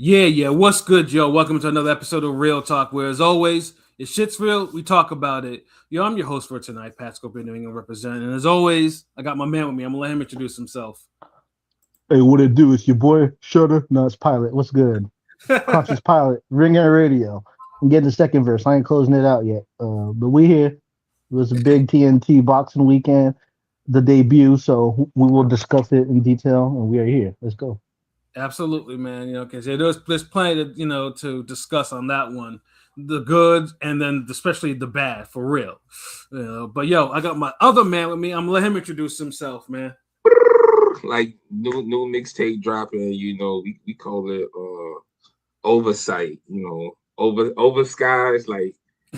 Yeah. What's good, yo? Welcome to another episode of Real Talk, where, as always, if shit's real, we talk about it. Yo, I'm your host for tonight, Pat Scorpio, New England representing. And as always, I got my man with me. I'm gonna let him introduce himself. Hey, what it do? It's your boy Shutter. No, it's Pilot. What's good? Conscious Pilot. Ring Air Radio. I'm getting the second verse. I ain't closing it out yet. But we here. It was a big TNT boxing weekend, the debut. So we will discuss it in detail, and we are here. Let's go. Absolutely, man. Because there's plenty to to discuss on that one, the good and then especially the bad, for real. But yo, I got my other man with me. I'm gonna let him introduce himself, man. Like new mixtape dropping, we call it oversight, over skies, like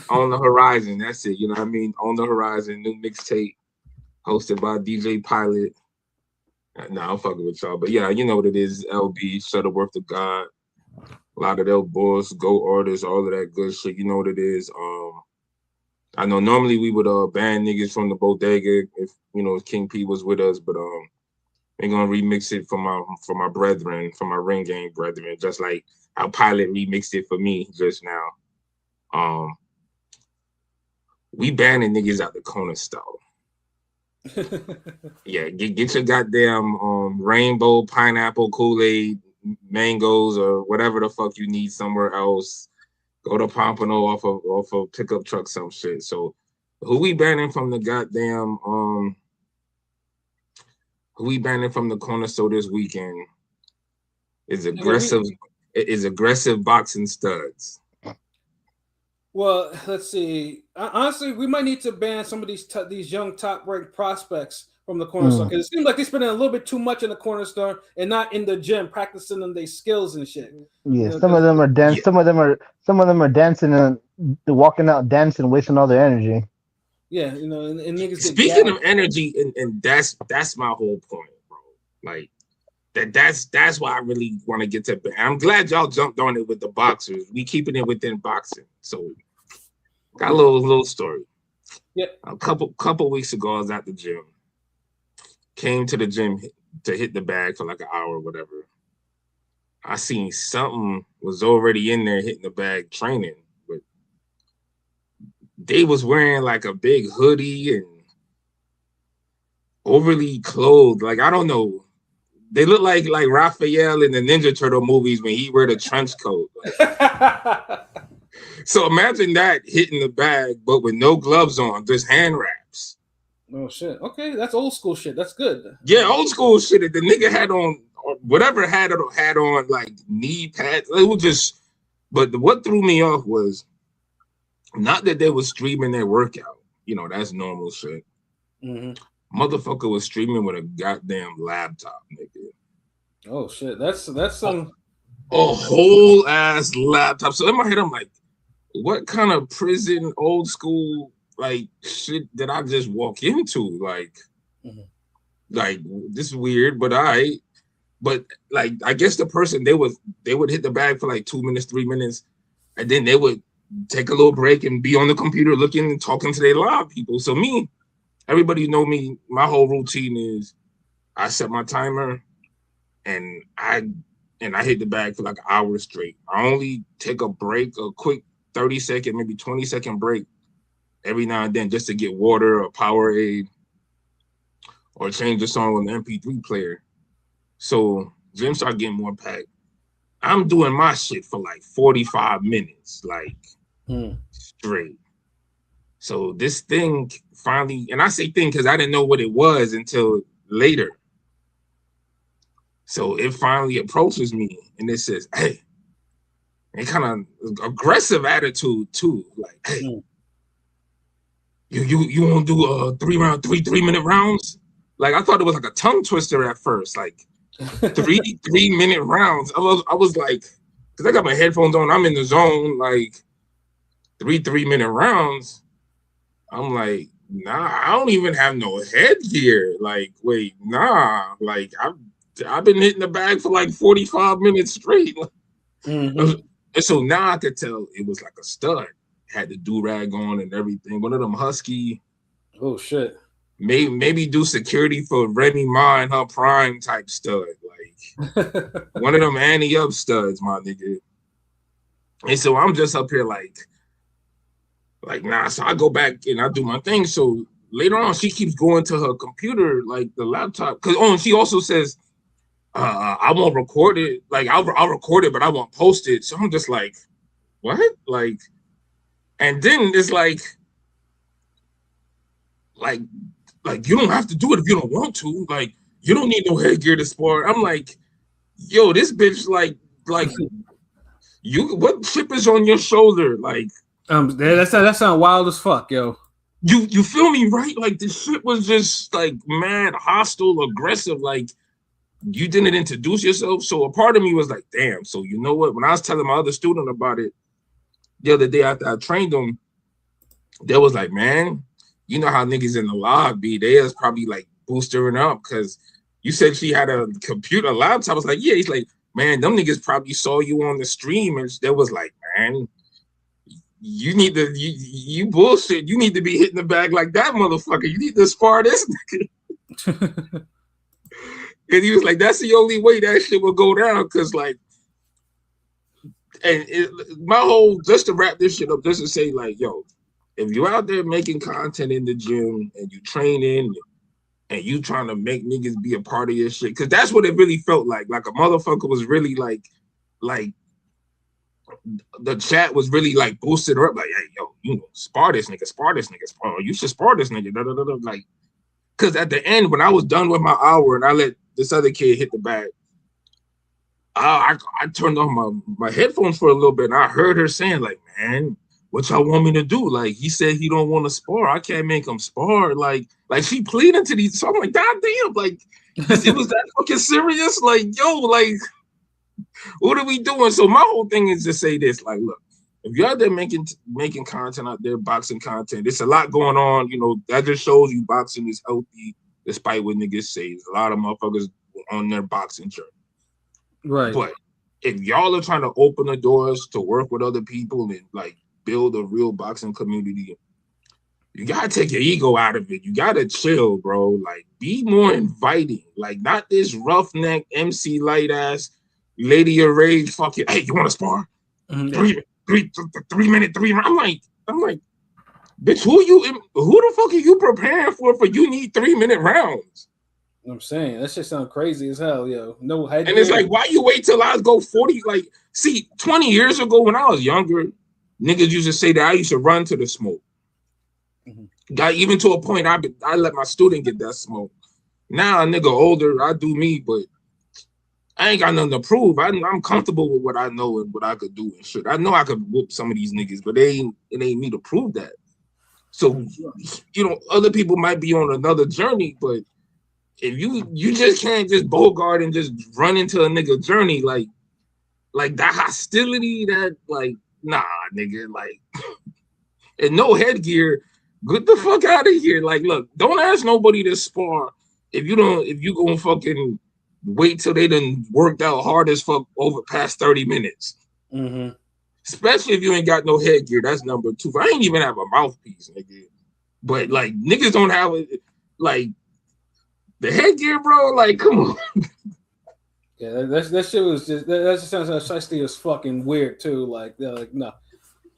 on the horizon. That's it, you know what I mean? On the horizon, new mixtape hosted by DJ Pilot. Nah, I'm fucking with y'all, but yeah, you know what it is. LB, Shuttleworth of God, Lauderdale Boys, Go Artists, all of that good shit. You know what it is. I know normally we would ban niggas from the bodega if King P was with us, but we're gonna remix it for my brethren, for my ring game brethren, just like how Pilot remixed it for me just now. We banning niggas out the corner store. Yeah, get your goddamn rainbow, pineapple, Kool-Aid, mangoes, or whatever the fuck you need somewhere else. Go to Pompano off of pickup truck, some shit. So who we banning from the goddamn who we banning from the corner store this weekend is aggressive boxing studs. Well, let's see. Honestly, we might need to ban some of these young top-ranked prospects from the corner store, because it seems like they're spending a little bit too much in the corner store and not in the gym practicing them their skills and shit. Yeah, some of them are dancing. Yeah. Some of them are dancing and walking out dancing, wasting all their energy. Yeah, and niggas. Speaking of energy, and that's my whole point, bro. Like that's why I really want to get to. I'm glad y'all jumped on it with the boxers. We keeping it within boxing. So got a little story. Yeah. A couple weeks ago, I was at the gym. Came to the gym to hit the bag for like an hour or whatever. I seen something was already in there hitting the bag training, but they was wearing like a big hoodie and overly clothed. Like, I don't know. They look like Raphael in the Ninja Turtle movies when he wear the trench coat. Like, so imagine that hitting the bag, but with no gloves on, just hand wraps. Oh shit! Okay, that's old school shit. That's good. Yeah, old school shit. The nigga had on whatever had on like knee pads. It was just. But what threw me off was not that they was streaming their workout. That's normal shit. Mm-hmm. Motherfucker was streaming with a goddamn laptop, nigga. Oh shit! That's some a whole ass laptop. So in my head, I'm like, what kind of prison old school like shit did I just walk into? Like, like this is weird, but but like I guess the person they would hit the bag for like 2 minutes, 3 minutes, and then they would take a little break and be on the computer looking and talking to their live people. So me, everybody know me, my whole routine is I set my timer and I hit the bag for like an hour straight. I only take a break, a quick 30-second, maybe 20-second break every now and then just to get water or Powerade or change the song on the MP3 player. So gym start getting more packed. I'm doing my shit for like 45 minutes, like straight. So this thing finally, and I say thing because I didn't know what it was until later. So it finally approaches me and it says, hey, and kind of aggressive attitude too. Like, hey, you want to do 3-minute rounds? Like, I thought it was like a tongue twister at first, like 3-minute rounds. I was like, because I got my headphones on, I'm in the zone, like 3-minute rounds. I'm like, nah, I don't even have no headgear. Like, wait, nah, like I've been hitting the bag for like 45 minutes straight. And so now I could tell it was like a stud. Had the do-rag on and everything. One of them husky. Oh shit. Maybe do security for Remy Ma and her prime type stud. Like, one of them Annie up studs, my nigga. And so I'm just up here like nah. So I go back and I do my thing. So later on, she keeps going to her computer, like the laptop, and she also says, I won't record it. Like I'll record it, but I won't post it. So I'm just like, what? Like, and then it's like you don't have to do it if you don't want to. Like, you don't need no headgear to spar. I'm like, yo, this bitch, like you, what chip is on your shoulder? Like, that sound wild as fuck, yo. You feel me, right? Like, this shit was just like mad, hostile, aggressive. Like, you didn't introduce yourself. So a part of me was like, damn. So you know what? When I was telling my other student about it the other day after I trained them, they was like, man, you know how niggas in the lobby, they was probably like boostering up because you said she had a computer laptop. I was like, yeah. He's like, man, them niggas probably saw you on the stream, and they was like, man, you need to you bullshit. You need to be hitting the bag like that motherfucker. You need to spar this nigga. And he was like, that's the only way that shit will go down. Cause like, and my whole, just to wrap this shit up, just to say like, yo, if you're out there making content in the gym and you training and you trying to make niggas be a part of your shit, cause that's what it really felt like. Like a motherfucker was really like the chat was really like boosted her up. Like, hey, yo, you know, spar this nigga. You should spar this nigga. Da, da, da, da. Like, cause at the end, when I was done with my hour and I let this other kid hit the bag, I turned on my headphones for a little bit and I heard her saying like, man, what y'all want me to do? Like, he said he don't want to spar. I can't make him spar. Like she pleading to these. So I'm like, God damn, like it was that fucking serious. Like, yo, like, what are we doing? So my whole thing is to say this, like, look, if you're out there making content out there, boxing content, there's a lot going on. You know, that just shows you boxing is healthy, despite what niggas say. There's a lot of motherfuckers on their boxing journey. Right. But if y'all are trying to open the doors to work with other people and like build a real boxing community, you gotta take your ego out of it. You gotta chill, bro. Like, be more inviting. Like, not this roughneck MC light ass lady of rage fucking, hey, you wanna spar? Mm-hmm. 3 minute. I'm like, bitch, who the fuck are you preparing for you need 3 minute rounds? I'm saying that shit sound crazy as hell, yo. No head. And it's like, why you wait till I go 40? Like, see, 20 years ago when I was younger, niggas used to say that I used to run to the smoke. Mm-hmm. Got even to a point I let my student get that smoke. Now a nigga older, I do me, but I ain't got nothing to prove. I'm comfortable with what I know and what I could do and shit. I know I could whoop some of these niggas, but it ain't me to prove that. So, you know, other people might be on another journey, but if you just can't just bogart and just run into a nigga journey, like that hostility, that like, nah, nigga, like, and no headgear, get the fuck out of here. Like, look, don't ask nobody to spar if you gonna fucking wait till they done worked out hard as fuck over past 30 minutes. Mm-hmm. Especially if you ain't got no headgear. That's number 2. I ain't even have a mouthpiece, nigga. But like, niggas don't have it. Like, the headgear, bro. Like, come on. Yeah, that shit was just that just sounds like as fucking weird too. Like, no.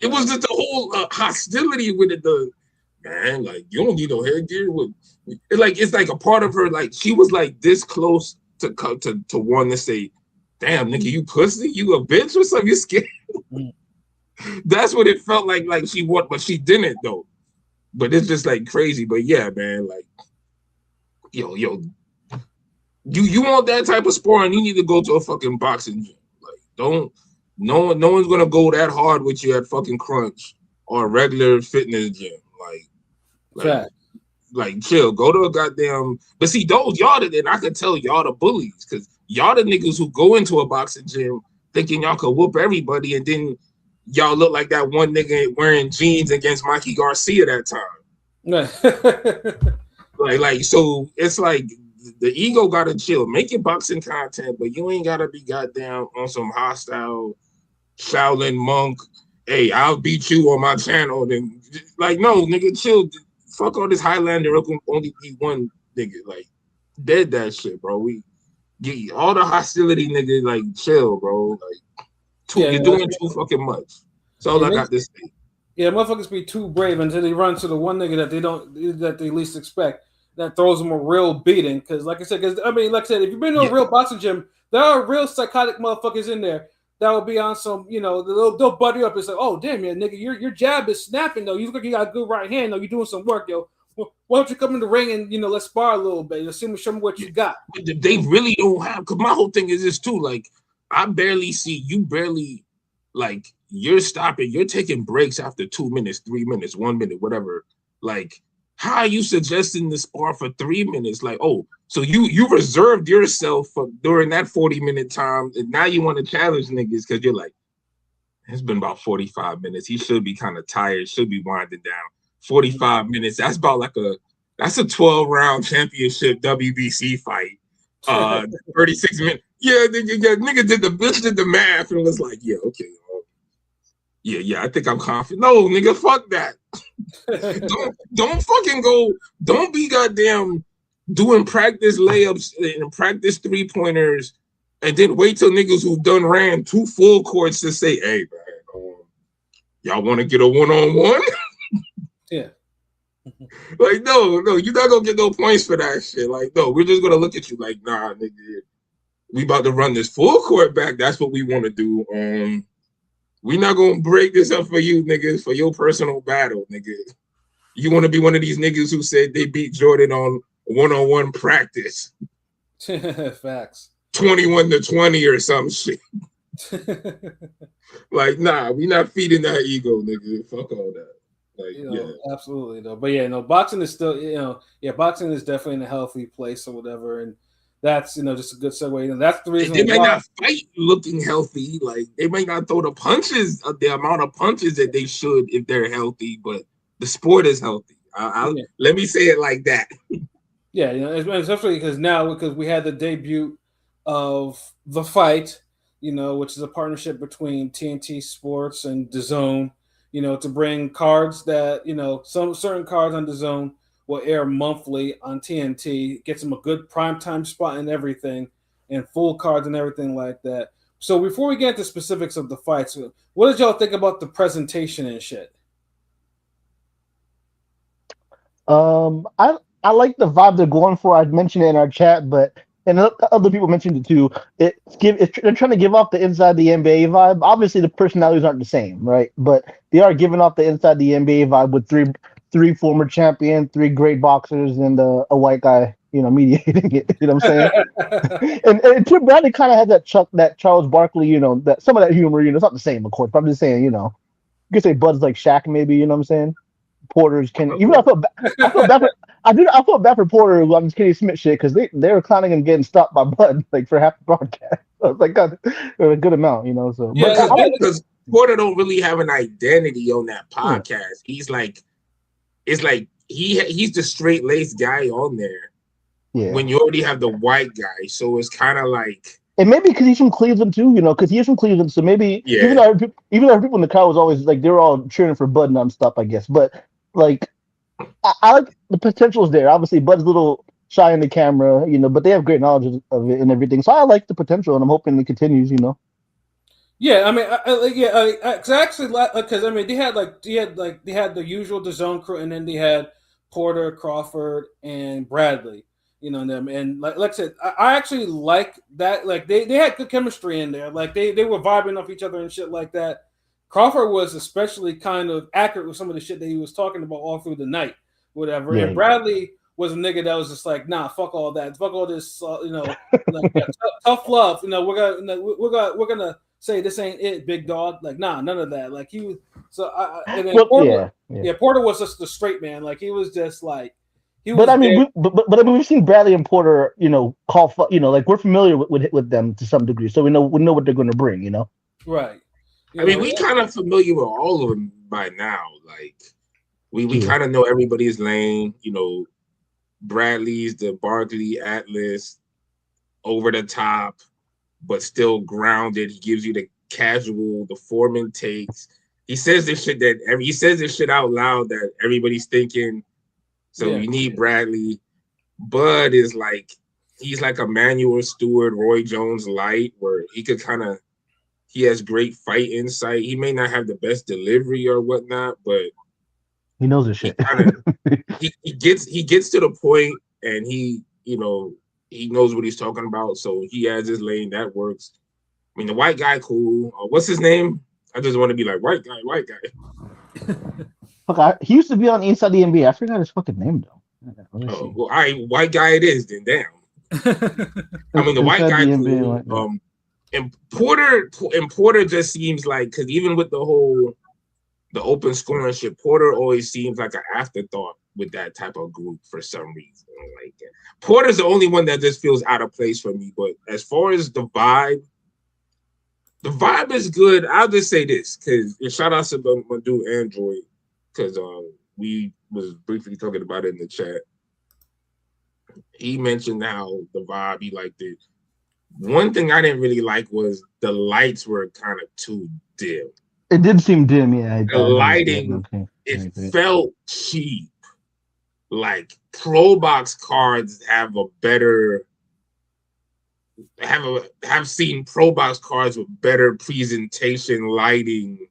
It was just the whole hostility with it. The man, like, you don't need no headgear. It's like a part of her. Like, she was like this close to want to say, damn, nigga, you pussy, you a bitch or something, you scared. That's what it felt like she wanted, but she didn't though. But it's just like crazy. But yeah, man, like, yo, you want that type of sparring, you need to go to a fucking boxing gym. Like, no one's gonna go that hard with you at fucking Crunch or a regular fitness gym. Like, chill, go to a goddamn. But see, those y'all and I could tell y'all the bullies, because y'all the niggas who go into a boxing gym thinking y'all could whoop everybody, and then y'all look like that one nigga wearing jeans against Mikey Garcia that time. like, so it's like the ego gotta chill. Make your boxing content, but you ain't gotta be goddamn on some hostile Shaolin monk. Hey, I'll beat you on my channel. Then, like, no, nigga, chill. Fuck all this Highlander. Only be one nigga. Like, dead that shit, bro. Get all the hostility, nigga. Like, chill, bro. Like, you're doing too fucking much. That's all I got to say. Yeah, motherfuckers be too brave until they run to the one nigga that they least expect. That throws them a real beating. Because, like I said, like I said, if you've been to a real boxing gym, there are real psychotic motherfuckers in there that will be on some, they'll butt you up and say, "Oh, damn, yeah, nigga, your jab is snapping though. You look like you got a good right hand though. You're doing some work, yo. Why don't you come in the ring and let's spar a little bit? Let's show me what you got." They really don't have. Because my whole thing is this too. Like, I barely see you. Barely, like, you're stopping. You're taking breaks after 2 minutes, 3 minutes, 1 minute, whatever. Like, how are you suggesting the spar for 3 minutes? Like, oh, so you reserved yourself for during that 40-minute time, and now you want to challenge niggas because you're like, it's been about 45 minutes. He should be kind of tired. Should be winding down. 45 minutes. That's about like that's a 12-round championship WBC fight. 36 minutes. Yeah, nigga did the math and was like, yeah, okay. Yeah, I think I'm confident. No, nigga, fuck that. don't fucking go. Don't be goddamn doing practice layups and practice 3-pointers and then wait till niggas who've done ran 2 full courts to say, "Hey, man, y'all want to get a one-on-one?" Yeah. Like, no, you're not gonna get no points for that shit. Like, no, we're just gonna look at you like, nah, nigga, we about to run this full court back. That's what we want to do. We're not gonna break this up for you, niggas, for your personal battle, nigga. You want to be one of these niggas who said they beat Jordan on one-on-one practice. Facts. 21-20 or some shit. Like, nah, we not feeding that ego, nigga. Fuck all that. Like, absolutely though. But yeah, boxing is still, boxing is definitely in a healthy place or whatever, and that's just a good segue. That's the reason they might not fight looking healthy. Like, they might not throw the punches, the amount of punches that they should if they're healthy, but the sport is healthy. Let me say it like that. Yeah, especially because we had the debut of The Fight, which is a partnership between TNT Sports and DAZN, to bring cards that, some certain cards on DAZN will air monthly on TNT, gets them a good primetime spot and everything, and full cards and everything like that. So before we get into specifics of the fights, what did y'all think about the presentation and shit? I like the vibe they're going for. I'd mentioned it in our chat, and other people mentioned it too. They're trying to give off the inside the NBA vibe. Obviously, the personalities aren't the same, right? But they are giving off the inside the NBA vibe with three former champions, 3 great boxers, and a white guy, mediating it. You know what I'm saying? and Tim Bradley kind of has that Charles Barkley, that some of that humor. It's not the same, of course. But I'm just saying, you could say Bud's like Shaq, maybe. You know what I'm saying? Porter's Kenny. Even I feel bad for Porter on this Kenny Smith shit because they were clowning him getting stopped by Bud like for half the broadcast. So it's like God, a good amount, So yeah, because Porter don't really have an identity on that podcast. He's like, it's like he's the straight laced guy on there. Yeah. When you already have the white guy, so it's kind of like. And maybe because he's from Cleveland too, because he is from Cleveland. So maybe even though people in the crowd was always like they were all cheering for Bud nonstop, I guess. But like, I like the potential is there. Obviously, Bud's a little shy in the camera, but they have great knowledge of it and everything. So I like the potential, and I'm hoping it continues. Yeah, I mean, because they had the usual DAZN crew, and then they had Porter, Crawford, and Bradley. Them, and like I said, I actually like that. Like they had good chemistry in there. Like they were vibing off each other and shit like that. Crawford was especially kind of accurate with some of the shit that he was talking about all through the night, whatever. Yeah. And Bradley was a nigga that was just like, nah, fuck all that, fuck all this, tough love. We're gonna say this ain't it, big dog. Like, nah, none of that. Like he was. So and then Porter, Porter was just the straight man. Like he was just like. But we've seen Bradley and Porter, like we're familiar with them to some degree, so we know what they're going to bring, Right. I mean, we kind of familiar with all of them by now. Like we kind of know everybody's lane. Bradley's the Barkley Atlas, over the top, but still grounded. He gives you the casual, the Foreman takes. He says this shit out loud that everybody's thinking. So you need Bradley. Bud is like he's like a Manuel Stewart, Roy Jones light, where he has great fight insight. He may not have the best delivery or whatnot, but he knows his shit. he gets to the point, and he knows what he's talking about. So he has his lane that works. I mean, the white guy, cool. What's his name? I just want to be like white guy. Fuck, he used to be on Inside the NBA. I forgot his fucking name though. Oh, well, white guy it is. Then damn. I mean, the white guy, cool. And Porter just seems like, because even with the open scoring shit, Porter always seems like an afterthought with that type of group for some reason. Like Porter's the only one that just feels out of place for me. But as far as the vibe is good. I'll just say this, because shout out to my dude Android, because we was briefly talking about it in the chat. He mentioned how the vibe, he liked it. One thing I didn't really like was the lights were kind of too dim. It did seem dim, yeah. The lighting, it felt cheap. Like Pro Box cards have seen Pro Box cards with better presentation, lighting.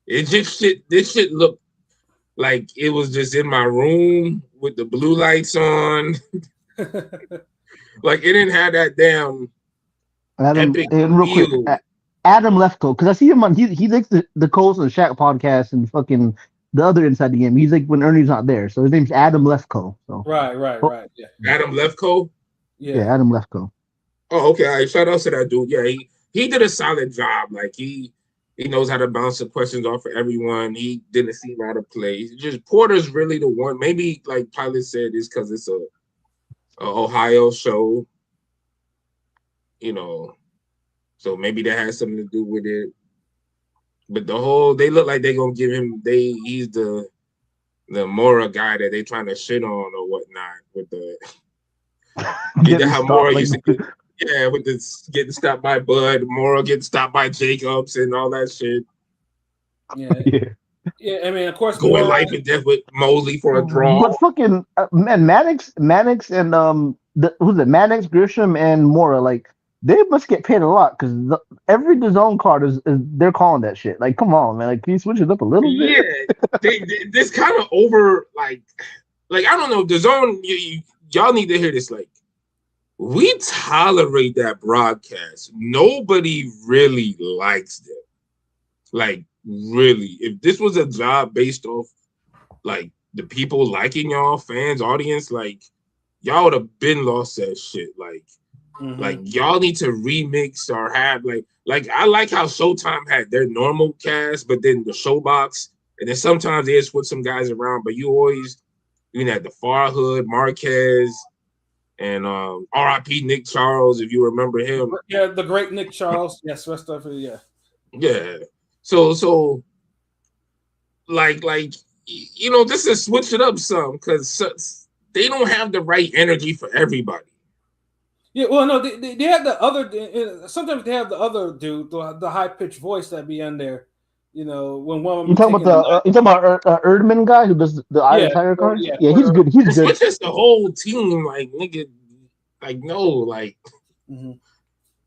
This shit looked like it was just in my room with the blue lights on. Like it didn't have that damn epic real quick, Adam Lefko, because I see him on he likes the Coles and Shaq podcast and fucking the other Inside the Game. He's like when Ernie's not there, so his name's Adam Lefko. So right, yeah. Adam Lefko. Yeah, Adam Lefko. Oh, okay. All right. Shout out to that dude. Yeah, he did a solid job. Like he knows how to bounce the questions off of everyone. He didn't seem out of place. Just Porter's really the one. Maybe like Pilot said, is because it's a Ohio show. So maybe that has something to do with it. But they look like they're gonna give him. He's the Mora guy that they trying to shit on or whatnot with the. How Mora used to. Yeah, with this getting stopped by Bud, Mora getting stopped by Jacobs and all that shit. Yeah. I mean, of course, going life and death with Mosley for a draw. But fucking Mannix, and who's it? Mannix, Grisham, and Mora. Like they must get paid a lot because every DAZN card is they're calling that shit. Like, come on, man. Like, can you switch it up a little bit? Yeah, this kind of over like I don't know. DAZN, y'all need to hear this. Like, we tolerate that broadcast. Nobody really likes them. Like, really, if this was a job based off like the people liking y'all, fans, audience, like y'all would have been lost that shit. Like, like y'all need to remix or have like I like how Showtime had their normal cast, but then the Showbox, and then sometimes they switch some guys around, but you always had the Far Hood, Marquez. And R.I.P. Nick Charles, if you remember him. Yeah, the great Nick Charles. Yes, rest of it. Yeah. Yeah. So, like, this is switch it up some because they don't have the right energy for everybody. Yeah. Well, no, they have the other. Sometimes they have the other dude, the high pitched voice that be in there. When one of them. You talking about Erdman guy who does the entire cards? Yeah, he's good. He's good. It's just the whole team, like nigga, like no, like,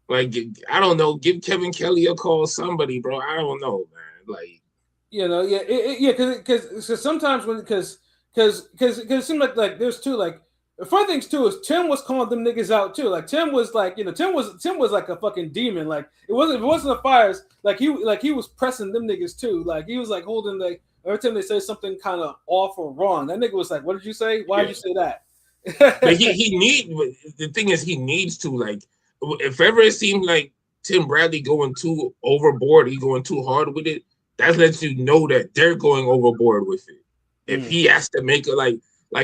like I don't know. Give Kevin Kelly a call, somebody, bro. I don't know, man. Like, because sometimes because it seemed like there's two like. The funny things too is Tim was calling them niggas out too. Like Tim was like, Tim was like a fucking demon. Like it wasn't the Fires. Like he was pressing them niggas too. Like he was like holding like every time they say something kind of off or wrong. That nigga was like, "What did you say? Why did you say that?" But the thing is he needs to, like, if ever it seems like Tim Bradley going too overboard, he going too hard with it, that lets you know that they're going overboard with it. If he has to make it like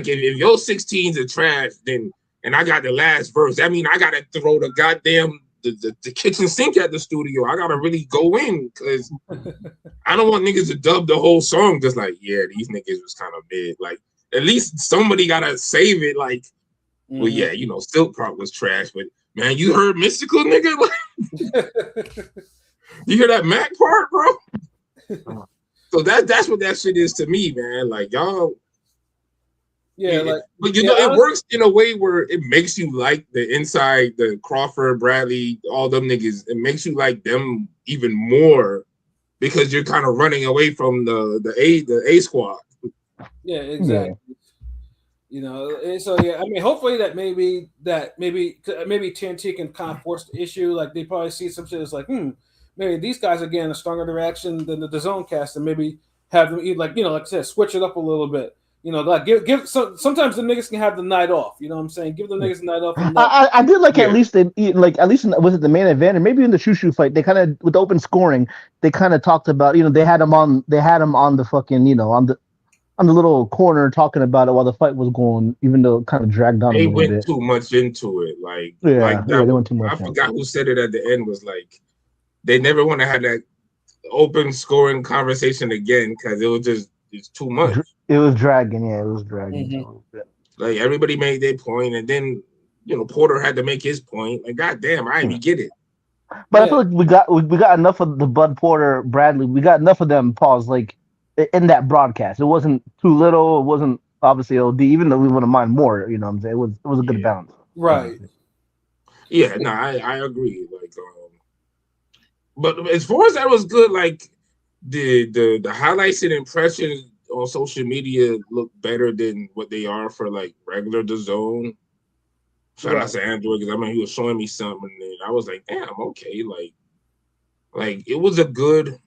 if your 16s are trash, then and I got the last verse, that mean I gotta throw the goddamn the kitchen sink at the studio. I gotta really go in because I don't want niggas to dub the whole song just like, yeah, these niggas was kind of mid. Like at least somebody gotta save it. Like, well, yeah, Silk Prop was trash, but man, you heard Mystical, nigga? Like, you hear that Mac part, bro? So that's what that shit is to me, man. Like y'all. but you know, it works in a way where it makes you like the inside, the Crawford, Bradley, all them niggas. It makes you like them even more because you're kind of running away from the A squad. Yeah, exactly. Yeah. You know, and so yeah, I mean, hopefully maybe TNT can kind of force the issue. Like they probably see some shit that's like, maybe these guys are getting a stronger reaction than the zone cast, and maybe have them like I said, switch it up a little bit. You know, like give sometimes the niggas can have the night off. You know what I'm saying? Give the niggas the night off. I did like at least was it the main event or maybe in the Shushu fight? They kind of with the open scoring, they kind of talked about they had him on the fucking on the little corner talking about it while the fight was going, even though it kind of dragged on. They went too much into it, they went too much. I forgot who said it at the end was like they never want to have that open scoring conversation again because it's too much. It was dragging, it was dragging. Mm-hmm. Like everybody made their point, and then Porter had to make his point. Like, goddamn, I didn't get it. But I feel like we got enough of the Bud Porter, Bradley. We got enough of them. Pause. Like in that broadcast, it wasn't too little. It wasn't obviously OD. Even though we want to mind more, you know what I'm saying? It was a good balance. Right. Yeah. No, I agree. Like, but as far as that was good, like the highlights and impressions on social media look better than what they are for like regular DAZN. Shout out to Android because I mean he was showing me something and I was like, damn, okay, like it was a good.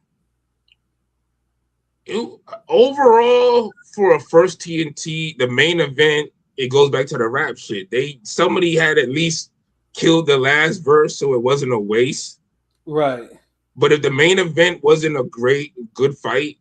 Overall for a first TNT, the main event, it goes back to the rap shit. Somebody had at least killed the last verse, so it wasn't a waste. Right. But if the main event wasn't a good fight,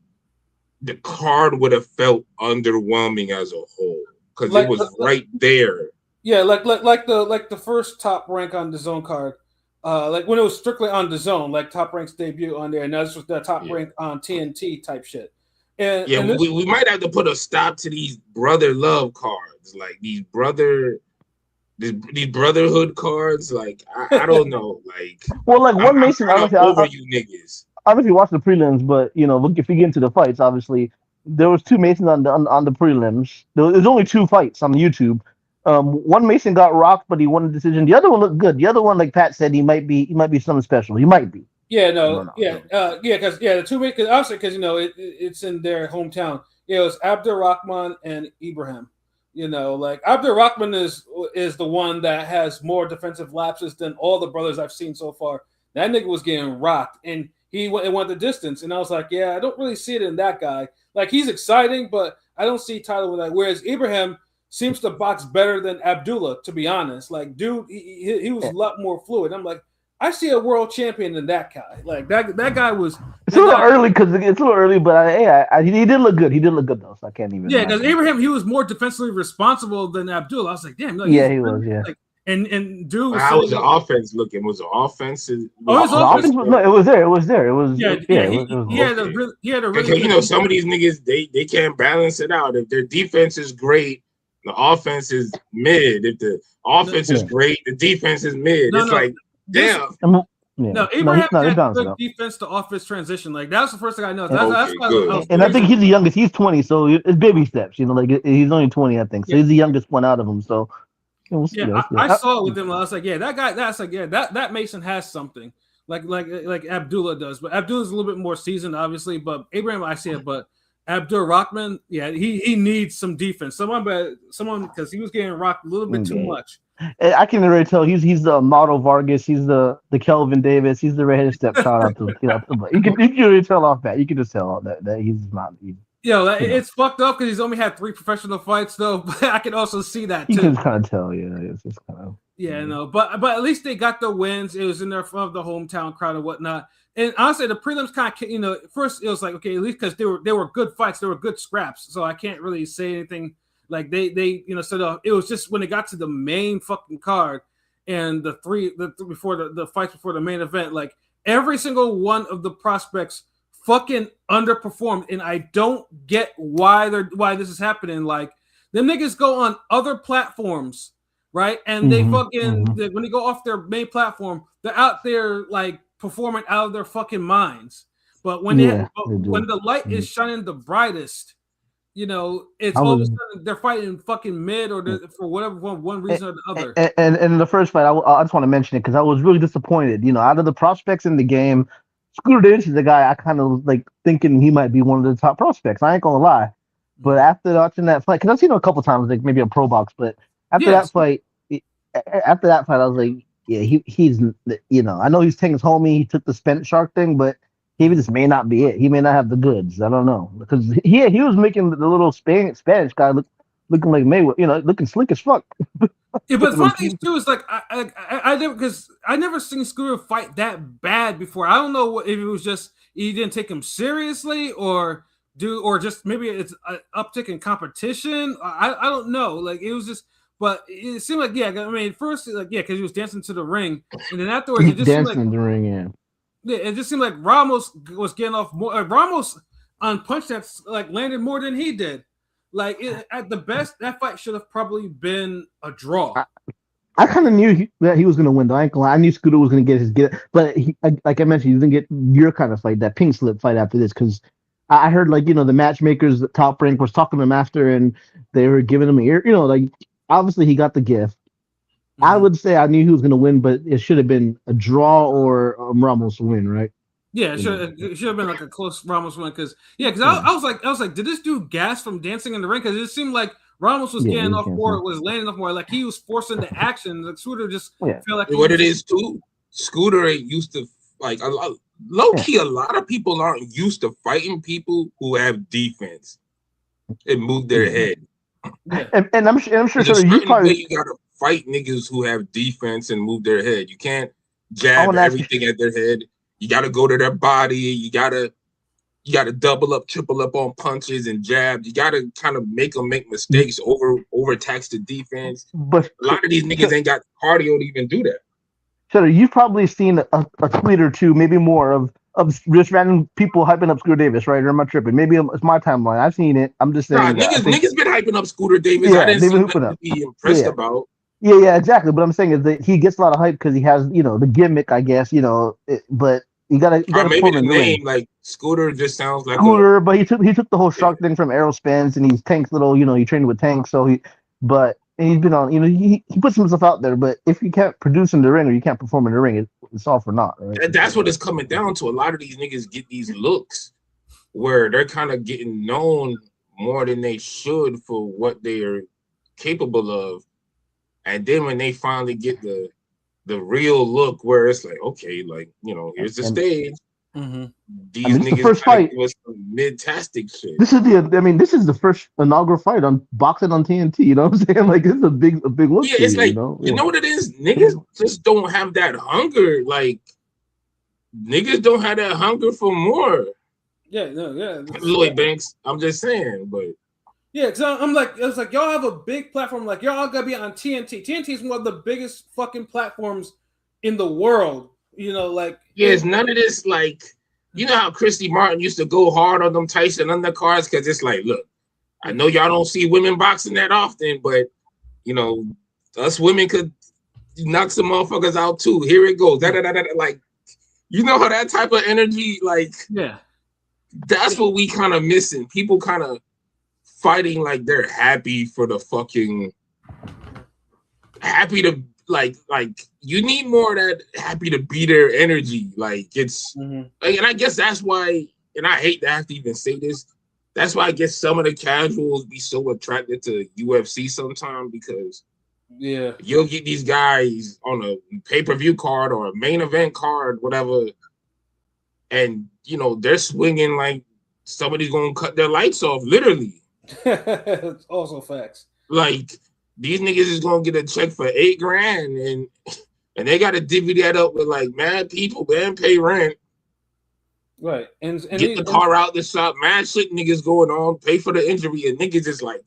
the card would have felt underwhelming as a whole because it was right there. Yeah, like the first Top Rank on DAZN card, like when it was strictly on DAZN, like Top Rank's debut on there, and this was the Top Rank on TNT type shit. And we might have to put a stop to these brother love cards, like these brotherhood cards. Like I don't know, like one Mason over you niggas. Obviously, watch the prelims, but if we get into the fights, obviously there was two Masons on the prelims. There's only two fights on YouTube. One Mason got rocked, but he won the decision. The other one looked good. The other one, like Pat said, he might be something special. He might be. Yeah, because the two because obviously because it's in their hometown. Yeah, it was Abdurrahman and Ibrahim. Like Abdurrahman is the one that has more defensive lapses than all the brothers I've seen so far. That nigga was getting rocked, and he went the distance. And I was like, yeah, I don't really see it in that guy. Like he's exciting, but I don't see title with that. Whereas Ibrahim seems to box better than Abdullah, to be honest. Like, dude, he was a lot more fluid. I'm like, I see a world champion in that guy. Like that guy was. It's a little early because it's a little early, but he did look good. He did look good though, so I can't even. Yeah, because Abraham, he was more defensively responsible than Abdullah. I was like, damn. Yeah, he was. Yeah. Like, and dude, how was the offense looking? Was the offense? It was there. It was there. It was. Yeah, he had a really. Some of these niggas they can't balance it out. If their defense is great, the offense is mid. If the offense is great, the defense is mid. Like. Damn. No, Abraham had good defense to offense transition. Like that's the first thing I know. I think he's the youngest. He's 20, so it's baby steps. Like he's only 20, I think. So he's the youngest one out of them. So I saw it with him. I was like, yeah, that guy. That's like, yeah, that Mason has something like Abdullah does, but Abdullah's a little bit more seasoned, obviously. But Abraham, I see it, but Abdurrahman, yeah, he needs some defense. Someone because he was getting rocked a little bit too much. I can already tell he's the Mauro Vargas, he's the Kelvin Davis, he's the redheaded stepchild. You can already tell off that. You can just tell that he's not. It's fucked up because he's only had 3 professional fights though. But I can also see that too. You can kind of tell, yeah. It's just kind of. Yeah, no, but at least they got the wins. It was in there of the hometown crowd and whatnot. And honestly, the prelims kind of, first it was like okay, at least because they were good fights, they were good scraps. So I can't really say anything. Like they so it was just when it got to the main fucking card and the fights before the main event, like every single one of the prospects fucking underperformed, and I don't get why this is happening. Like them niggas go on other platforms, right? And they fucking when they go off their main platform, they're out there like performing out of their fucking minds. But when when the light is shining the brightest, you know, it's I all of a was sudden they're fighting fucking mid or for whatever one reason or the other. and in the first fight, I just want to mention it because I was really disappointed. You know, out of the prospects in the game, Scooter Davis is the guy I kind of like thinking he might be one of the top prospects. I ain't gonna lie, but after watching that fight, because I've seen him a couple times, like maybe a pro box, but after Yes. that fight, I was like, yeah, he's you know, I know he's taking his homie, he took the spent shark thing, but he just may not be it. He may not have the goods. I don't know because he was making the little Spanish guy looking like Mayweather, you know, looking slick as fuck. Yeah, but funny too is like I never because I never seen Scooter fight that bad before. I don't know if it was just he didn't take him seriously or just maybe it's an uptick in competition. I don't know. Like it was just, but it seemed like yeah. I mean, first like yeah, because he was dancing to the ring, and then afterwards it just seemed dancing like in the ring. Yeah. Yeah, it just seemed like Ramos was getting off more. Ramos on punch that's like landed more than he did. Like at the best, that fight should have probably been a draw. I kind of knew that he was going to win. Though. I ain't gonna lie. I knew Scooter was going to get his but like I mentioned, he didn't get your kind of fight, that pink slip fight after this, because I heard like you know the matchmakers, the Top Rank was talking to him after, and they were giving him an ear. You know, like obviously he got the gift. Mm-hmm. I would say I knew he was going to win, but it should have been a draw or Ramos win, right? Yeah, it should have been like a close Ramos win because I was like, did this dude gas from dancing in the ring? Because it seemed like Ramos was getting off more, was landing off more, like he was forcing the action. Like Scooter just felt like what it is too. Scooter ain't used to like low key. A lot of people aren't used to fighting people who have defense and move their head. Yeah. And I'm sure you gotta fight niggas who have defense and move their head. You can't jab everything at their head. You gotta go to their body. You gotta double up, triple up on punches and jabs. You gotta kind of make them make mistakes, overtax the defense. But a lot of these niggas ain't got cardio to even do that. So you've probably seen a tweet or two, maybe more of just random people hyping up Scooter Davis, right? Or am I tripping? Maybe it's my timeline. I've seen it. I'm just saying. Niggas been hyping up Scooter Davis. Yeah, I didn't see nothing to be impressed about. Yeah, exactly. But I'm saying is that he gets a lot of hype because he has, you know, the gimmick, I guess, you know. But you gotta maybe the name like Scooter just sounds like Scooter. But he took the whole shark thing from Errol Spence, and he's Tank's little, you know, he trained with Tank, so he's been on, you know, he puts himself out there. But if you can't produce in the ring or you can't perform in the ring, it's all for naught, right? And that's what it's coming down to. A lot of these niggas get these looks where they're kind of getting known more than they should for what they are capable of. And then when they finally get the real look where it's like, okay, like, you know, here's the stage. Mm-hmm. These niggas the first fight was some mid-tastic shit. This is the first inaugural fight on boxing on TNT. You know what I'm saying? Like this is a big look. Yeah, it's like you know what it is? Niggas just don't have that hunger. Like niggas don't have that hunger for more. Yeah, no, yeah. Lloyd Banks, I'm just saying, but yeah, because I'm like, it's like y'all have a big platform, like y'all gotta be on TNT. TNT is one of the biggest fucking platforms in the world. You know, like it's none of this like you know how Christy Martin used to go hard on them Tyson undercards because it's like, look, I know y'all don't see women boxing that often, but you know, us women could knock some motherfuckers out too. Here it goes. Like, you know how that type of energy, like, yeah, that's what we kind of missing. People kind of fighting like they're happy for the fucking happy to like you need more of that happy to be there energy. Like it's and I guess that's why, and I hate to have to even say this, that's why I guess some of the casuals be so attracted to UFC sometimes because you'll get these guys on a pay-per-view card or a main event card, whatever, and you know they're swinging like somebody's gonna cut their lights off, literally. It's also facts. Like these niggas is gonna get a check for $8,000 and they gotta divvy that up with like mad people, man, pay rent. Right. And get the car out the shop, mad shit niggas going on, pay for the injury, and niggas just like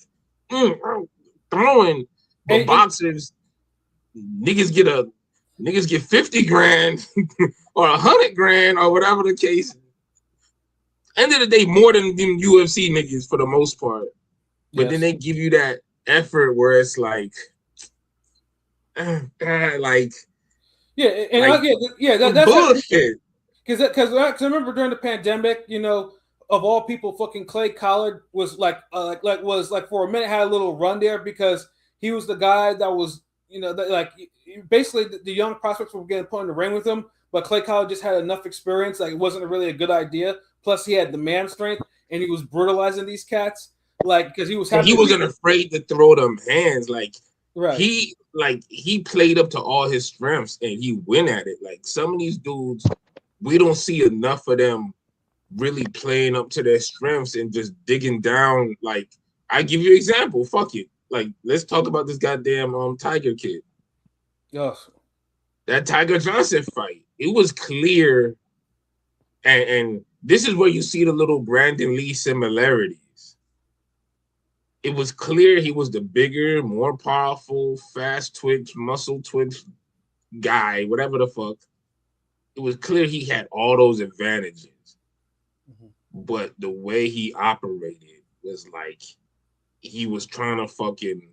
throwing. But boxers, niggas get $50,000 or $100,000 or whatever the case. End of the day, more than them UFC niggas for the most part. But then they give you that effort where it's like, like, yeah, and like, that's bullshit. Because I remember during the pandemic, you know, of all people, fucking Clay Collard was was for a minute had a little run there because he was the guy that was, basically the young prospects were getting put in the ring with him, but Clay Collard just had enough experience, like it wasn't really a good idea. Plus, he had the man strength, and he was brutalizing these cats, because he was. He wasn't afraid to throw them hands, right. He played up to all his strengths, and he went at it. Like some of these dudes, we don't see enough of them really playing up to their strengths and just digging down. Like I give you an example. Fuck it. Like let's talk about this goddamn Tiger kid. Yes. That Tiger Johnson fight. It was clear, and this is where you see the little Brandon Lee similarities. It was clear he was the bigger, more powerful, fast twitch, muscle twitch guy, whatever the fuck. It was clear he had all those advantages. Mm-hmm. But the way he operated was like he was trying to fucking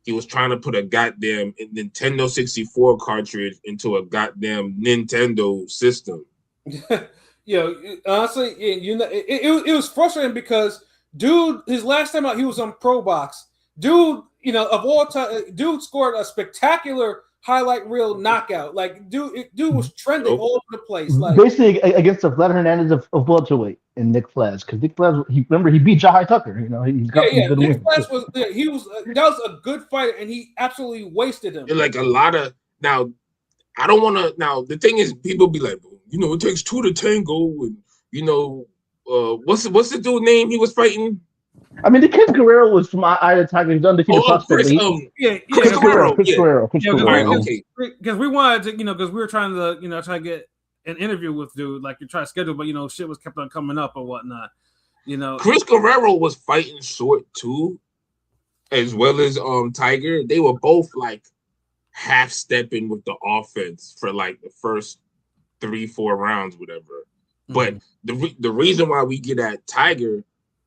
he was trying to put a goddamn Nintendo 64 cartridge into a goddamn Nintendo system. Honestly, it was frustrating because dude, his last time out, he was on Pro Box. Dude, of all time, dude scored a spectacular highlight reel knockout. Like, dude was trending all over the place. Like basically against the Vlad Hernandez of welterweight and Nick Flash, because Nick Flash, he beat Jahai Tucker. He's got Nick Flash was that was a good fighter, and he absolutely wasted him. Like a lot of now, I don't want to. Now the thing is, people be like, it takes two to tango, and what's the dude name he was fighting? I mean, the kid Guerrero was from Eye of the Tiger. He's undefeated prospect. Chris Guerrero. Okay. Because we wanted to, because we were trying to, try to get an interview with dude, like you try to schedule, but shit was kept on coming up or whatnot. Chris Guerrero was fighting short too, as well as Tiger. They were both like half stepping with the offense for like the first 3-4 rounds, whatever. Mm-hmm. But the reason why we get at Tiger,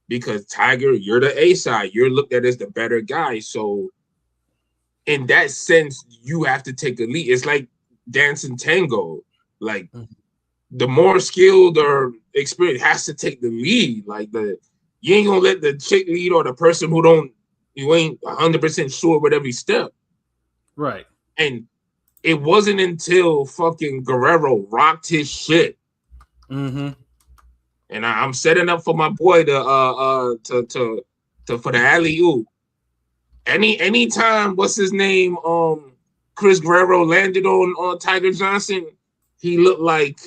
because Tiger, you're the A side, you're looked at as the better guy. So in that sense, you have to take the lead. It's like dancing tango. Like the more skilled or experienced has to take the lead. Like you ain't gonna let the chick lead or the person you ain't 100% sure with every step. Right. And it wasn't until fucking Guerrero rocked his shit. Mm-hmm. And I'm setting up for my boy to for the alley-oop. Anytime, what's his name? Chris Guerrero landed on Tiger Johnson, he looked like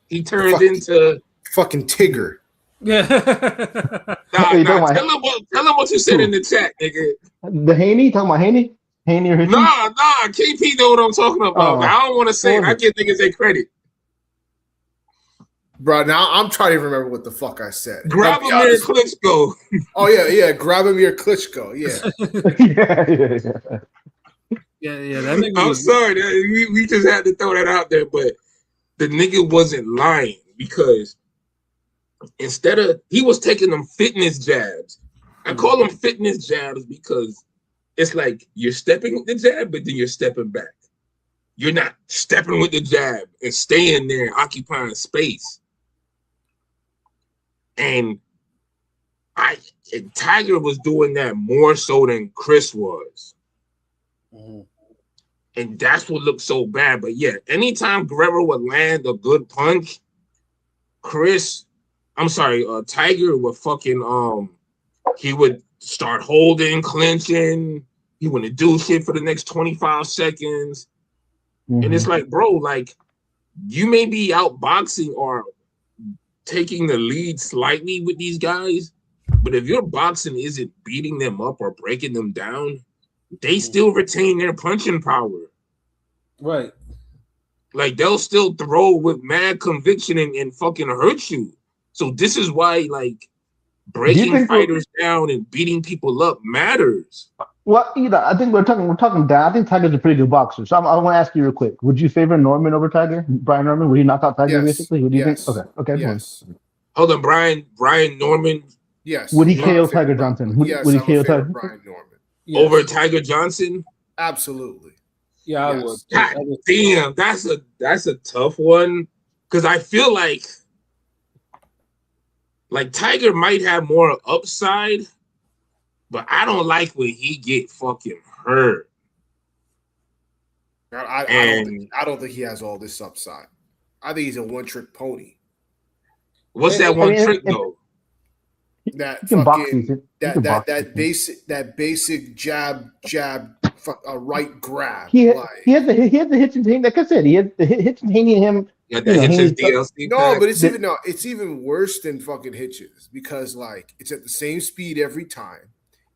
he turned into fucking Tigger. Yeah. Tell him what you said in the chat, nigga. The Haney? Talking about Haney? Haney or Nah, KP know what I'm talking about. I don't want to say it. I give niggas their credit. Bro, now I'm trying to remember what the fuck I said. Grabomir Klitschko. Oh yeah, Grabomir Klitschko. Yeah. That nigga I'm sorry, we just had to throw that out there, but the nigga wasn't lying because instead of he was taking them fitness jabs. I call them fitness jabs because it's like you're stepping with the jab, but then you're stepping back. You're not stepping with the jab and staying there occupying space. And Tiger was doing that more so than Chris was. Mm-hmm. And that's what looked so bad. But yeah, anytime Guerrero would land a good punch, Tiger would fucking he would start holding, clinching. He wouldn't do shit for the next 25 seconds. Mm-hmm. And it's like, bro, like you may be outboxing or taking the lead slightly with these guys, but if your boxing isn't beating them up or breaking them down, they still retain their punching power. Right. Like they'll still throw with mad conviction and fucking hurt you. So this is why like breaking fighters down and beating people up matters. Well, I think we're talking down. I think Tiger's a pretty good boxer. So I want to ask you real quick: would you favor Norman over Tiger? Brian Norman? Would he knock out Tiger basically? What do you think? Okay. Yes. Hold on, Brian Norman. Yes. Would he KO Tiger Johnson? Would he KO Tiger Brian Norman over Tiger Johnson? Absolutely. Yeah, I would. God damn, that's a tough one because I feel like like Tiger might have more upside, but I don't like when he get fucking hurt. I don't think he has all this upside. I think he's a one-trick pony. What's that one trick though? That can box fucking these- you can box these that basic jab right grab. He like, had the Hitchens Haney. Like I said, he had the Hitchens Haney and him. You got that Hitchens DLC. no, pack? but it's even worse than fucking Hitchens because like it's at the same speed every time.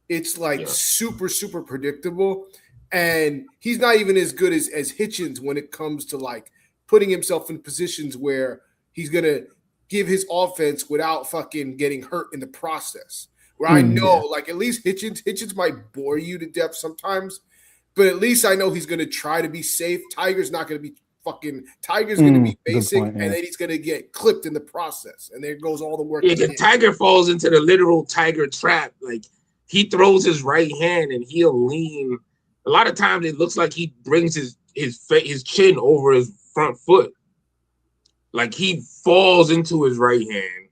It's like super predictable, and he's not even as good as Hitchens when it comes to like putting himself in positions where he's gonna give his offense without fucking getting hurt in the process. Where I know, like at least Hitchens might bore you to death sometimes, but at least I know he's gonna try to be safe. Tiger's not gonna be fucking. Tiger's gonna be basic, and then he's gonna get clipped in the process, and there goes all the work. Yeah, the Tiger falls into the literal Tiger trap. Like he throws his right hand and he'll lean. A lot of times it looks like he brings his chin over his front foot. Like he falls into his right hand.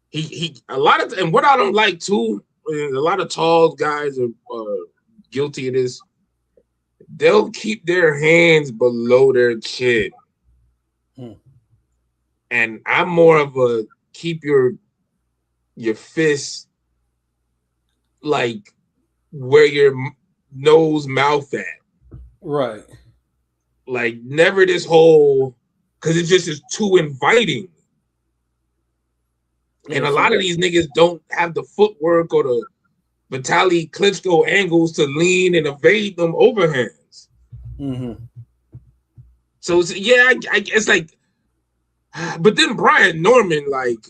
He a lot of, and what I don't like too, a lot of tall guys are guilty of this. They'll keep their hands below their chin. And I'm more of a keep your fist like where your nose mouth at. Right. Like never this whole, because it just is too inviting. And a lot of these niggas don't have the footwork or the Vitaly Klitschko angles to lean and evade them overhands. So it's, it's like, but then Brian Norman, like,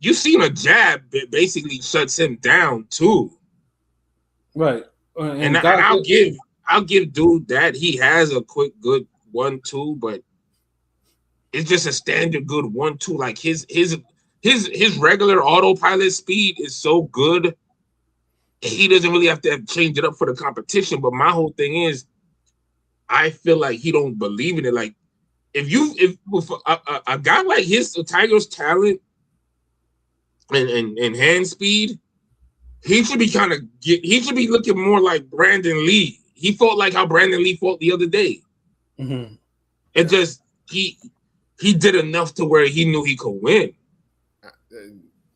you seen a jab that basically shuts him down too. Right. And I'll give dude that he has a quick good 1-2, but it's just a standard good 1-2. Like his regular autopilot speed is so good, he doesn't really have to change it up for the competition. But my whole thing is, I feel like he don't believe in it. Like if a guy like Tiger's talent and hand speed, he should be looking more like Brandon Lee. He fought like how Brandon Lee fought the other day. It just he did enough to where he knew he could win.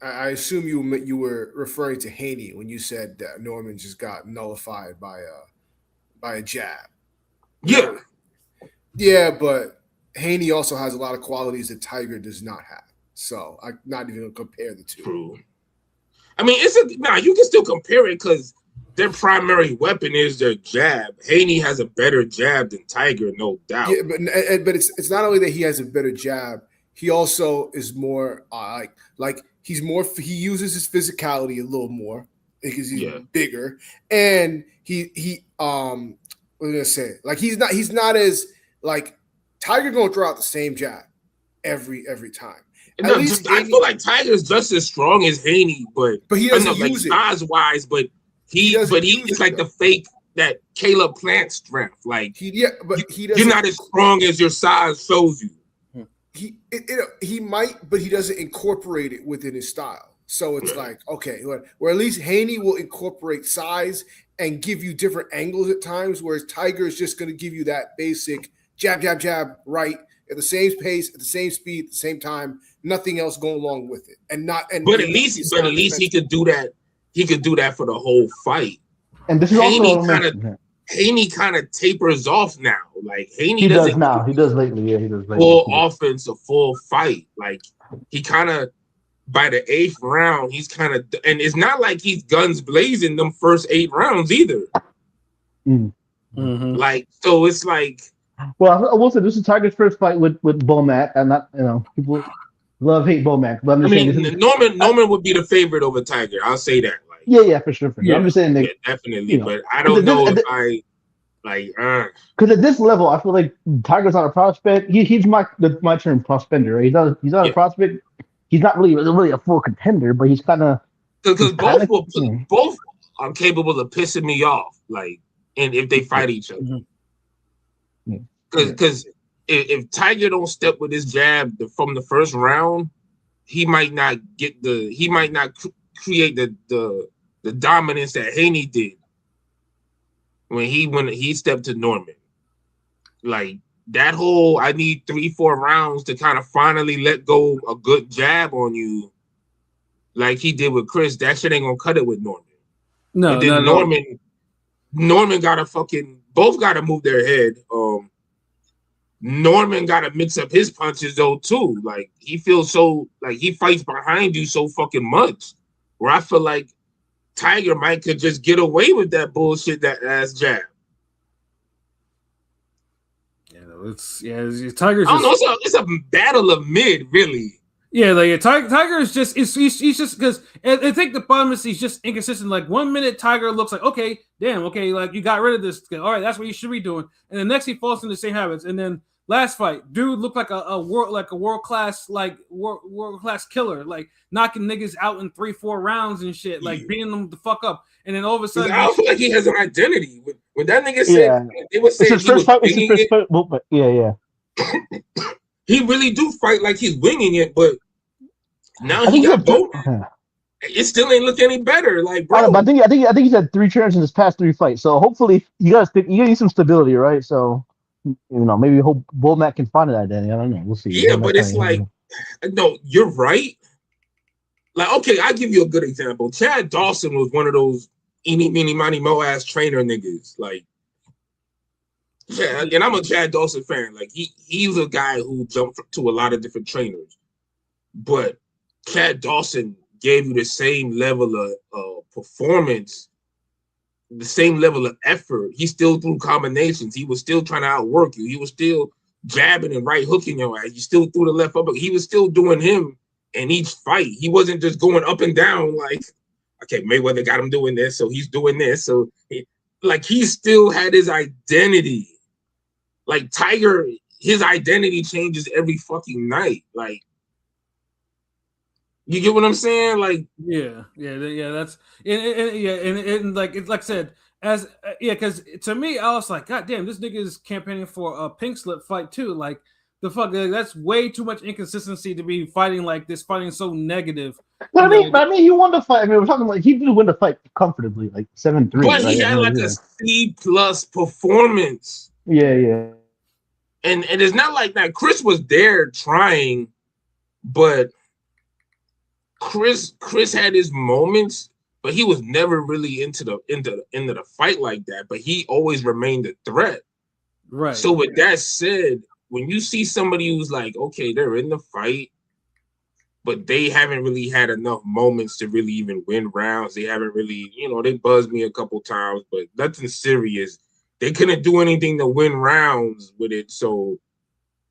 I assume you were referring to Haney when you said that Norman just got nullified by a jab. Yeah, but Haney also has a lot of qualities that Tiger does not have. So I'm not even gonna compare the two. True. I mean, you can still compare it because their primary weapon is their jab. Haney has a better jab than Tiger, no doubt. Yeah, but it's not only that he has a better jab. He also is more he uses his physicality a little more because he's bigger, and he what was I gonna say? Like he's not as like Tiger gonna throw out the same jab every time. No, I feel like Tiger's just as strong as Haney, but he doesn't use it size wise, but it's like the fake that Caleb Plant strength. Like he doesn't. You're not as strong as your size shows you. He might, but he doesn't incorporate it within his style. So it's like, okay, where at least Haney will incorporate size and give you different angles at times, whereas Tiger is just going to give you that basic jab, right at the same pace, at the same speed, at the same time, nothing else going along with it. But at least he could do that. He could do that for the whole fight. And this is Haney kind of tapers off now. Like Haney He does now. He does lately. Yeah, he does lately. Full offense, a full fight. Like he kind of by the 8th round, he's kind of, and it's not like he's guns blazing them first 8 rounds either. Like so, it's like. Well, I will say this is Tiger's first fight with Bomac. I'm not, people hate Bomac, but I'm just saying Norman would be the favorite over Tiger. I'll say that. Like, yeah, for sure. I'm just saying that, definitely. But I don't know if I like because at this level, I feel like Tiger's not a prospect. He's my term prospender. Right? He's not a prospect. He's not really a full contender, but he's kind of because both are capable of pissing me off. Like, and if they fight each other. Because if Tiger don't step with his jab from the first round, he might not create the dominance that Haney did when he stepped to Norman. Like that whole I need 3-4 rounds to kind of finally let go a good jab on you, like he did with Chris. That shit ain't gonna cut it with Norman. No, and then Norman gotta both gotta move their head. Norman gotta mix up his punches though too. Like he feels so like he fights behind you so fucking much. Where I feel like Tiger might could just get away with that bullshit, that ass jab. Tiger's. I don't know. It's a battle of mid, really. Yeah, like Tiger is just he's just because I think the problem is he's just inconsistent. Like 1 minute Tiger looks like okay, like you got rid of this. All right, that's what you should be doing. And the next he falls into the same habits. And then last fight, dude looked like a world class killer, like knocking niggas out in 3-4 rounds and shit, like beating them the fuck up. And then all of a sudden, I don't feel like he has an identity. When that nigga said it was saying yeah. He really do fight like he's winging it, but now he got Bowman. It still ain't look any better. Like, bro, I think he's had 3 turns in his past 3 fights. So hopefully you need some stability, right? So maybe hope Bowman can find an identity. I don't know. We'll see. Yeah, but it's like, no, you're right. Like, okay, I'll give you a good example. Chad Dawson was one of those eeny, meeny, miny, mo ass trainer niggas. Like, yeah, and I'm a Chad Dawson fan. Like, he's a guy who jumped to a lot of different trainers. But Chad Dawson gave you the same level of performance, the same level of effort. He still threw combinations. He was still trying to outwork you. He was still jabbing and right hooking your ass. You still threw the left up. He was still doing him in each fight. He wasn't just going up and down like, okay, Mayweather got him doing this, so he's doing this. So, he still had his identity. Like, Tiger, his identity changes every fucking night. Like, you get what I'm saying? Like, that's and like it's like I said, because to me, I was like, God damn, this nigga is campaigning for a pink slip fight too. Like, the fuck, that's way too much inconsistency to be fighting like this, fighting so negative. But I mean, he won the fight. I mean, we're talking like he did win the fight comfortably, like 7-3. But he had like a C+ performance. Yeah. And it's not like that. Chris was there trying, but Chris had his moments, but he was never really into the fight like that. But he always remained a threat. Right. So with that said, when you see somebody who's like, okay, they're in the fight, but they haven't really had enough moments to really even win rounds. They haven't really, they buzzed me a couple times, but nothing serious. They couldn't do anything to win rounds with it. So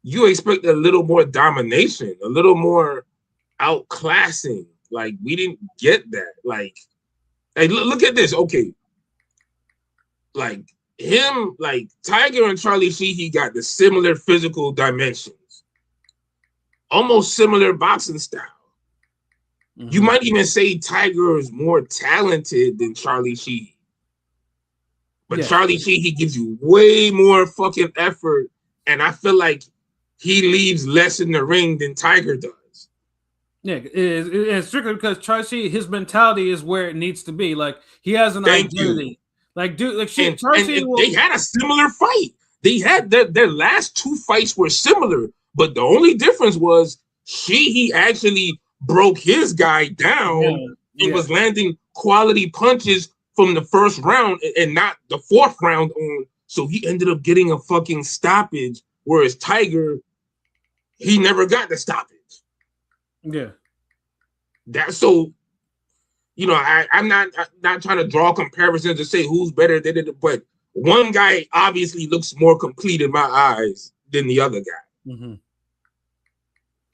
you expect a little more domination, a little more outclassing. Like, we didn't get that. Like, hey, look at this. Okay. Like, him, like, Tiger and Charlie Sheehy got the similar physical dimensions. Almost similar boxing style. Mm-hmm. You might even say Tiger is more talented than Charlie Sheehy. But Charlie Sheehy gives you way more fucking effort, and I feel like he leaves less in the ring than Tiger does. Yeah, it's strictly because Charlie Sheehy, his mentality is where it needs to be. Like, he has an identity. Like, dude, like shit. Charlie Sheehy they had a similar fight. They had their last 2 fights were similar, but the only difference was Sheehy actually broke his guy down and was landing quality punches from the first round and not the 4th round on. So he ended up getting a fucking stoppage, whereas Tiger, he never got the stoppage. Yeah. That's so, I'm not trying to draw comparisons to say who's better than it, but one guy obviously looks more complete in my eyes than the other guy. Mm-hmm.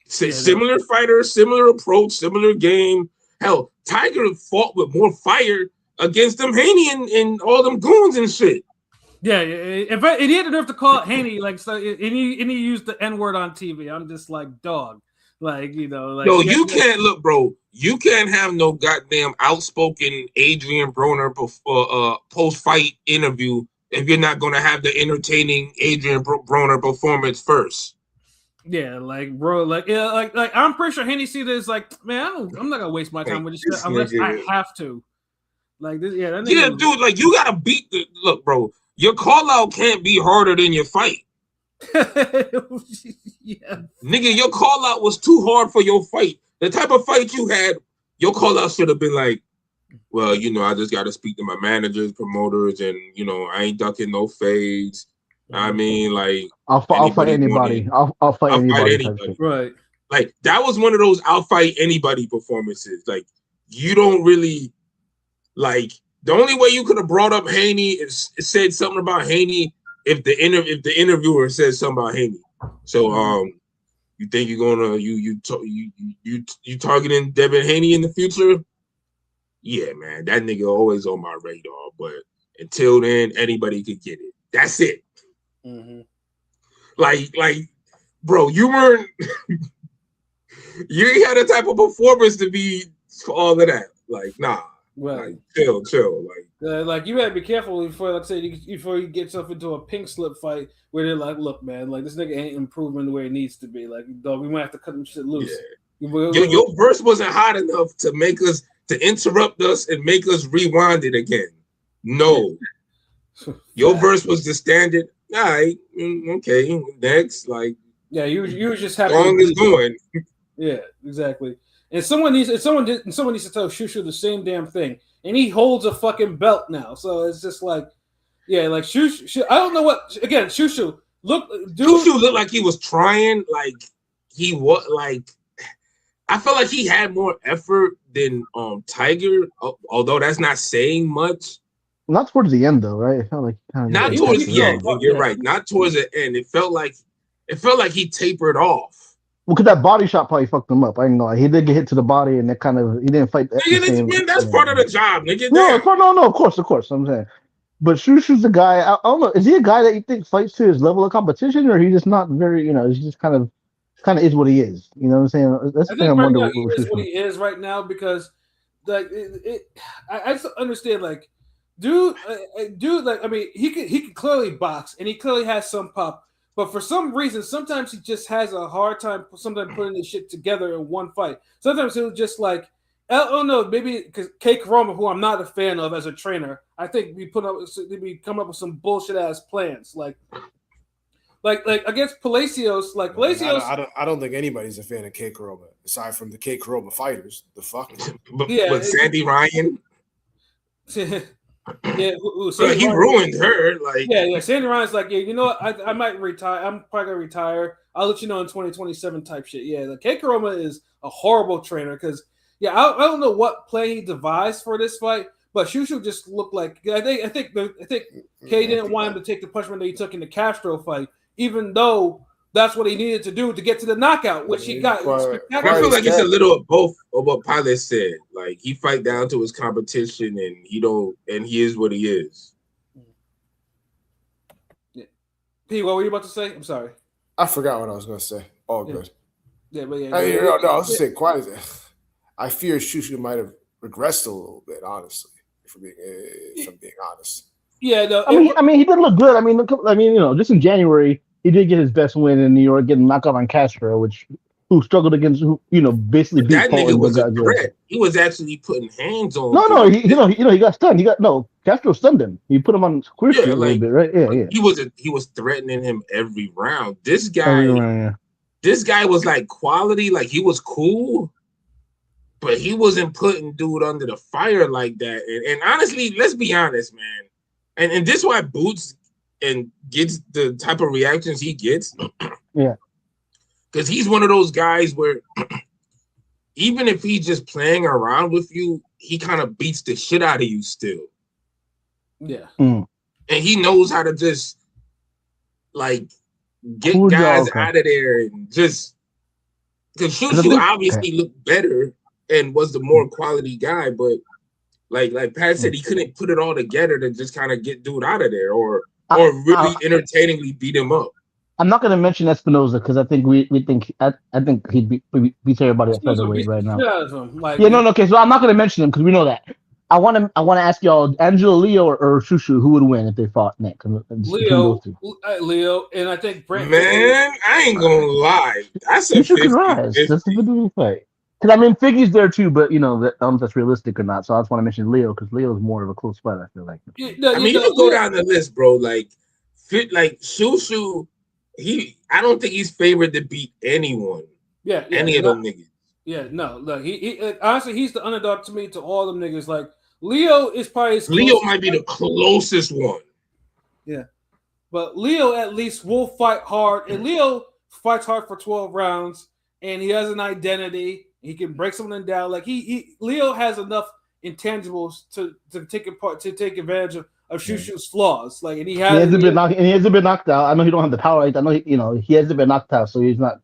Similar fighter, similar approach, similar game. Hell, Tiger fought with more fire against them Haney and all them goons and shit. Yeah, in fact, he had the nerve to call it Haney, like, so, and he used the N-word on TV. I'm just like, dog, like, like. No, you can't look, bro. You can't have no goddamn outspoken Adrian Broner post-fight interview if you're not gonna have the entertaining Adrian Broner performance first. Yeah, like bro, like I'm pretty sure Haney see this like, man, I'm not gonna waste my time with this shit unless I have to. Like this, yeah, that nigga dude, like you gotta beat the look, bro. Your call out can't be harder than your fight. Yeah. Nigga, your call out was too hard for your fight. The type of fight you had, your call out should have been like, well, you know, I just got to speak to my managers, promoters, and you know, I ain't ducking no fades. I mean, like, I'll fight anybody. I'll fight anybody. Right. Like that was one of those I'll fight anybody performances. Like you don't really like. The only way you could have brought up Haney is said something about Haney if the interviewer says something about Haney. So you think you're gonna you targeting Devin Haney in the future? Yeah, man, that nigga always on my radar. But until then, anybody could get it. That's it. Mm-hmm. Like, bro, you weren't you ain't had a type of performance to be for all of that. Like, nah. Right. Like, chill. Like you gotta be careful before, like I said, before you get yourself into a pink slip fight where they're like, "Look, man, like this nigga ain't improving the way it needs to be. Like, dog, we might have to cut him shit loose." Yeah. Your verse wasn't hot enough to make us to interrupt us and make us rewind it again. No, your verse was the standard. All right, okay, next. Like, yeah, you was just happy. Long is going. Yeah, exactly. And someone needs to tell Shushu the same damn thing. And he holds a fucking belt now. So it's just like, yeah, like Shushu. I don't know what. Again, Shushu Shushu looked like he was trying. Like he was like. I felt like he had more effort than Tiger, although that's not saying much. Not towards the end, though, right? It felt like not towards the end. You're right. Not towards the end. It felt like he tapered off. Well, because that body shot probably fucked him up. I know he did get hit to the body, and that kind of he didn't fight. That's part of the job, nigga. No, of course. I'm saying, but Shushu's the guy. I don't know. Is he a guy that you think fights to his level of competition, or he just not very? You know, he's just kind of is what he is. You know what I'm saying? That's the thing. I wonder what he is right now because, like, I just understand, like, dude, like, I mean, he could clearly box and he clearly has some pop. But for some reason, sometimes he just has a hard time sometimes putting this shit together in one fight. Sometimes he'll just like, I don't know, maybe because K. Karoma, who I'm not a fan of as a trainer, I think we come up with some bullshit ass plans. Like against Palacios, like Palacios. I don't think anybody's a fan of K. Karoma aside from the K. Karoma fighters. The fuck. But Sandy Ryan. Yeah, he ruined her. Like, yeah. Sandy Ryan's like, yeah, you know what? I might retire. I'm probably gonna retire. I'll let you know in 2027 type shit. Yeah, the K. Karoma is a horrible trainer because, yeah, I don't know what play he devised for this fight, but Shushu just looked like I think K didn't want him to take the punishment that he took in the Castro fight, even though that's what he needed to do to get to the knockout, which he got. I feel like it's a little of both of what Pilot said. Like he fight down to his competition, and he is what he is. Yeah. P, what were you about to say? I'm sorry. I forgot what I was going to say. All good. Yeah, but yeah. No, I was just saying, quiet. I fear Shushu might have regressed a little bit, honestly. If I'm being honest. Yeah, no. I mean, he did look good. I mean, you know, just in January. He did get his best win in New York, getting knocked out on Castro, who struggled against, basically beat that Paul. Nigga was a threat. He was actually putting hands on. No, he got stunned. Castro stunned him. He put him on queer street a little bit, right? Yeah. He was threatening him every round. This guy, This guy was like quality, like he was cool, but he wasn't putting dude under the fire like that. And honestly, let's be honest, man. And this is why Boots and gets the type of reactions he gets. Yeah. Because he's one of those guys where even if he's just playing around with you, he kind of beats the shit out of you still. Yeah. And he knows how to just like get guys out of there and just because Shushu obviously looked better and was the more quality guy, but like Pat said, he couldn't put it all together to just kind of get dude out of there or really entertainingly beat him up. I'm not going to mention Espinoza because I think I think he beats everybody at featherweight right now. Okay, so I'm not going to mention him because we know that. I want to ask y'all, Angela Leo or Shushu, who would win if they fought next? Leo, and I think Brent. Man, I ain't gonna lie. That's a Shushu can 50. rise. That's a good fight. Because I mean, Figgy's there too, but you know, I don't know if that's realistic or not. So I just want to mention Leo because Leo's more of a close fight. I feel like. I mean, you can go down the list, bro. Like Shushu, I don't think he's favored to beat anyone. Yeah, any of them niggas. Yeah, no, look, he honestly, he's the underdog to me to all them niggas. Like Leo is probably Leo might be the closest one. Yeah, but Leo at least will fight hard, and Leo fights hard for 12 rounds, and he has an identity. He can break someone down. Like Leo has enough intangibles to take advantage of Shushu's flaws. Like, and he hasn't been knocked out. I know he don't have the power. I know he hasn't been knocked out, so he's not.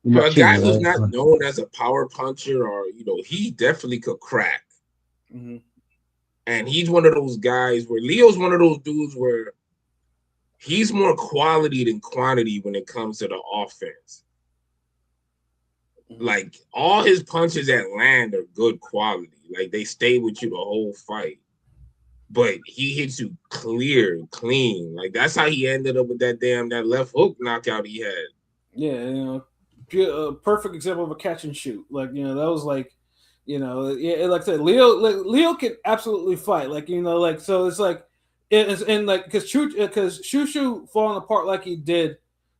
For a guy who's not known as a power puncher, or he definitely could crack. Mm-hmm. And he's one of those guys where Leo's one of those dudes where he's more quality than quantity when it comes to the offense. Like, all his punches that land are good quality. Like, they stay with you the whole fight. But he hits you clean. Like, that's how he ended up with that left hook knockout he had. Yeah, a perfect example of a catch and shoot. Like, that was like, like I said, Leo can absolutely fight. Like, so it's like, and like, because Shushu falling apart like he did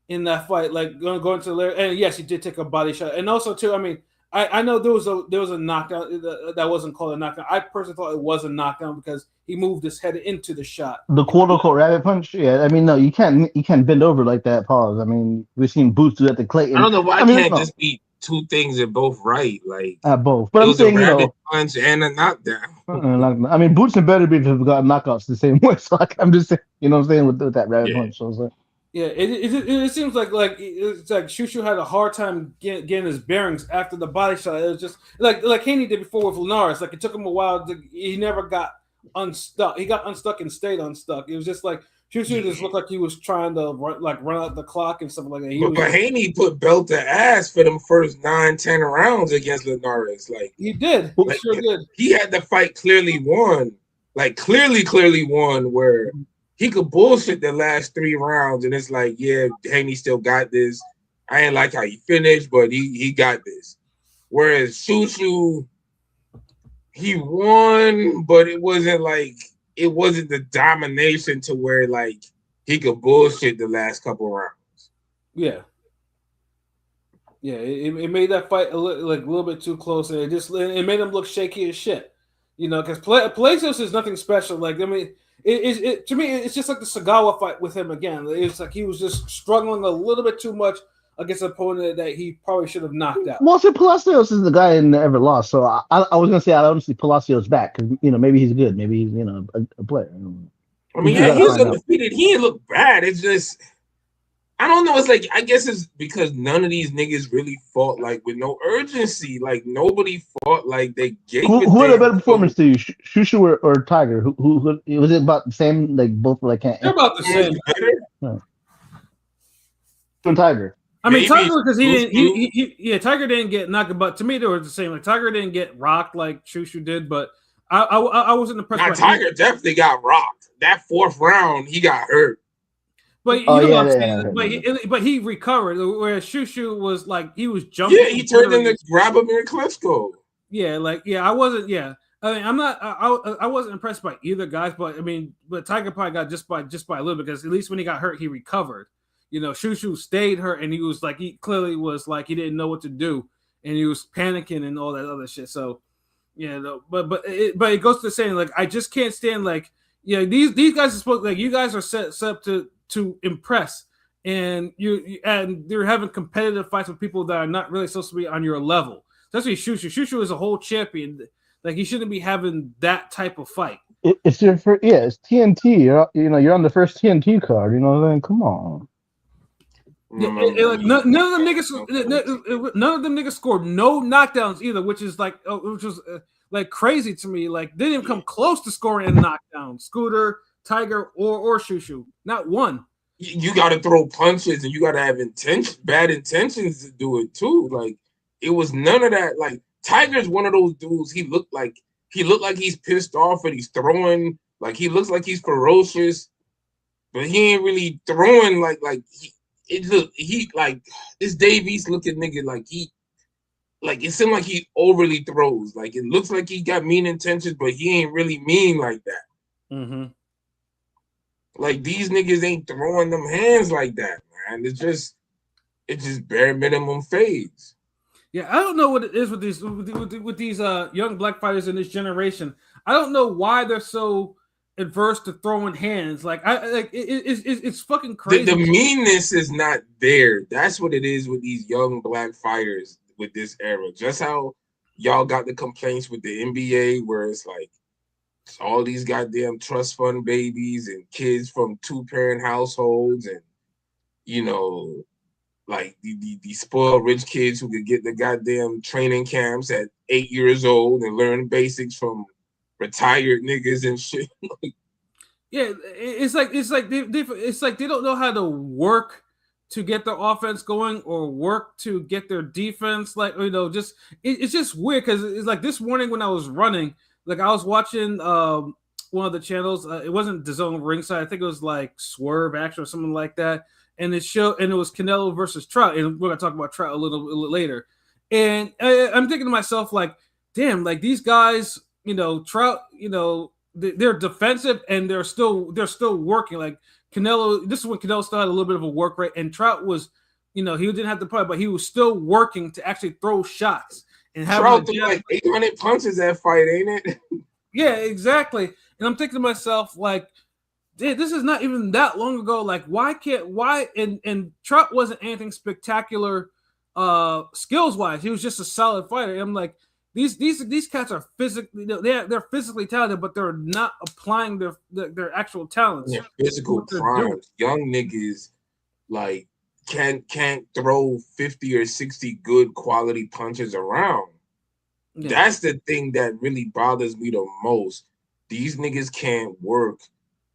in that fight, like going to the and yes, he did take a body shot, and also too, I mean, I know there was a knockdown that wasn't called a knockdown. I personally thought it was a knockdown because he moved his head into the shot. The quote-unquote rabbit punch. Yeah, I mean, no, you can't bend over like that. Pause. I mean, we've seen Boots do that to Clayton. I don't know why I can't just be two things that both right. Like both, but I'm saying a rabbit punch and a knockdown. I mean, Boots and Better Beef have got knockouts the same way. So I'm just saying, what I'm saying with that rabbit punch. So it's like. Yeah, it seems like it's like Shushu had a hard time getting his bearings after the body shot. It was just like Haney did before with Linares. Like, it took him a while. He never got unstuck. He got unstuck and stayed unstuck. It was just like Shushu just looked like he was trying to run out the clock and stuff like that. But Haney put belt to ass for them first 9-10 rounds against Linares. Like, he did. He sure did. He had the fight clearly won. Like, clearly won, where he could bullshit the last 3 rounds, and it's like, yeah, Haney still got this. I ain't like how he finished, but he got this. Whereas Shushu, he won, but it wasn't the domination to where like he could bullshit the last couple rounds. Yeah. Yeah, it made that fight a little bit too close, and it made him look shaky as shit. Because Palacios is nothing special. Like, I mean, it to me, it's just like the Sagawa fight with him again. It's like he was just struggling a little bit too much against an opponent that he probably should have knocked out. Well, Palacios is the guy that never lost, so I was gonna say I don't see Palacios back because maybe he's good, maybe he's a player. I mean, yeah, he's undefeated. He didn't look bad. It's just, I don't know. It's like, I guess it's because none of these niggas really fought like with no urgency. Like, nobody fought like they gave. Who had a better performance to you, Shushu or Tiger? Who was it about the same? Like both were like they're about the same. Tiger. I mean, Tiger, because Tiger didn't get knocked, but to me they were the same. Like, Tiger didn't get rocked like Shushu did, but I wasn't impressed. Tiger definitely got rocked. That 4th round, he got hurt. But what I'm saying. But he recovered. Whereas Shushu was like, he was jumping. Yeah, he turned into grab him in Klitschko. Yeah, I wasn't. Yeah, I mean, I'm not. I wasn't impressed by either guys, but I mean, but Tiger probably got just by a little bit, because at least when he got hurt, he recovered. Shushu stayed hurt, and he was like, he clearly was like, he didn't know what to do, and he was panicking and all that other shit. So, but it goes to saying, like, I just can't stand, like, these guys are supposed, like, you guys are set up to impress, and you're having competitive fights with people that are not really supposed to be on your level. Especially Shushu. Shushu is a whole champion. Like, he shouldn't be having that type of fight. It's TNT. You're on the first TNT card. Come on. Yeah, like none of them niggas scored no knockdowns either, which was like crazy to me. Like, they didn't even come close to scoring a knockdown. Scooter, Tiger, or Shushu, not one. You got to throw punches, and you got to have bad intentions to do it too. Like, it was none of that. Like, Tiger's one of those dudes. He looked like he looked like he's pissed off and he's throwing, like he looks like he's ferocious, but he ain't really throwing like this Dave East looking nigga like it seemed like he overly throws. Like it looks like he got mean intentions, but he ain't really mean like that. Mm-hmm. Like these niggas ain't throwing them hands like that, man. It's just bare minimum fades. Yeah, I don't know what it is with these young black fighters in this generation. I don't know why they're so adverse to throwing hands. Like it's fucking crazy. The meanness is not there. That's what it is with these young black fighters with this era. Just how y'all got the complaints with the NBA, where it's like all these goddamn trust fund babies and kids from 2-parent households, and like the spoiled rich kids who could get the goddamn training camps at 8 years old and learn basics from retired niggas and shit. Yeah, it's like they don't know how to work to get their offense going or work to get their defense. Like, it's just weird because it's like this morning when I was running, like I was watching one of the channels. It wasn't DAZN Ringside. I think it was like Swerve Action or something like that. And it was Canelo versus Trout, and we're gonna talk about Trout a little later. And I'm thinking to myself, like, damn, like these guys, Trout, they're defensive and they're still working. Like Canelo, this is when Canelo still had a little bit of a work rate, and Trout was, he didn't have to play, but he was still working to actually throw shots. And Trout threw like 800 punches that fight, ain't it? Yeah, exactly. And I'm thinking to myself, like, dude, this is not even that long ago. Like, and Trout wasn't anything spectacular skills wise. He was just a solid fighter. And I'm like, these cats are physically, they're physically talented, but they're not applying their actual talents. Yeah, physical primes. Young niggas like can't throw 50 or 60 good quality punches around. Yeah. That's the thing that really bothers me the most. These niggas can't work.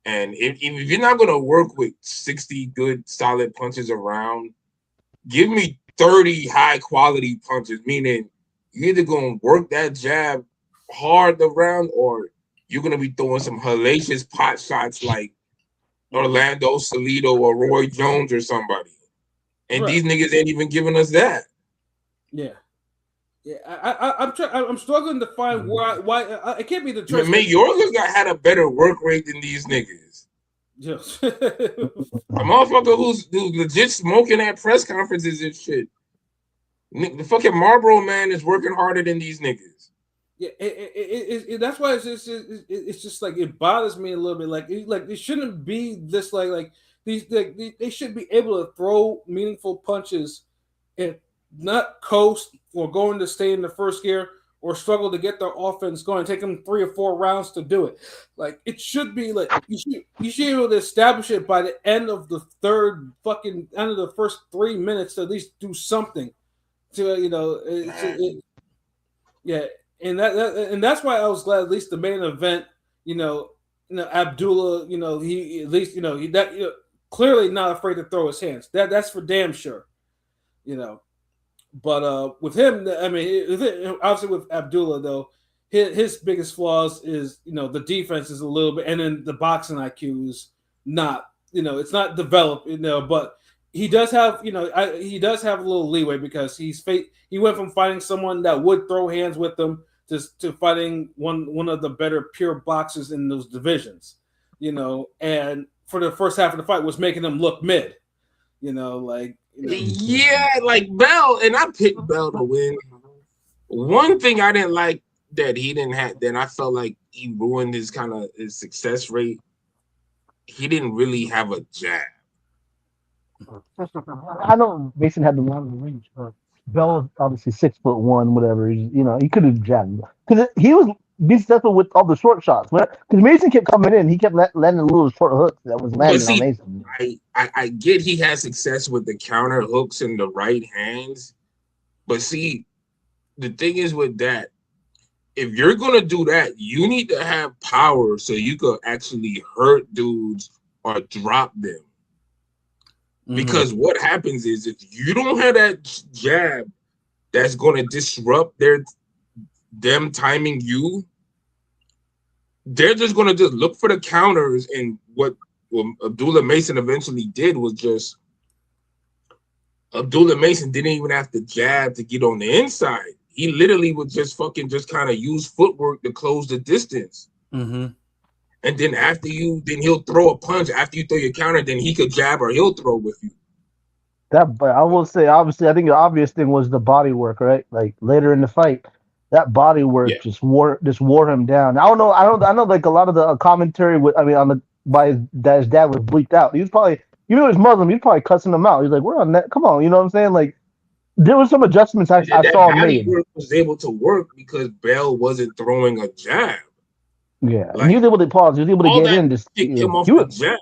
And if you're not going to work with 60 good, solid punches around, give me 30 high-quality punches, meaning you're either going to work that jab hard around or you're going to be throwing some hellacious pot shots like Orlando Salido or Roy Jones or somebody. And These niggas ain't even giving us that. Yeah. Yeah, I'm struggling to find why it can't be the choice. Mayorga had a better work rate than these niggas. Yes, a motherfucker who's legit smoking at press conferences and shit. The fucking Marlboro man is working harder than these niggas. Yeah, that's why it's just like it bothers me a little bit. Like it shouldn't be this like these they should be able to throw meaningful punches and not coast or going to stay in the first gear or struggle to get their offense going. Take them 3 or 4 rounds to do it. Like it should be like you should be able to establish it by the end of the end of the first 3 minutes to at least do something. To yeah, and that's why I was glad at least the main event. Abdullah. He at least clearly not afraid to throw his hands. That's for damn sure. But with him, I mean, obviously with Abdullah though, his biggest flaws is the defense is a little bit, and then the boxing IQ is not it's not developed but he does have he does have a little leeway because he went from fighting someone that would throw hands with him to fighting one of the better pure boxers in those divisions, and for the first half of the fight was making him look mid, Yeah, like Bell, and I picked Bell to win. One thing I didn't like that he didn't have, that I felt like he ruined his success rate. He didn't really have a jab. I know Mason had the longer range, but Bell was obviously 6'1", whatever. He could have jabbed because he was being successful with all the short shots. Because Mason kept coming in, he kept landing little short hooks that was landing on Mason. I get he had success with the counter hooks and the right hands, but see, the thing is with that, if you're gonna do that, you need to have power so you could actually hurt dudes or drop them. Because what happens is if you don't have that jab that's going to disrupt them timing you, they're just gonna just look for the counters, and what Abdullah Mason eventually did was just Abdullah Mason didn't even have to jab to get on the inside. He literally would just kind of use footwork to close the distance. Mm-hmm. And then then he'll throw a punch after you throw your counter. Then he could jab or he'll throw with you. But I will say, obviously, I think the obvious thing was the body work, right? Like later in the fight, that body work just wore him down. I know, like a lot of the commentary by his dad was bleeped out. He was probably, even though he's Muslim, he's probably cussing him out. He's like, "We're on that. Come on," you know what I'm saying? Like there was some adjustments I saw made. Work was able to work because Bell wasn't throwing a jab. Yeah, and he was able to pause. He was able to get in. Just kick him off the jab.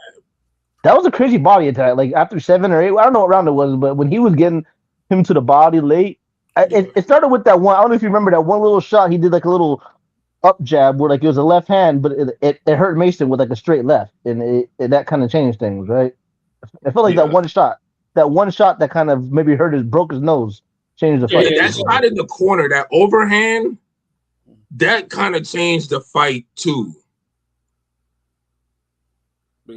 That was a crazy body attack. Like after 7 or 8, I don't know what round it was, but when he was getting him to the body late, it started with that one. I don't know if you remember that one little shot he did, like a little up jab where like it was a left hand, but it hurt Mason with like a straight left, and that kind of changed things, right? I felt like that one shot that kind of maybe broke his nose, changed the fight. That shot in the corner, that overhand, that kind of changed the fight too. But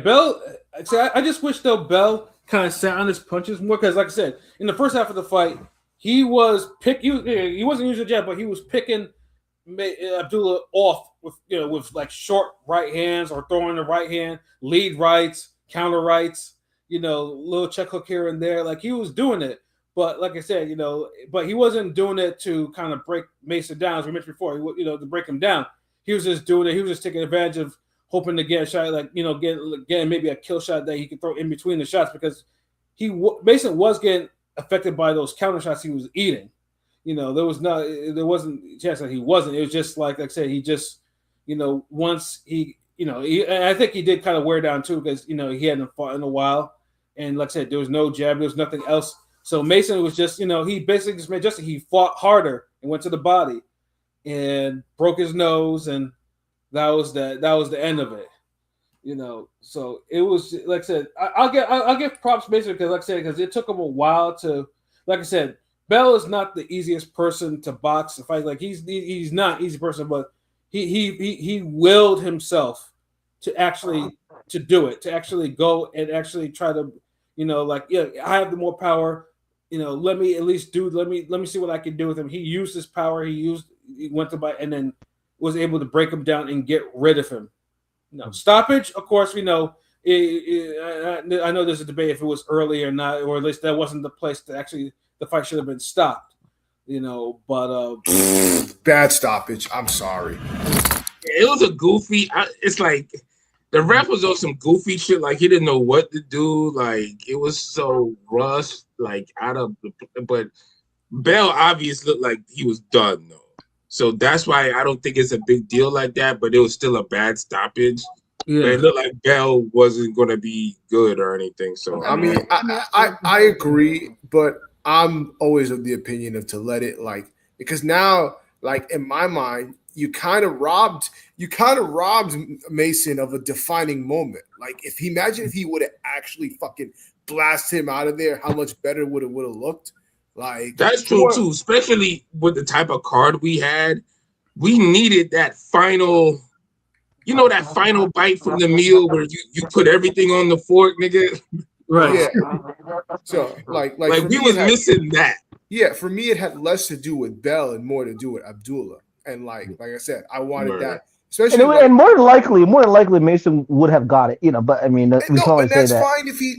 Bell. I just wish though Bell kind of sat on his punches more because, like I said, in the first half of the fight, he wasn't using a jab, but he was picking Abdullah off with like short right hands or throwing the right hand, lead rights, counter rights, little check hook here and there. Like he was doing it, but like I said, but he wasn't doing it to kind of break Mason down, as we mentioned before. To break him down, he was just doing it. He was just taking advantage of. Hoping to get a shot, getting maybe a kill shot that he could throw in between the shots because Mason was getting affected by those counter shots he was eating. There wasn't a chance that he wasn't. It was just like I said, he just, once he, I think he did kind of wear down too because he hadn't fought in a while, and like I said, there was no jab, there was nothing else. So Mason was just, he basically just made adjusted. He fought harder and went to the body, and broke his nose and. That was the end of it, So it was like I said. I'll give props basically because, like I said, because it took him a while to, like I said, Bell is not the easiest person to box and fight. Like he's not an easy person, but he willed himself to actually to do it, to actually go and actually try to, I have the more power. Let me at least let me see what I can do with him. He used his power. He went to buy and then. Was able to break him down and get rid of him. Stoppage, of course, we know. I know there's a debate if it was early or not, or at least that wasn't the place to actually the fight should have been stopped. But bad stoppage. I'm sorry. It was a goofy. It's like the ref was on some goofy shit. Like he didn't know what to do. Like it was so rushed, like out of the. But Bell obviously looked like he was done though. So that's why I don't think it's a big deal like that, but it was still a bad stoppage. Yeah. It looked like Bell wasn't going to be good or anything. So I mean, I agree, but I'm always of the opinion of to let it because now, in my mind, you kind of robbed Mason of a defining moment. Imagine if he would have actually fucking blasted him out of there, how much better would it have looked. That's true too, especially with the type of card we had. We needed that final, that final bite from the meal where you put everything on the fork, nigga. Right. Yeah. So we was missing that. Yeah, for me it had less to do with Bell and more to do with Abdullah. And like I said, I wanted that. Especially and more than likely Mason would have got it, But I mean, we can always say that. That's fine if he.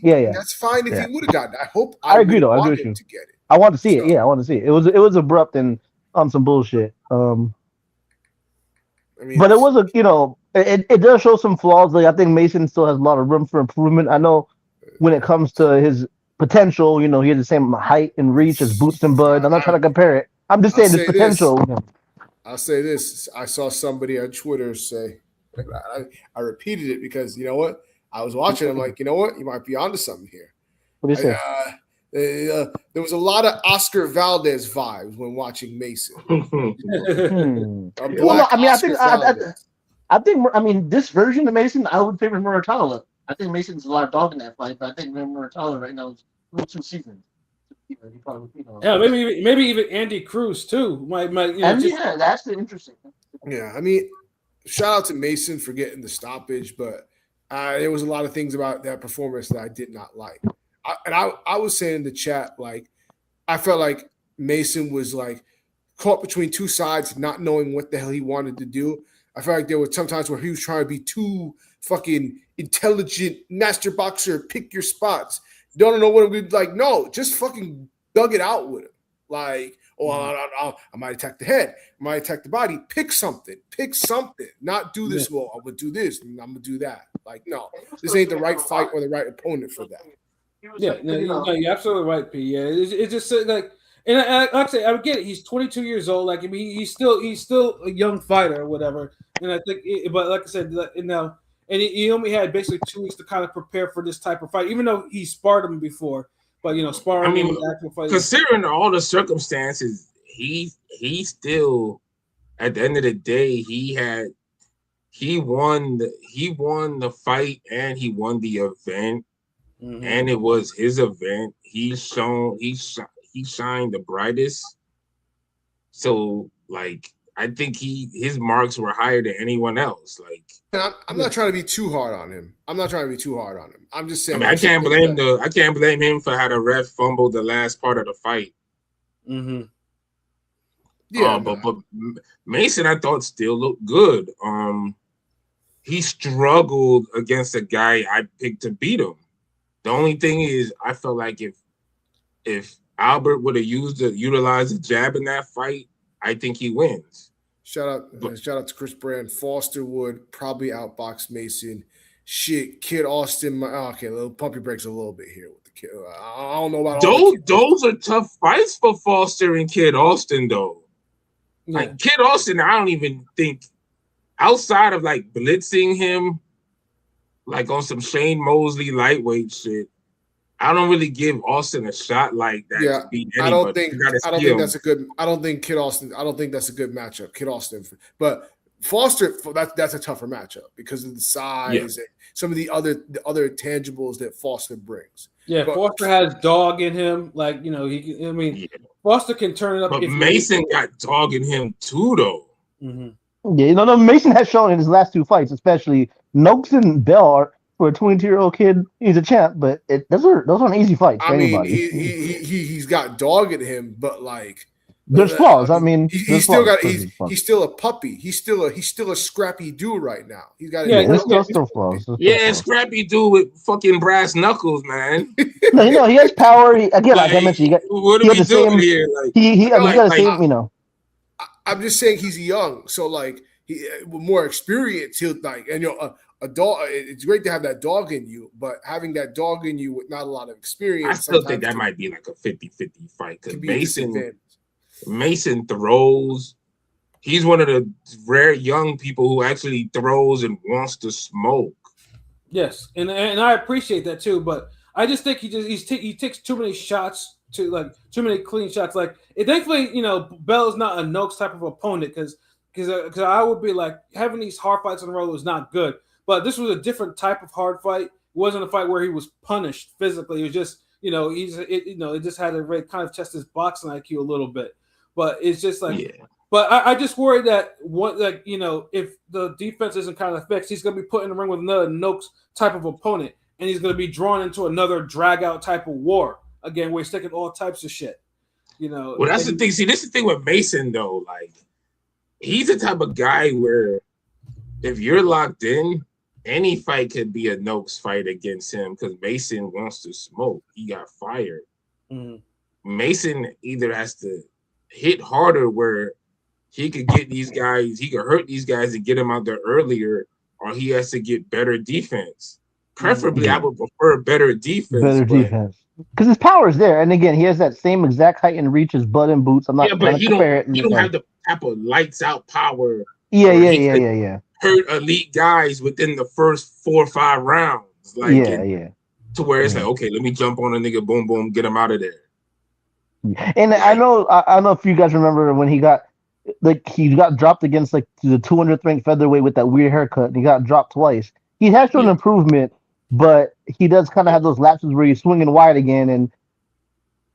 That's fine if he would have gotten it. I agree though. I agree with you. To get it. I want to see it. Yeah, I want to see it. It was abrupt and on some bullshit. But it was it does show some flaws. I think Mason still has a lot of room for improvement. I know when it comes to his potential, he has the same height and reach as Boots and Bud. I'm not trying to compare it. I'm just saying the potential. I'll say this. I saw somebody on Twitter say, I repeated it because you know what? I was watching. I'm like, you know what? You might be onto something here. What do you say? There was a lot of Oscar Valdez vibes when watching Mason. I mean, this version of Mason, I would favor Muratalla. I think Mason's a lot of dog in that fight, but I think Muratalla right now is a little too seasoned. Yeah, maybe even Andy Cruz too. Yeah, that's interesting. Yeah, I mean, shout out to Mason for getting the stoppage, but there was a lot of things about that performance that I did not like. I was saying in the chat, like, I felt like Mason was like caught between two sides, not knowing what the hell he wanted to do. I felt like there were some times where he was trying to be too fucking intelligent, master boxer, pick your spots. Don't know what we like. No, just fucking dug it out with him. Like, I might attack the head, I might attack the body. Pick something. Not do this. Well, I'm gonna do this, and I'm gonna do that. Like, no, this ain't the right fight or the right opponent for that. Yeah, no, you're absolutely right, P. Yeah, it's just like, and like I say, I get it. He's 22 years old. Like, I mean, he's still a young fighter or whatever. And I think, but like I said, now, and he only had basically 2 weeks to kind of prepare for this type of fight, even though he sparred him before. But sparring. I mean, with actual fight, considering all the circumstances, he still, at the end of the day, he won the fight and he won the event. Mm-hmm. And it was his event. He shined the brightest. So, like, I think his marks were higher than anyone else. Like, I'm not trying to be too hard on him. I'm just saying. I mean, I can't blame him for how the ref fumbled the last part of the fight. Mm-hmm. Yeah, but Mason, I thought, still looked good. He struggled against a guy I picked to beat him. The only thing is, I felt like if Albert would have utilized the jab in that fight, I think he wins. Shout out to Chris Brand. Foster would probably outbox Mason. Shit, Kid Austin. Okay, little puppy breaks a little bit here with the kid. I don't know about those are tough fights for Foster and Kid Austin, though. Yeah. Like, Kid Austin, I don't even think, outside of like blitzing him, like on some Shane Mosley lightweight shit, I don't really give Austin a shot like that. Yeah, to beat anybody. I don't think that's a good. I don't think that's a good matchup, Kid Austin. But Foster, that's a tougher matchup because of the size and some of the other intangibles that Foster brings. Yeah, but Foster has dog in him. Like, Foster can turn it up. But Mason got dog in him too, though. Mm-hmm. Yeah, Mason has shown in his last 2 fights, especially Noakes and Bell are. For a 22-year-old kid, he's a champ, but those aren't easy fights for anybody. He's got dog in him, but like there's flaws. He's still a puppy. He's still a scrappy dude right now. He's got there's still flaws. Scrappy dude with fucking brass knuckles, man. No, he has power. Like I mentioned, what are we doing here? Like, he got the same. I'm just saying he's young, so like with more experience, he'll like a dog. It's great to have that dog in you, but having that dog in you with not a lot of experience, I still think that might be like a 50-50 fight because Mason throws. He's one of the rare young people who actually throws and wants to smoke. Yes, and I appreciate that too, but I just think he takes too many shots, too many clean shots. Like, thankfully, Bell is not a Noakes type of opponent because I would be like, having these hard fights in a row is not good. But this was a different type of hard fight. It wasn't a fight where he was punished physically. It was just, it just had to really kind of test his boxing IQ a little bit. But it's just like, But I just worry that if the defense isn't kind of fixed, he's going to be put in the ring with another Noakes type of opponent, and he's going to be drawn into another drag out type of war again, where he's taking all types of shit. Well, that's the thing. See, this is the thing with Mason though. Like, he's the type of guy where if you're locked in, any fight could be a Noakes fight against him because Mason wants to smoke. He got fired. Mm-hmm. Mason either has to hit harder where he could get these guys, he could hurt these guys and get them out there earlier, or he has to get better defense. Preferably, I would prefer better defense. Because his power is there. And again, he has that same exact height and reach as Bud and Boots. I'm not but he don't have the type of lights out power. Yeah. Hurt elite guys within the first 4 or 5 rounds. Like, to where it's like, okay, let me jump on a nigga, boom, boom, get him out of there. And I know if you guys remember when he got dropped against like the 200th ranked featherweight with that weird haircut, and he got dropped twice. He has shown improvement, but he does kind of have those lapses where he's swinging wide again, and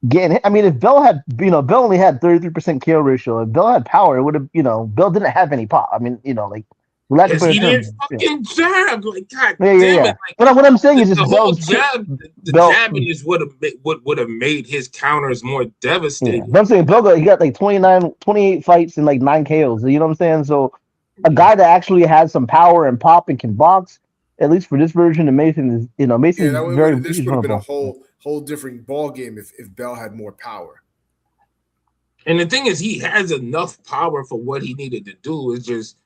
getting hit. I mean, if Bell had, Bell only had 33% KO ratio. If Bell had power, it would have, Bell didn't have any pop. I mean, like, lack of Because better he didn't term. fucking jab. Like, god Yeah, damn it. Like, But what I'm saying is, the whole Bell's jab, the Bell. jabbing is what would have made his counters more Yeah, devastating. but I'm saying Bell, he got like 28 fights and like 9 KOs. You know what I'm saying? So a guy that actually has some power and pop and can box, at least for this version of Mason, is Mason's very. This would have been a whole different ball game if Bell had more power. And the thing is, he has enough power for what he needed to do. It's just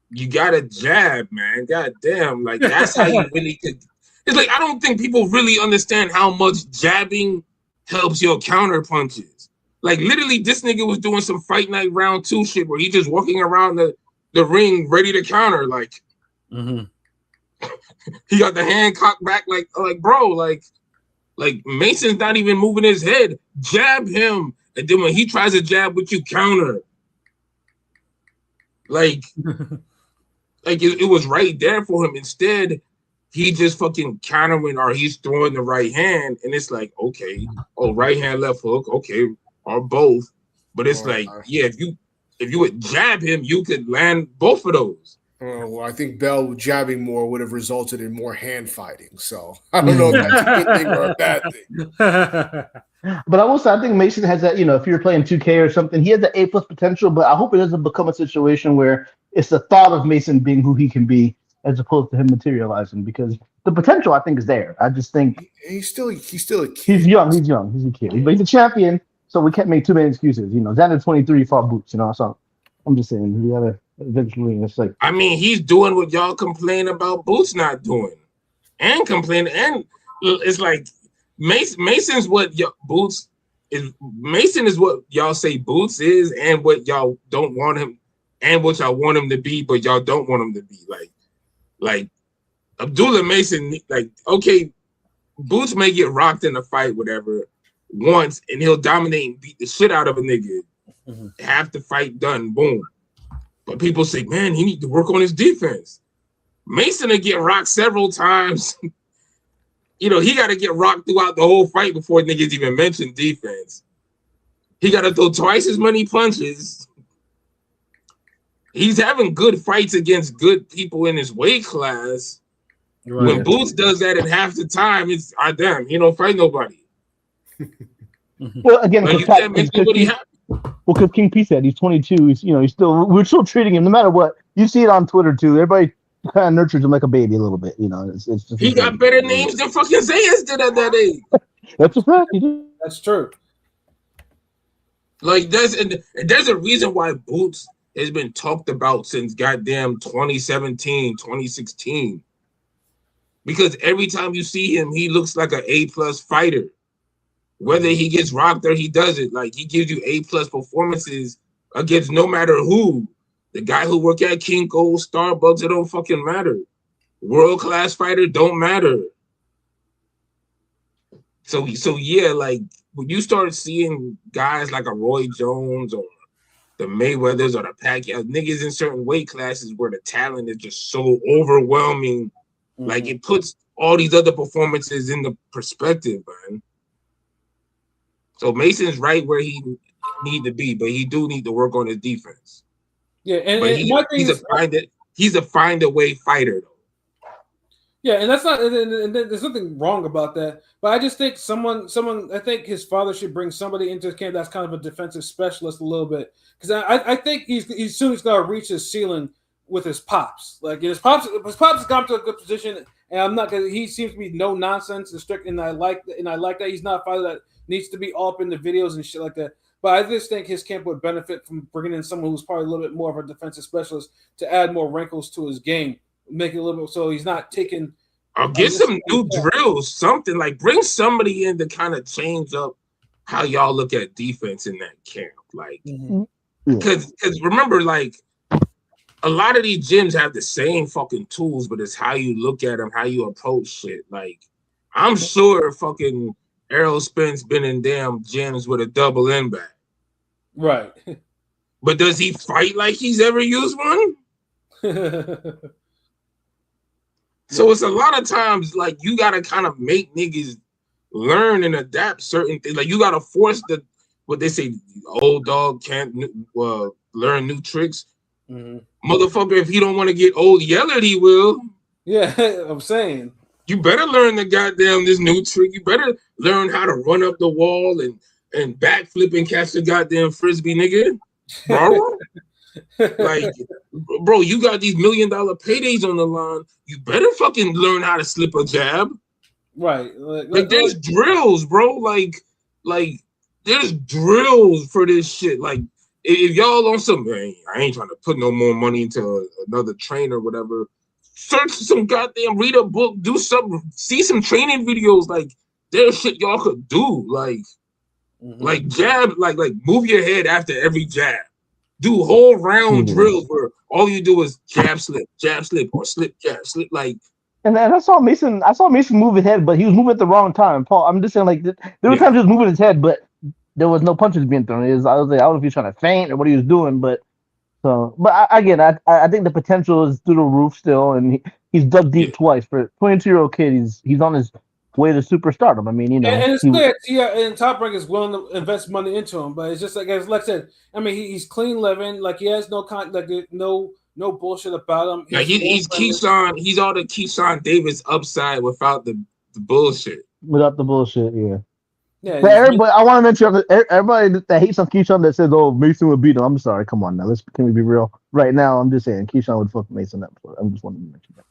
you gotta jab, man. God damn, like that's how you really could. It's like I don't think people really understand how much jabbing helps your counter punches. Like literally, this nigga was doing some Fight Night round 2 shit where he just walking around the ring ready to counter. Like he got the hand cocked back, like bro, like Mason's not even moving his head. Jab him, and then when he tries to jab with you, counter. Like it was right there for him. Instead, he just fucking countering or he's throwing the right hand, and it's like, okay, right hand, left hook, okay, or both. But it's like, yeah, if you would jab him, you could land both of those. Well, I think Bell jabbing more would have resulted in more hand fighting. So I don't know if that's a good thing or a bad thing. But I think Mason has that, if you're playing 2K or something, he has the A+ potential, but I hope it doesn't become a situation where it's the thought of Mason being who he can be as opposed to him materializing, because the potential, I think, is there. I just think he's still a kid. He's young, he's a kid. But he's a champion, so we can't make too many excuses. Xander 23 fought Boots, so I'm just saying, we gotta eventually, it's like. I mean, he's doing what y'all complain about Boots not doing. And complain, and it's like Mason's what Boots is. Mason is what y'all say Boots is, and what y'all don't want him, and what y'all want him to be, but y'all don't want him to be. Like Abdullah Mason, like, okay, Boots may get rocked in a fight, whatever, once, and he'll dominate and beat the shit out of a nigga. Half the fight done, boom. But people say, man, he need to work on his defense. Mason will get rocked several times. He got to get rocked throughout the whole fight before niggas even mention defense. He got to throw twice as many punches. He's having good fights against good people in his weight class. Right. When Boots does that in half the time, it's damn, he don't fight nobody. Well, again, because King P said he's 22. He's still, we're still treating him no matter what. You see it on Twitter too. Everybody kind of nurtures him like a baby a little bit. It's just he got better names than fucking Zayas did at that age. That's a fact. That's true. Like there's a reason why Boots has been talked about since goddamn 2017, 2016. Because every time you see him, he looks like an A+ fighter. Whether he gets rocked or he doesn't, like he gives you A+ performances against no matter who. The guy who work at Kinko, Starbucks, it don't fucking matter. World-class fighter don't matter. So yeah, like when you start seeing guys like a Roy Jones or the Mayweathers or the Pacquiao, niggas in certain weight classes where the talent is just so overwhelming, like it puts all these other performances into perspective, man. So Mason's right where he need to be, but he do need to work on his defense. Yeah, and he's a find a way fighter though. Yeah, and that's not. And there's nothing wrong about that. But I just think someone. I think his father should bring somebody into his camp that's kind of a defensive specialist a little bit, because I think he's soon gonna reach his ceiling with his pops. Like his pops has gone to a good position, and I'm not gonna. He seems to be no nonsense and strict, and I like that. He's not a fighter that needs to be all up in the videos and shit like that. But I just think his camp would benefit from bringing in someone who's probably a little bit more of a defensive specialist to add more wrinkles to his game, make it a little bit so he's not taking. Or get some new drills, something like bring somebody in to kind of change up how y'all look at defense in that camp. Like, because remember, like a lot of these gyms have the same fucking tools, but it's how you look at them, how you approach shit. Like, I'm sure fucking Errol Spence been in damn gyms with a double end bag. Right. But does he fight like he's ever used one? So it's a lot of times like you gotta kind of make niggas learn and adapt certain things. Like you gotta force what they say, old dog can't learn new tricks. Motherfucker, if he don't want to get old, yell at he will. Yeah, I'm saying. You better learn the goddamn this new trick. You better learn how to run up the wall and backflip and catch the goddamn frisbee, nigga. Bro. Like, bro, you got these $1 million paydays on the line. You better fucking learn how to slip a jab. Right. Like there's drills, bro. Like there's drills for this shit. Like if y'all on some, man, I ain't trying to put no more money into another trainer or whatever. Search some goddamn, read a book, do something, see some training videos. Like there's shit y'all could do. Like jab, like move your head after every jab. Do whole round drills where all you do is jab slip, or slip jab slip. Like, and I saw Mason move his head, but he was moving at the wrong time. Paul, I'm just saying, like there were times he was moving his head, but there was no punches being thrown. I was like, I don't know if he was trying to feint or what he was doing, but I think the potential is through the roof still, and he's dug deep twice. For a 22-year-old kid, he's on his way to superstardom. I mean, you know, and it's clear, and Top Rank is willing to invest money into him, but it's just like as Lex said. I mean, he's clean living, like he has no bullshit about him. He's Keyshawn. He's all the Keyshawn Davis upside without the bullshit. Without the bullshit, yeah. Yeah, but everybody, I want to mention everybody that hates on Keyshawn that says, "Oh, Mason would beat him." I'm sorry, come on now. Can we be real? Right now, I'm just saying Keyshawn would fuck Mason up. I'm just wanting to mention that.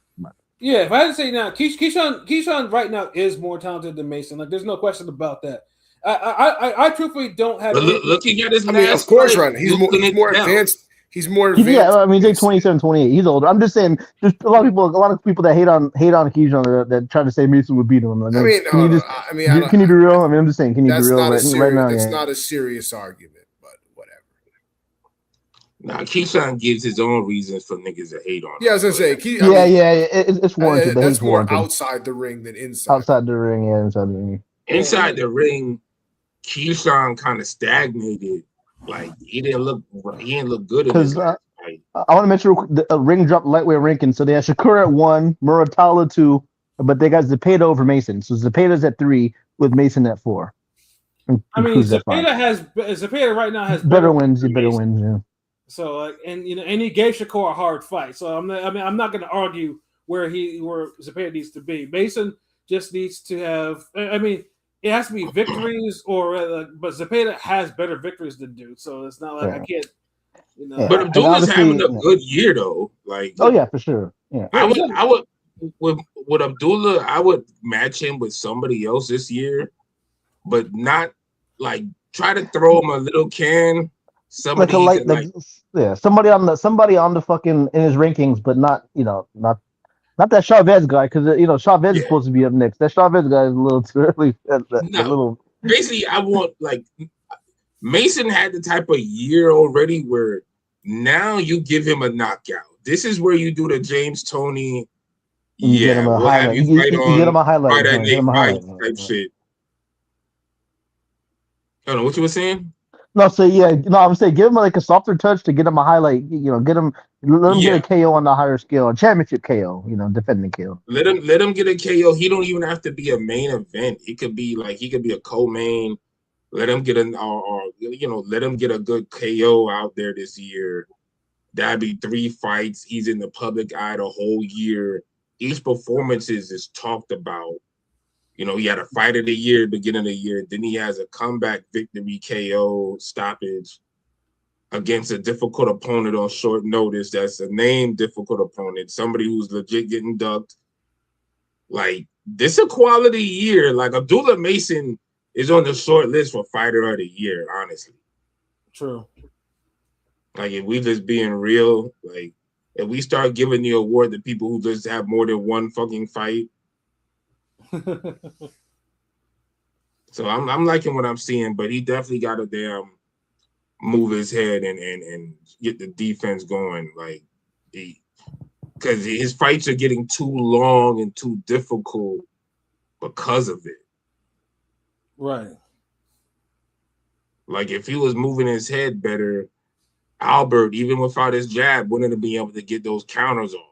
Yeah, if I had to say now, Keyshawn right now is more talented than Mason. Like, there's no question about that. I truthfully don't have. Looking at his, of course, right. He's more advanced. He's more advanced. Yeah, I mean, he's 27, 28. He's older. I'm just saying, there's a lot of people that hate on Keyshawn that try to say Mason would beat him. Can you be real? I mean, I'm just saying, can you be real right now? That's not a serious argument, but whatever. Nah, Keyshawn gives his own reasons for niggas to hate on him. Yeah, I was gonna say, it's warranted. That's more outside the ring than inside. Outside the ring, yeah, inside the ring. Inside the ring, Keyshawn kind of stagnated. Like he didn't look good. Because I want to mention the ring dropped lightweight ranking, so they had Shakur at 1, Muratalla 2, but they got Zepeda over Mason. So Zepeda's at 3 with Mason at 4. I mean, Zepeda right now has better wins. Yeah. So and he gave Shakur a hard fight. So I'm not going to argue where Zepeda needs to be. Mason just needs to have. I mean. It has to be victories, but Zepeda has better victories than Dude, so it's not like I can't. But Abdullah's having a good year though. Like, oh yeah, for sure. Yeah, I would with Abdullah, I would match him with somebody else this year, but not like try to throw him a little can. Somebody somebody on the fucking in his rankings, but not Not that Chavez guy, because Chavez is supposed to be up next. That Chavez guy is a little too early. Basically, I want Mason had the type of year already where now you give him a knockout. This is where you do the James Toney. Get him a highlight. You get him a highlight. Type shit. I don't know what you were saying. No, I'm saying give him like a softer touch to get him a highlight. Let him get a KO on the higher scale, a championship KO. Defending KO. Let him get a KO. He don't even have to be a main event. He could be a co-main. Let him get let him get a good KO out there this year. That'd be 3 fights. He's in the public eye the whole year. Each performance is talked about. He had a fight of the year, beginning of the year. Then he has a comeback victory KO stoppage against a difficult opponent on short notice. That's a named difficult opponent, somebody who's legit getting ducked. Like, this a quality year. Like, Abdullah Mason is on the short list for fighter of the year, honestly. True. Like, if we just being real, like, if we start giving the award to people who just have more than one fucking fight. So I'm liking what I'm seeing, but he definitely got to damn move his head and get the defense going, like because his fights are getting too long and too difficult because of it. Right. Like if he was moving his head better, Albert, even without his jab, wouldn't have been able to get those counters off.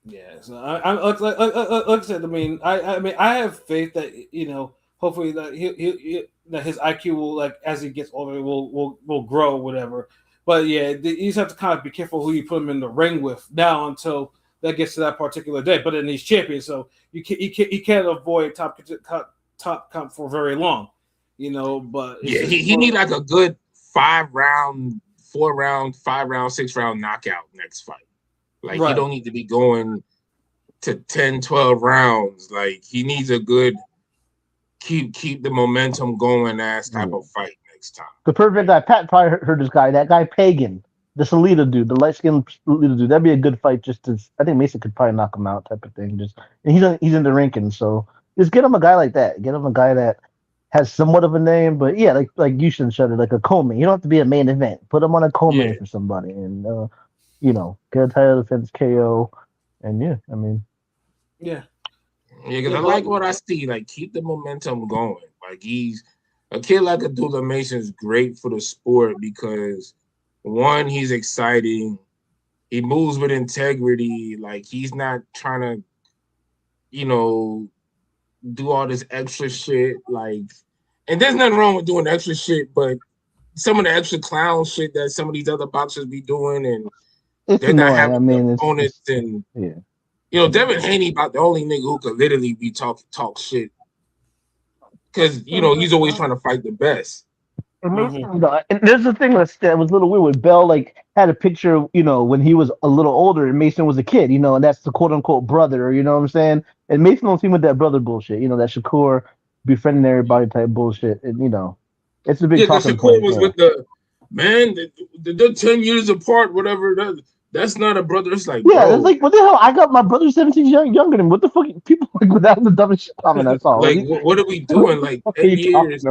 Yeah, so like I said, I mean, I have faith that hopefully that that his IQ will as he gets older will grow, whatever. But yeah, you just have to kind of be careful who you put him in the ring with now until that gets to that particular day. But then he's champion, so you can't avoid top comp for very long, But yeah, he need like a good 5-round, 4-round, 5-round, 6-round knockout next fight. Like, right. He don't need to be going to 10, 12 rounds. Like, he needs a good keep the momentum going ass type of fight next time. The perfect guy. Pat probably heard this guy. That guy Pagan, the Salida dude, the light skinned Salida dude. That'd be a good fight. I think Mason could probably knock him out, type of thing. And he's in the ranking, so just get him a guy like that. Get him a guy that has somewhat of a name, but yeah, like you should shut it, like a co-main. You don't have to be a main event. Put him on a co-main for somebody, and get a title defense KO, and yeah. Yeah, because I like what I see. Like, keep the momentum going. Like, he's a kid like Abdullah Mason is great for the sport because, one, he's exciting. He moves with integrity. Like, he's not trying to, do all this extra shit. Like, and there's nothing wrong with doing extra shit, but some of the extra clown shit that some of these other boxers be doing, and they're not having opponents. And Devin Haney about the only nigga who could literally be talk shit because he's always trying to fight the best. And there's the thing that was a little weird with Bell. Like, had a picture, when he was a little older and Mason was a kid, and that's the quote unquote brother. You know what I'm saying? And Mason don't seem with that brother bullshit. That Shakur befriending everybody type bullshit. And it's a big talking point. Shakur was with the man. They're 10 years apart. Whatever. That's not a brother. It's like, it's like, what the hell? I got my brother 17 younger than him. What the fuck? People without the dumbest shit comment. That's all. Like, what are we doing? Like, 10 years.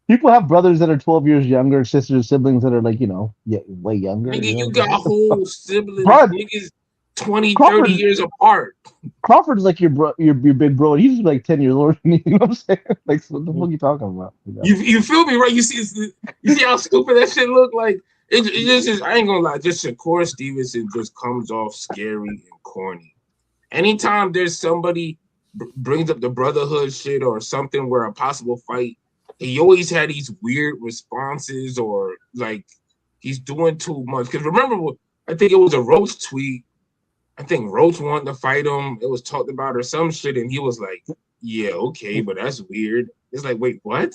People have brothers that are 12 years younger, sisters, siblings that are way younger. Nigga, you got whole siblings, niggas 20, 30 years apart. Crawford's like your big bro, and he's like 10 years older than you. You know what I'm saying? Like, so what the fuck are you talking about? You feel me, right? You see how stupid that shit look? Like, it just I ain't gonna lie, just Shakur Stevenson just comes off scary and corny. Anytime there's somebody brings up the brotherhood shit or something where a possible fight, he always had these weird responses or like he's doing too much. Because remember, I think it was a Roach tweet. I think Roach wanted to fight him. It was talked about or some shit, and he was like, "Yeah, okay, but that's weird." It's like, wait, what?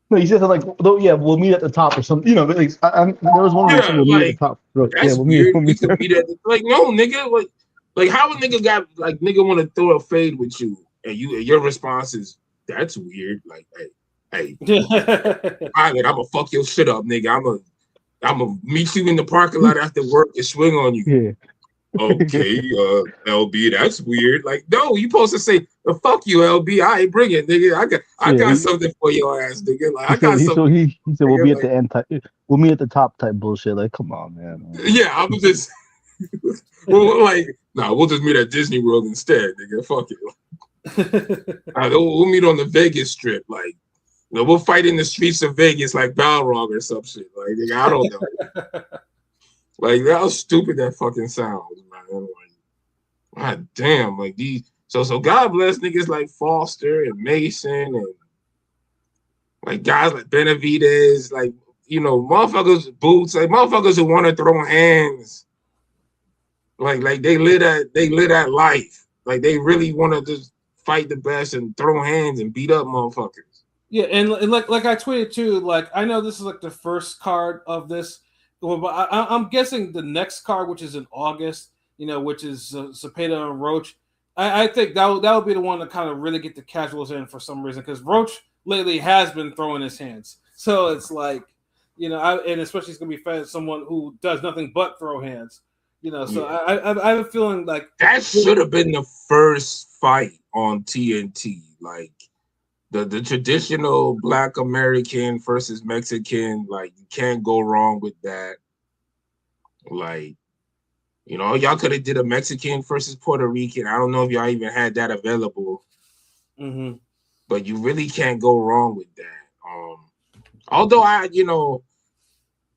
No, he said like, we'll meet at the top or something. There was one where we'll meet at the top. That's weird. We could meet at no, nigga. Like how a nigga got nigga want to throw a fade with you, and your response is that's weird. Like, hey, pilot, I'm gonna fuck your shit up, nigga. I'm gonna meet you in the parking lot after work and swing on you. Yeah. Okay, LB, that's weird. Like, no, you supposed to say, fuck you, LB. I ain't bring it, nigga. I got something for your ass, nigga. Like, I got something. He said we'll be at the end. We'll meet at the top type bullshit. Like, come on, man. Yeah, I'm just we'll just meet at Disney World instead, nigga. Fuck it. We'll meet on the Vegas Strip, like. We'll fight in the streets of Vegas like Balrog or some shit. Like, nigga, I don't know. Like, how stupid that fucking sounds, man. Like, god damn, like these. So God bless niggas like Foster and Mason and like guys like Benavidez, like motherfuckers boots, like motherfuckers who want to throw hands. Like they live that life. Like they really want to just fight the best and throw hands and beat up motherfuckers. Yeah, and like I tweeted too. Like, I know this is like the first card of this. Well, but I'm guessing the next card, which is in August, which is Zepeda and Roach. I think that would be the one to kind of really get the casuals in for some reason, because Roach lately has been throwing his hands. So it's like, and especially it's going to be fed someone who does nothing but throw hands. So yeah. I have a feeling like that should have been the first fight on TNT. Like, the traditional Black American versus Mexican, like, you can't go wrong with that. Like, y'all could have did a Mexican versus Puerto Rican. I don't know if y'all even had that available. Mm-hmm. But you really can't go wrong with that. Although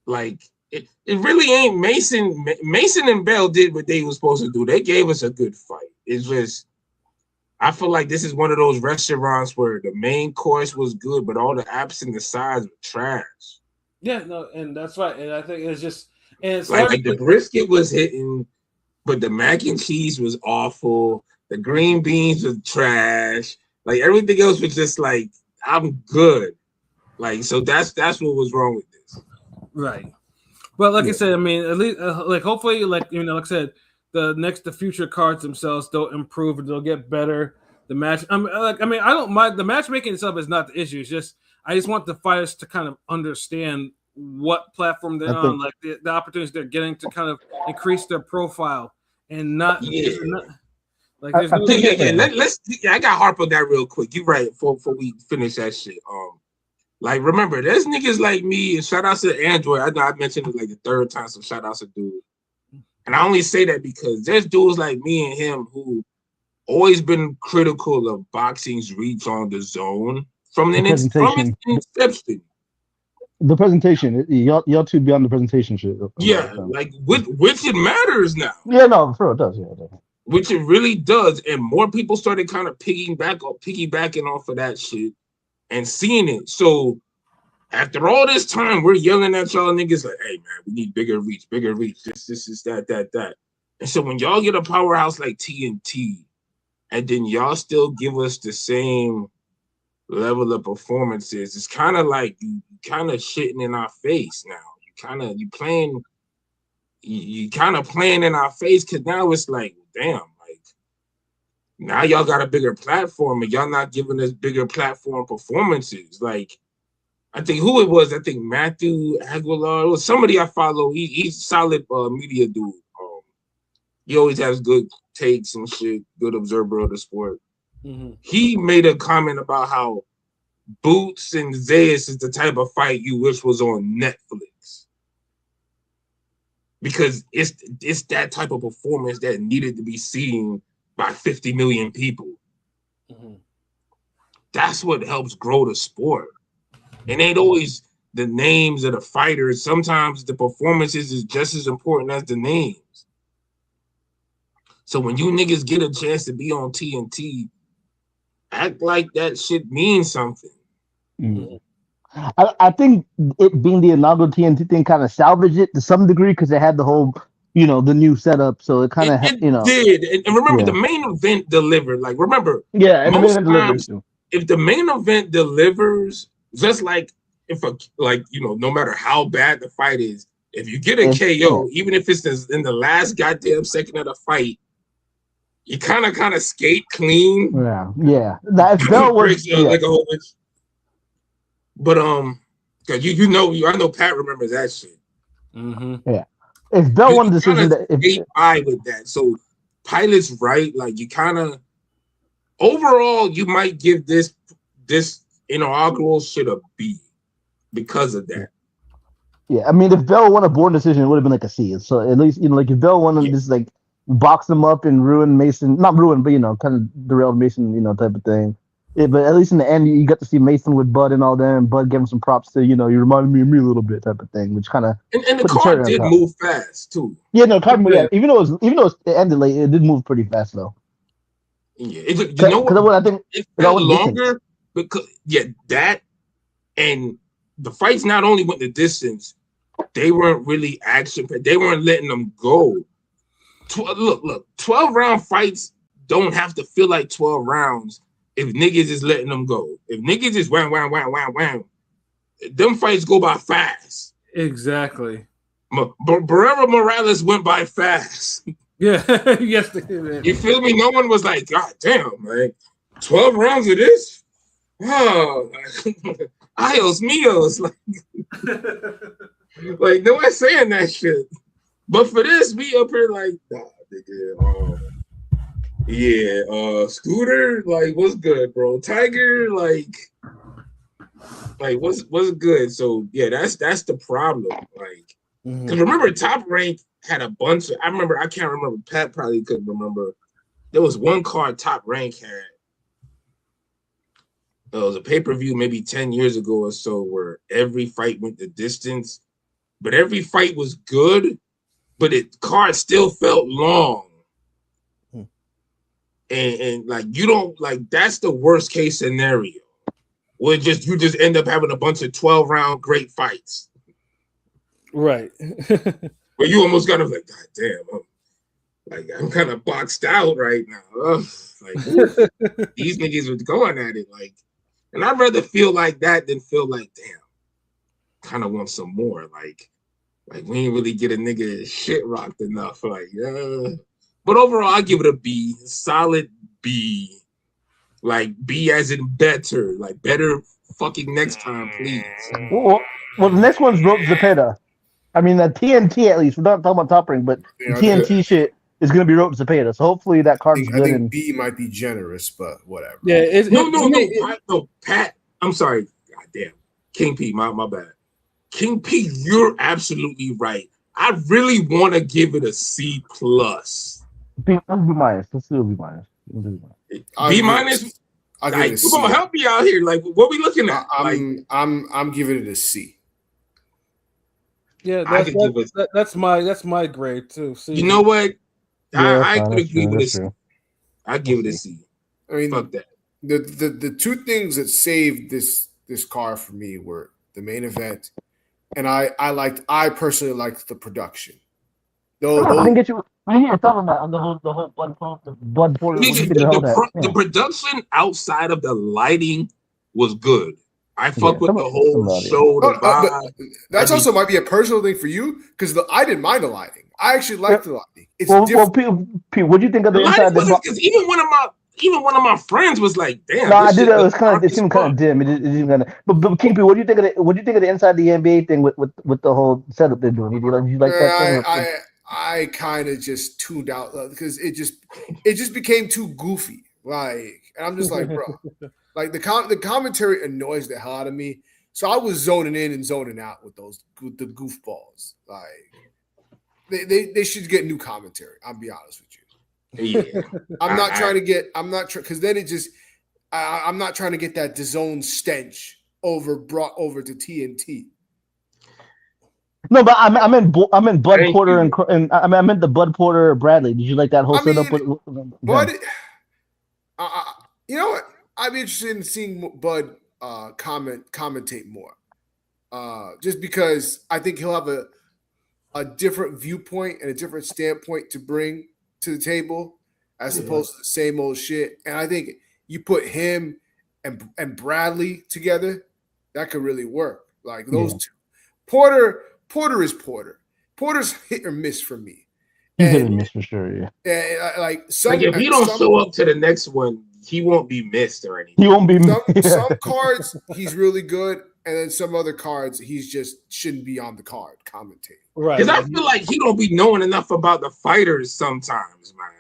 like it really ain't Mason. Mason and Bell did what they were supposed to do. They gave us a good fight. It's just I feel like this is one of those restaurants where the main course was good, but all the apps and the sides were trash. Yeah, no, and that's right. And I think it's just and it's like the brisket was hitting, but the mac and cheese was awful. The green beans was trash. Like everything else was just like, I'm good. Like, so that's what was wrong with this. Right. Well, like I said, I mean, at least like hopefully, like like I said, the future cards themselves they'll improve and they'll get better. The match, I don't mind the matchmaking itself is not the issue. It's just I just want the fighters to kind of understand what platform they're on, like the opportunities they're getting to kind of increase their profile and not. Yeah. Like there's no. I got harp on that real quick. You're right. Before we finish that shit. Like remember, there's niggas like me, and shout outs to Android. I know I mentioned it like the third time, so shout outs to dude. And I only say that because there's dudes like me and him who always been critical of boxing's reach on the zone from its inception. The presentation, y'all two be on the presentation shit. Yeah, like which it matters now. Yeah, no, for real, it does. Yeah, which it really does, and more people started kind of piggybacking off of that shit and seeing it. So after all this time, we're yelling at y'all niggas like, "Hey man, we need bigger reach. This is that." And so when y'all get a powerhouse like TNT, and then y'all still give us the same level of performances, it's kind of like you kind of shitting in our face now. You playing in our face because now it's like, damn, like now y'all got a bigger platform and y'all not giving us bigger platform performances. Like I think who it was, I think Matthew Aguilar, it was somebody I follow. He's solid media dude. He always has good takes and shit, good observer of the sport. Mm-hmm. He made a comment about how Boots and Zayas is the type of fight you wish was on Netflix. Because it's that type of performance that needed to be seen by 50 million people. Mm-hmm. That's what helps grow the sport. It ain't always the names of the fighters. Sometimes the performances is just as important as the names. So when you niggas get a chance to be on TNT, act like that shit means something. Mm-hmm. I think it being the inaugural TNT thing kind of salvaged it to some degree because it had the whole, the new setup. So it kind of, did. And remember, the main event delivered. Like, remember, and the main event delivered too. If the main event delivers, just like no matter how bad the fight is, if you get a KO, even if it's in the last goddamn second of the fight, you kind of skate clean. Yeah. That Bell was like a whole bunch. But cause I know Pat remembers that shit. Mm-hmm. Yeah. If Bell won the decision, I with that. So Pilot's right. Like you kind of overall, you might give this inaugural shit a B because of that. Yeah, I mean, if Bell won a board decision, it would have been like a C. So at least like if Bell won this like box him up and ruin Mason, not ruin, but kind of derailed Mason, type of thing. Yeah, but at least in the end, you got to see Mason with Bud and all that, and Bud gave him some props to, you reminded me of me a little bit, type of thing, which kind of and the card did move fast too. Yeah, no, card moved. Yeah, even though it ended late, it did move pretty fast though. Yeah, I think it felt longer because that and the fights not only went the distance, they weren't really action. They weren't letting them go. Look, 12-round fights don't have to feel like 12 rounds. If niggas is letting them go, if niggas is wham, them fights go by fast. Exactly. Barrera Morales went by fast. Yeah, yes, they did. You feel me? No one was like, God damn, man, 12 rounds of this? Oh, Ios Mios, like no one's saying that shit. But for this, we up here like, nah, nigga. Scooter, like, what's good, bro? Tiger, like what's good? So yeah, that's the problem. Like, because remember, Top Rank had a bunch of. I can't remember. Pat probably couldn't remember. There was one card Top Rank had. It was a pay-per-view maybe 10 years ago or so where every fight went the distance. but every fight was good, but card still felt long. And like you don't like that's the worst case scenario. Where you just end up having a bunch of 12-round great fights. Right. Where you almost gotta like, God damn, I'm kind of boxed out right now. Ugh. Like these niggas were going at it like, and I'd rather feel like that than feel like, damn, kind of want some more. Like we ain't really get a nigga shit rocked enough. Like, but overall, I give it a B, solid B. Like B as in better, like better fucking next time, please. Well, the next one's Rope Zepeda. I mean, the TNT at least. We're not talking about Top Rank, but the TNT shit is going to be Rope Zepeda. So hopefully that card's good. I think B might be generous, but whatever. Yeah. No, Pat. I'm sorry. God damn. King P, my bad. King P, you're absolutely right. I really want to give it a C plus. B minus. Let's do a B minus. B minus. Like, you're gonna help me out here. Like, what we looking at? I'm giving it a C. Yeah, that's my grade too. C. You know what? Yeah, I could agree with a C. I give it a C. I mean, fuck that. The two things that saved this card for me were the main event, and I personally liked the production. I didn't get you. I didn't hear talking about on the whole blood portal. The production outside of the lighting was good. I fuck with the whole show. That's also might be a personal thing for you because I didn't mind the lighting. I actually liked the lighting. It's different. Pete, what do you think of the inside? Because even one of my friends was like, "Damn." No, I did. It was kind of. It seemed kind of dim. It seemed kind of. But King P, what do you think of the? What do you think of the inside the NBA thing with the whole setup they're doing? Do you like that thing? I kind of just tuned out because it just became too goofy. Like, and I'm just like, bro, like the commentary annoys the hell out of me. So I was zoning in and zoning out with the goofballs. Like, they should get new commentary. I'll be honest with you. Yeah. I'm not because then it just I'm not trying to get that DAZN stench brought over to TNT. No, but I meant Bud Porter and I meant the Bud Porter Bradley. Did you like that whole setup? Bud, you know what? I'd be interested in seeing Bud commentate more. Just because I think he'll have a different viewpoint and a different standpoint to bring to the table as opposed to the same old shit. And I think you put him and Bradley together, that could really work. Like those two. Porter is Porter. Porter's hit or miss for me. Hit or miss for sure, yeah. Like if he don't show up to the next one, he won't be missed or anything. He won't be missed. Some cards he's really good, and then some other cards he's just shouldn't be on the card commentating. Right. Because I feel like he don't be knowing enough about the fighters sometimes, man.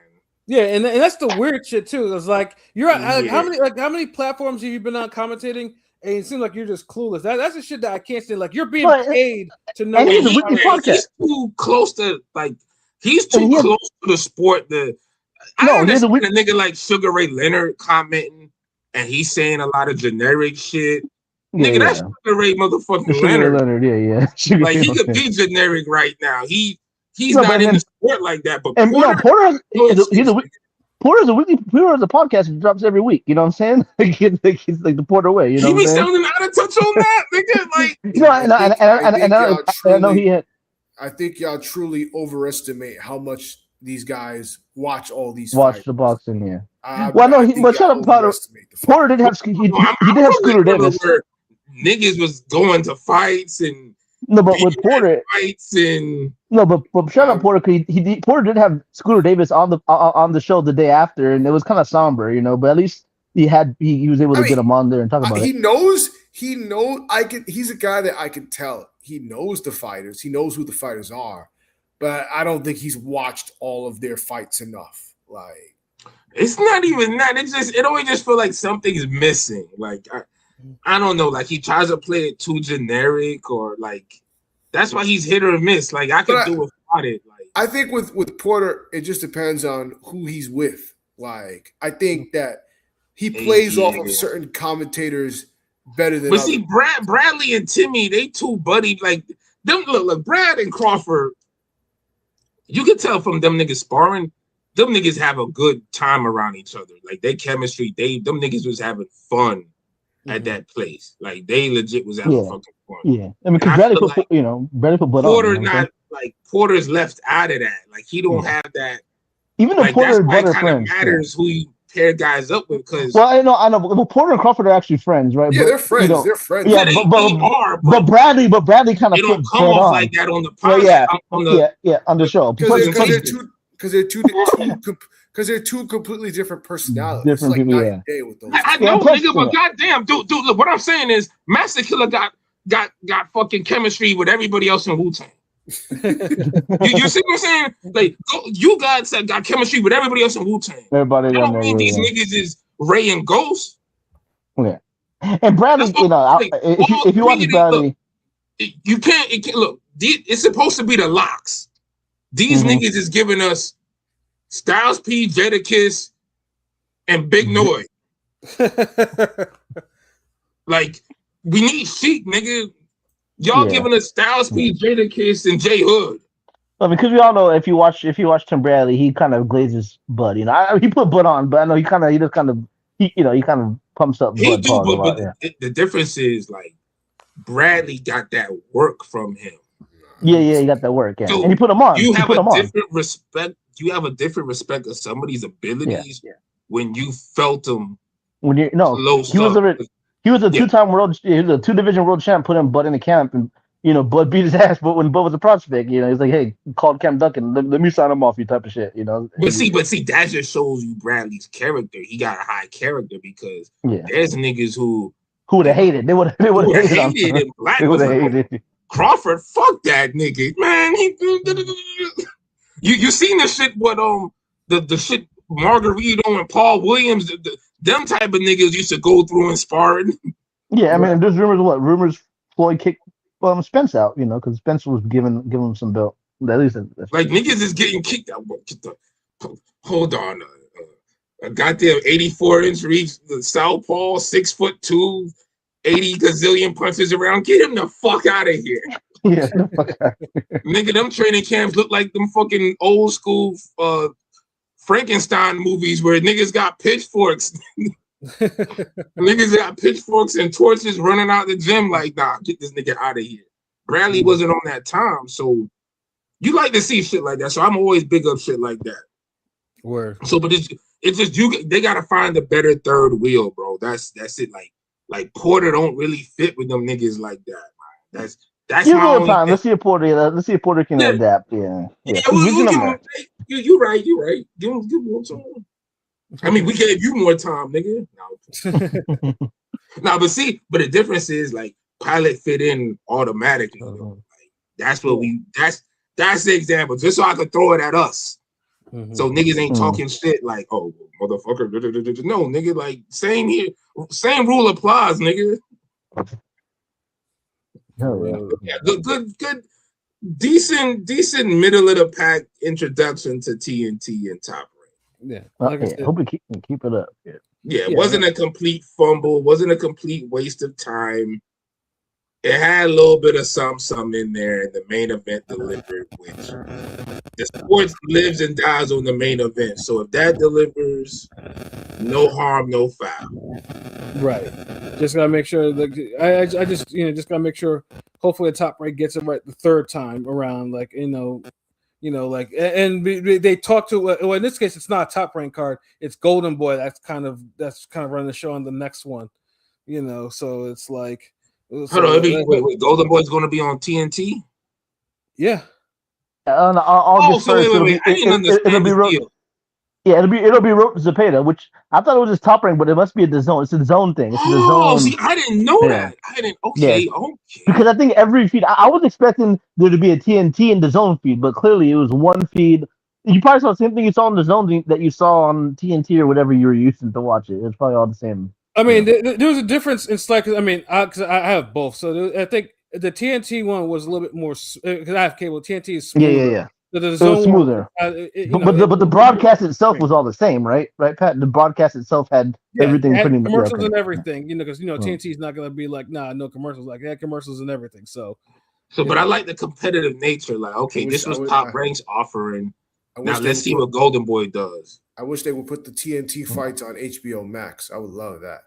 Yeah, and that's the weird shit too. It's like how many platforms have you been on commentating? And it seems like you're just clueless. That's the shit that I can't say. Like you're being paid to know. He's too close to close to the sport. I understand a nigga like Sugar Ray Leonard commenting, and he's saying a lot of generic shit. Nigga, that's Sugar Ray motherfucking Leonard. Yeah. Like he could be generic right now. He's not in the sport like that. But Porter's a podcast that drops every week. You know what I'm saying? He's like the Porter way. You know, he be sounding out of touch on that, nigga. Like, I know he had. I think y'all truly overestimate how much these guys watch all these. Watch the boxing, yeah. But shut up, Porter. Porter did have he did have Scooter Davis. Niggas was going to fights and. No, but with Porter, fights and but shut up, Porter. Porter did have Scooter Davis on the show the day after, and it was kind of somber, you know. But at least he was able to get him on there and talk about it. He knows. He's a guy that I can tell. He knows the fighters. He knows who the fighters are, but I don't think he's watched all of their fights enough. Like, it's not even that. It always just feel like something's missing. Like. I don't know, like he tries to play it too generic, or like that's why he's hit or miss. Like I could do without it. Like I think with Porter, it just depends on who he's with. Like I think that he plays off of certain commentators better than. But see, Bradley and Timmy, they too buddy. Like them look, Brad and Crawford. You can tell from them niggas sparring. Them niggas have a good time around each other. Like their chemistry, them niggas was having fun at that place. Like they legit was having fucking fun. Yeah, I mean, because Bradley put, like, Bradley put butt Porter on. Not like Porter's left out of that. Like he don't have that. Even the like, Porter that's why and it Butter kind of friends. matters who you pair guys up with. Because I know. Well, Porter and Crawford are actually friends, right? Yeah, they're friends. They're friends. Yeah, they are. But Bradley kind of they don't come off like that on the podcast. On the show. Because they're two completely different personalities. Different like people, night and day with those. I know, nigga, but goddamn, dude, look, what I'm saying is, Master Killer got fucking chemistry with everybody else in Wu-Tang. you see what I'm saying? Like, you guys got chemistry with everybody else in Wu-Tang. Everybody. I don't mean these niggas is Ray and Ghost. Yeah, and Bradley, if you watch Bradley, you can't look. It's supposed to be the locks. These niggas is giving us Styles P, Jadakiss, and Big Noise. Like, we need Sheik, nigga. Y'all giving us Styles P, Jadakiss, and J Hood. Well, because we all know if you watch Tim Bradley, he kind of glazes Bud. He put Bud on, but I know he kind of pumps up Bud. The difference is like Bradley got that work from him. Yeah, he got that work. Yeah, so and he put him on. You have a different respect. You have a different respect of somebody's abilities when you felt them. When he was a two-time world. He was a 2-division world champ. Put him Bud in the camp, and Bud beat his ass. But when Bud was a prospect, he's like, "Hey, called Cam Duncan. Let me sign him off." You type of shit. But see, that just shows you Bradley's character. He got a high character because there's niggas who would have hated. They would have hated him. They would have hated. Crawford, fuck that nigga, man. You seen the shit? What the shit Margarito and Paul Williams, them type of niggas used to go through and sparring. Yeah, I mean, there's rumors Floyd kicked Spence out, because Spence was giving him some belt. At least like niggas is getting kicked out. Hold on, a goddamn 84-inch reach, the southpaw, 6'2". 80 gazillion punches around. Get him the fuck out of here. Yeah, nigga, them training camps look like them fucking old school Frankenstein movies where niggas got pitchforks. Niggas got pitchforks and torches running out the gym like, nah, get this nigga out of here. Bradley wasn't on that time, so you like to see shit like that. So I'm always big up shit like that. Word. So, but it's just they gotta find a better third wheel, bro. That's it. Like Porter don't really fit with them niggas like that, man. That's my only time. Let's see if Porter can adapt. Yeah. You right. Give him more time. I mean, we gave you more time, nigga. No, but the difference is like Pilot fit in automatically. Like, that's what that's the example. Just so I could throw it at us. So niggas ain't talking shit like, oh, motherfucker. No, nigga, like same here. Same rule applies, nigga. Yeah, good, decent middle of the pack introduction to TNT and Top Rank. Yeah, hope we keep it up. Yeah, it wasn't a complete fumble, wasn't a complete waste of time. It had a little bit of something in there, and the main event delivered, which the sports lives and dies on the main event. So if that delivers, no harm, no foul. Right. Just gotta make sure. I just gotta make sure. Hopefully, the Top Rank gets it right the third time around. Like like, and they talk to. Well, in this case, it's not a Top Rank card. It's Golden Boy. That's kind of running the show on the next one. So it's like. Hold on, wait. Golden Boy's going to be on TNT? Yeah. On August 1st, wait. I didn't understand the deal. Yeah, it'll be Rope Zepeda, which I thought it was just Top Rank, but it must be the zone. It's the zone thing. It's the zone. See, I didn't know that. I didn't. Okay. Because I think every feed, I was expecting there to be a TNT in the zone feed, but clearly it was one feed. You probably saw the same thing you saw in the zone that you saw on TNT or whatever you were using to watch it. It's probably all the same. I mean, there was a difference in like. I mean, because I have both, so I think the TNT one was a little bit more because I have cable. TNT is smoother. Yeah. The zone was smoother. But the broadcast itself was all the same, right? Right, Pat. The broadcast itself had everything pretty much. Commercials and everything, because TNT is not going to be like, nah, no commercials. Like, they had commercials and everything. So, So, but I like the competitive nature. Like, okay, this was Top Rank's offering. Now let's see what Golden Boy does. I wish they would put the TNT fights on HBO Max. I would love that.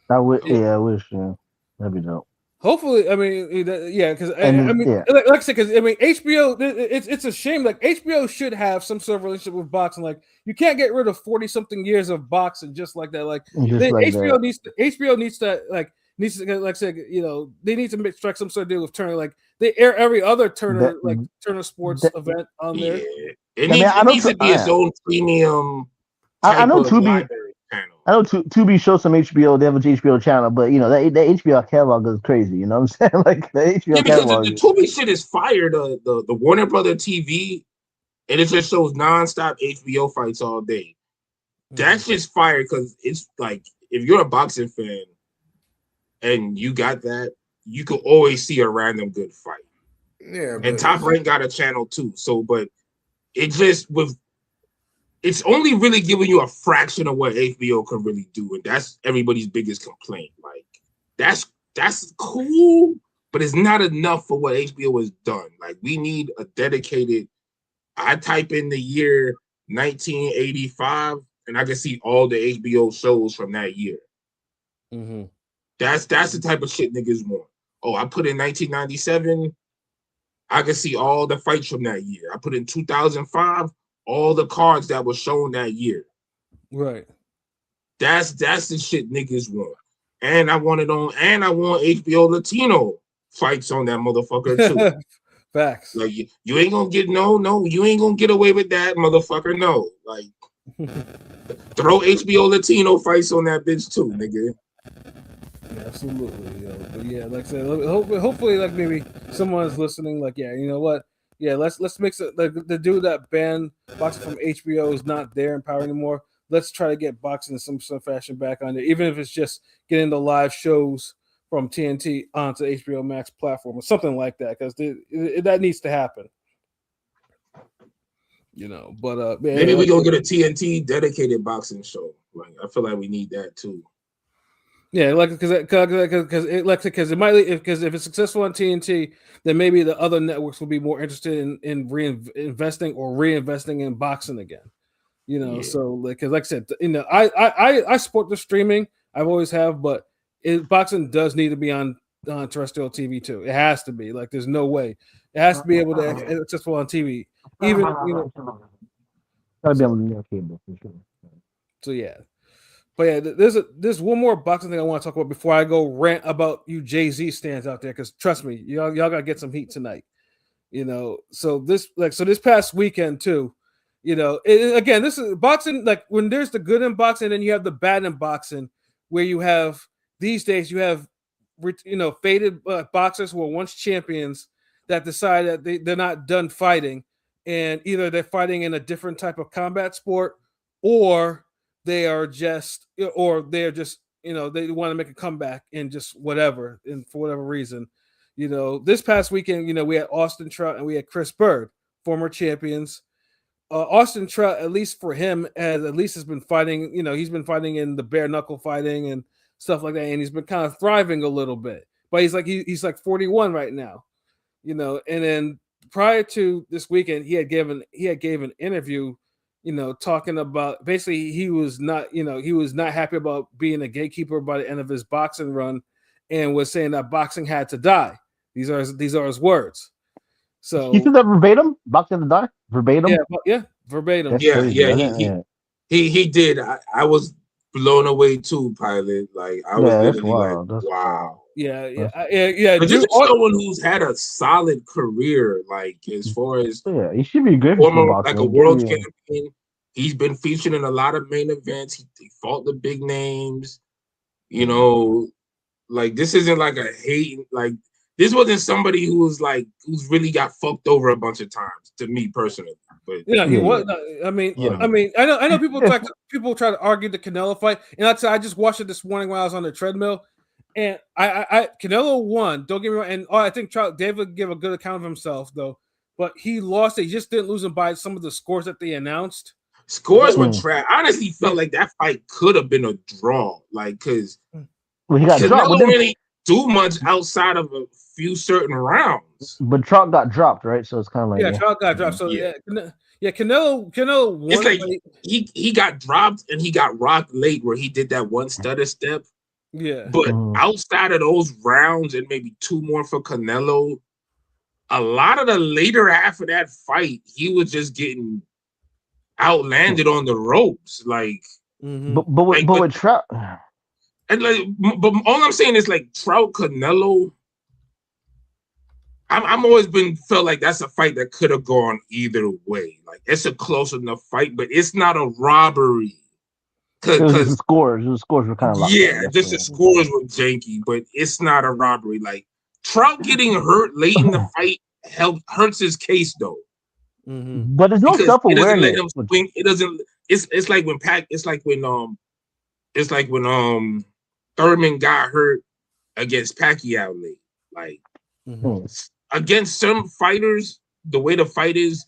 I would. Yeah, I wish. Yeah, that'd be dope. Hopefully, I mean, yeah, because I mean, like I said, because I mean, HBO, it's a shame. Like HBO should have some sort of relationship with boxing. Like you can't get rid of 40-something years of boxing just like that. Like HBO needs to like I said, you know, they need to strike some sort of deal with Turner. Like they air every other Turner Turner Sports event on there. It needs to be its own premium. I know Tubi. I know Tubi shows some HBO. They have an HBO channel, but you know that HBO catalog is crazy. You know what I'm saying? Like the HBO catalog. The Tubi shit is fire. The Warner Brother TV, and it just shows nonstop HBO fights all day. That's just fire because it's like if you're a boxing fan and you got that, you could always see a random good fight. Yeah, and Top Rank got a channel too. So, but it just it's only really giving you a fraction of what HBO can really do, and that's everybody's biggest complaint. Like that's cool, but it's not enough for what HBO has done. Like we need a dedicated. I type in the year 1985, and I can see all the HBO shows from that year. Mm-hmm. That's the type of shit niggas want. Oh, I put in 1997. I can see all the fights from that year. I put in 2005. All the cards that were shown that year. Right. That's the shit niggas want. And I want HBO Latino fights on that motherfucker too. Facts. Like you ain't gonna get you ain't gonna get away with that, motherfucker. No. Like throw HBO Latino fights on that bitch too, nigga. Yeah, absolutely. But yeah, like I said, hopefully like maybe someone's listening, like, yeah, you know what? Yeah, let's mix it. Like the dude that banned boxing from HBO is not there in power anymore. Let's try to get boxing in some fashion back on there, even if it's just getting the live shows from TNT onto HBO Max platform or something like that, because that needs to happen. You know, but maybe we gonna get a TNT dedicated boxing show. Like I feel like we need that too. Yeah, like because it might because if it's successful on TNT, then maybe the other networks will be more interested in reinvesting in boxing again. You know, yeah. So like I said, you know, I support the streaming. I've always have, but boxing does need to be on terrestrial TV too. It has to be. Like, there's no way. It has to be able to accessible on TV. Even you know, gotta be on the cable for sure. So yeah. But yeah, there's one more boxing thing I want to talk about before I go rant about you Jay-Z stands out there, because trust me, y'all gotta get some heat tonight. You know, so this past weekend too, you know, again, this is boxing. Like when there's the good in boxing, then you have the bad in boxing, where you have these days you have faded boxers who are once champions that decide that they're not done fighting, and either they're fighting in a different type of combat sport, or they're just they want to make a comeback and just whatever, and for whatever reason, you know, this past weekend, you know, we had Austin Trout and we had Chris Bird, former champions. Austin Trout, at least for him, has been fighting. You know, he's been fighting in the bare knuckle fighting and stuff like that, and he's been kind of thriving a little bit. But he's like 41 right now, you know. And then prior to this weekend, he gave an interview, you know, talking about basically he was not happy about being a gatekeeper by the end of his boxing run, and was saying that boxing had to die. These are his words. So you said that verbatim? Boxing to die? Verbatim? Yeah, verbatim. He did. I was blown away too, Pilot. Like I was literally like, wow. Yeah. But just someone who's had a solid career, like as far as he should be good. Former, like a world champion. He's been featured in a lot of main events. He fought the big names. You know, like this isn't like a hate. Like this wasn't somebody who's really got fucked over a bunch of times. To me personally, but he was. I mean, I know people try to argue the Canelo fight, and I just watched it this morning while I was on the treadmill, and I Canelo won. Don't get me wrong, and I think David gave a good account of himself though, but he lost. He just didn't lose him by some of the scores that they announced. Scores were trash. I honestly felt like that fight could have been a draw, like because he got Canelo didn't really do much outside of a few certain rounds. But Trout got dropped, right? So it's kind of like Yeah, Trout got dropped. So yeah, Canelo won. It's like he got dropped and he got rocked late where he did that one stutter step. Yeah. But outside of those rounds and maybe two more for Canelo, a lot of the later half of that fight, he was just getting outlanded on the ropes. Like, but with Trout, and like, but all I'm saying is like Trout Canelo. I'm always been felt like that's a fight that could have gone either way. Like it's a close enough fight, but it's not a robbery. Because the scores were kind of locked. Yeah, just the scores were janky, but it's not a robbery. Like Trout getting hurt late in the fight hurts his case though. But there's no self-awareness. It doesn't. It's like when Thurman got hurt against Pacquiao late. Like against some fighters, the way the fight is,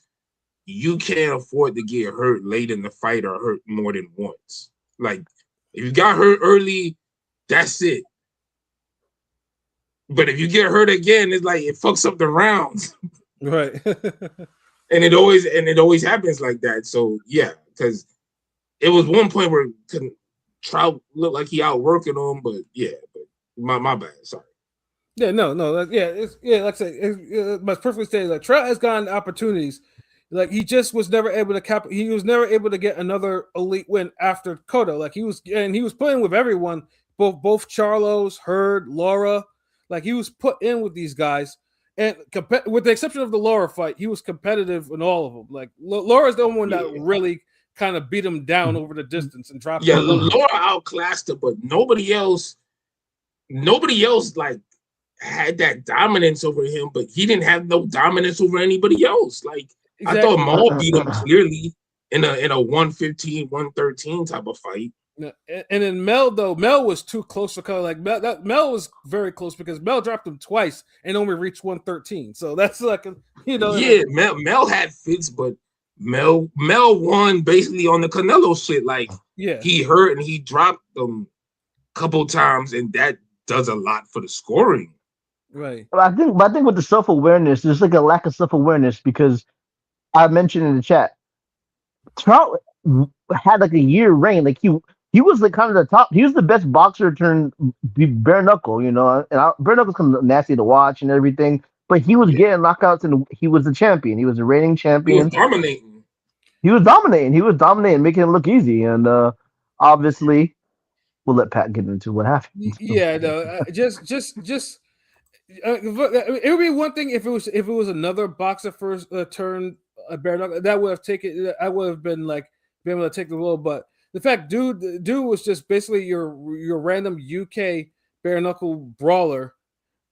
you can't afford to get hurt late in the fight or hurt more than once. Like if you got hurt early, that's it. But if you get hurt again, it's like it fucks up the rounds. Right. And it always happens like that. So yeah, because it was one point where Trout looked like he outworking him, but yeah, but my bad. Sorry. Yeah, no, it's like I say, my perfect state. Like Trout has gotten opportunities. Like he just was never able to he was never able to get another elite win after Cotto. Like he was playing with everyone, both Charlos, Hurd, Laura. Like he was put in with these guys, and with the exception of the Laura fight, he was competitive in all of them. Like Laura's the only one that really kind of beat him down over the distance and dropped. Yeah, Laura outclassed her, but nobody else like had that dominance over him. But he didn't have no dominance over anybody else. Like. Exactly. I thought Maul beat him clearly in a 115, 113 type of fight. And then Mel was too close for color. Like Mel was very close because Mel dropped him twice and only reached 113. So that's like Yeah, Mel had fits, but Mel won basically on the Canelo shit. Like he hurt and he dropped them a couple times, and that does a lot for the scoring. Right. But I think with the self-awareness, there's like a lack of self-awareness because I mentioned in the chat, Trout had like a year reign. Like he was like kind of the top. He was the best boxer turned bare knuckle, and bare knuckle's kind of nasty to watch and everything. But he was getting knockouts and he was the champion. He was the reigning champion. He was dominating, making it look easy. And obviously, we'll let Pat get into what happened. Yeah, no, it would be one thing if it was another boxer first turn bare knuckle. That would have taken. I would have been like being able to take the role. But the fact, dude was just basically your random UK bare knuckle brawler,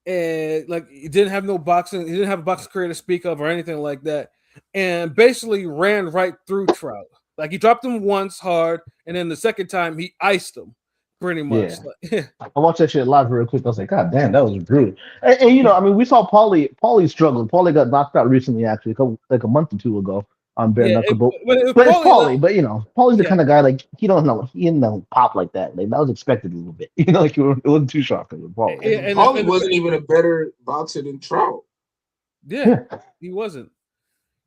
and like he didn't have no boxing. He didn't have a boxing career to speak of or anything like that, and basically ran right through Trout. Like he dropped him once hard, and then the second time he iced him. Pretty much. Yeah. I watched that shit live real quick. I was like, God damn, that was brutal. And we saw Paulie struggled. Paulie got knocked out recently, actually, a month or two ago on bare knuckle. But it's Paulie. But Paulie's the kind of guy like he didn't pop like that. Like that was expected a little bit. Like it wasn't too shocking with Paulie. Paulie wasn't even a better boxer than Trout. Yeah, he wasn't.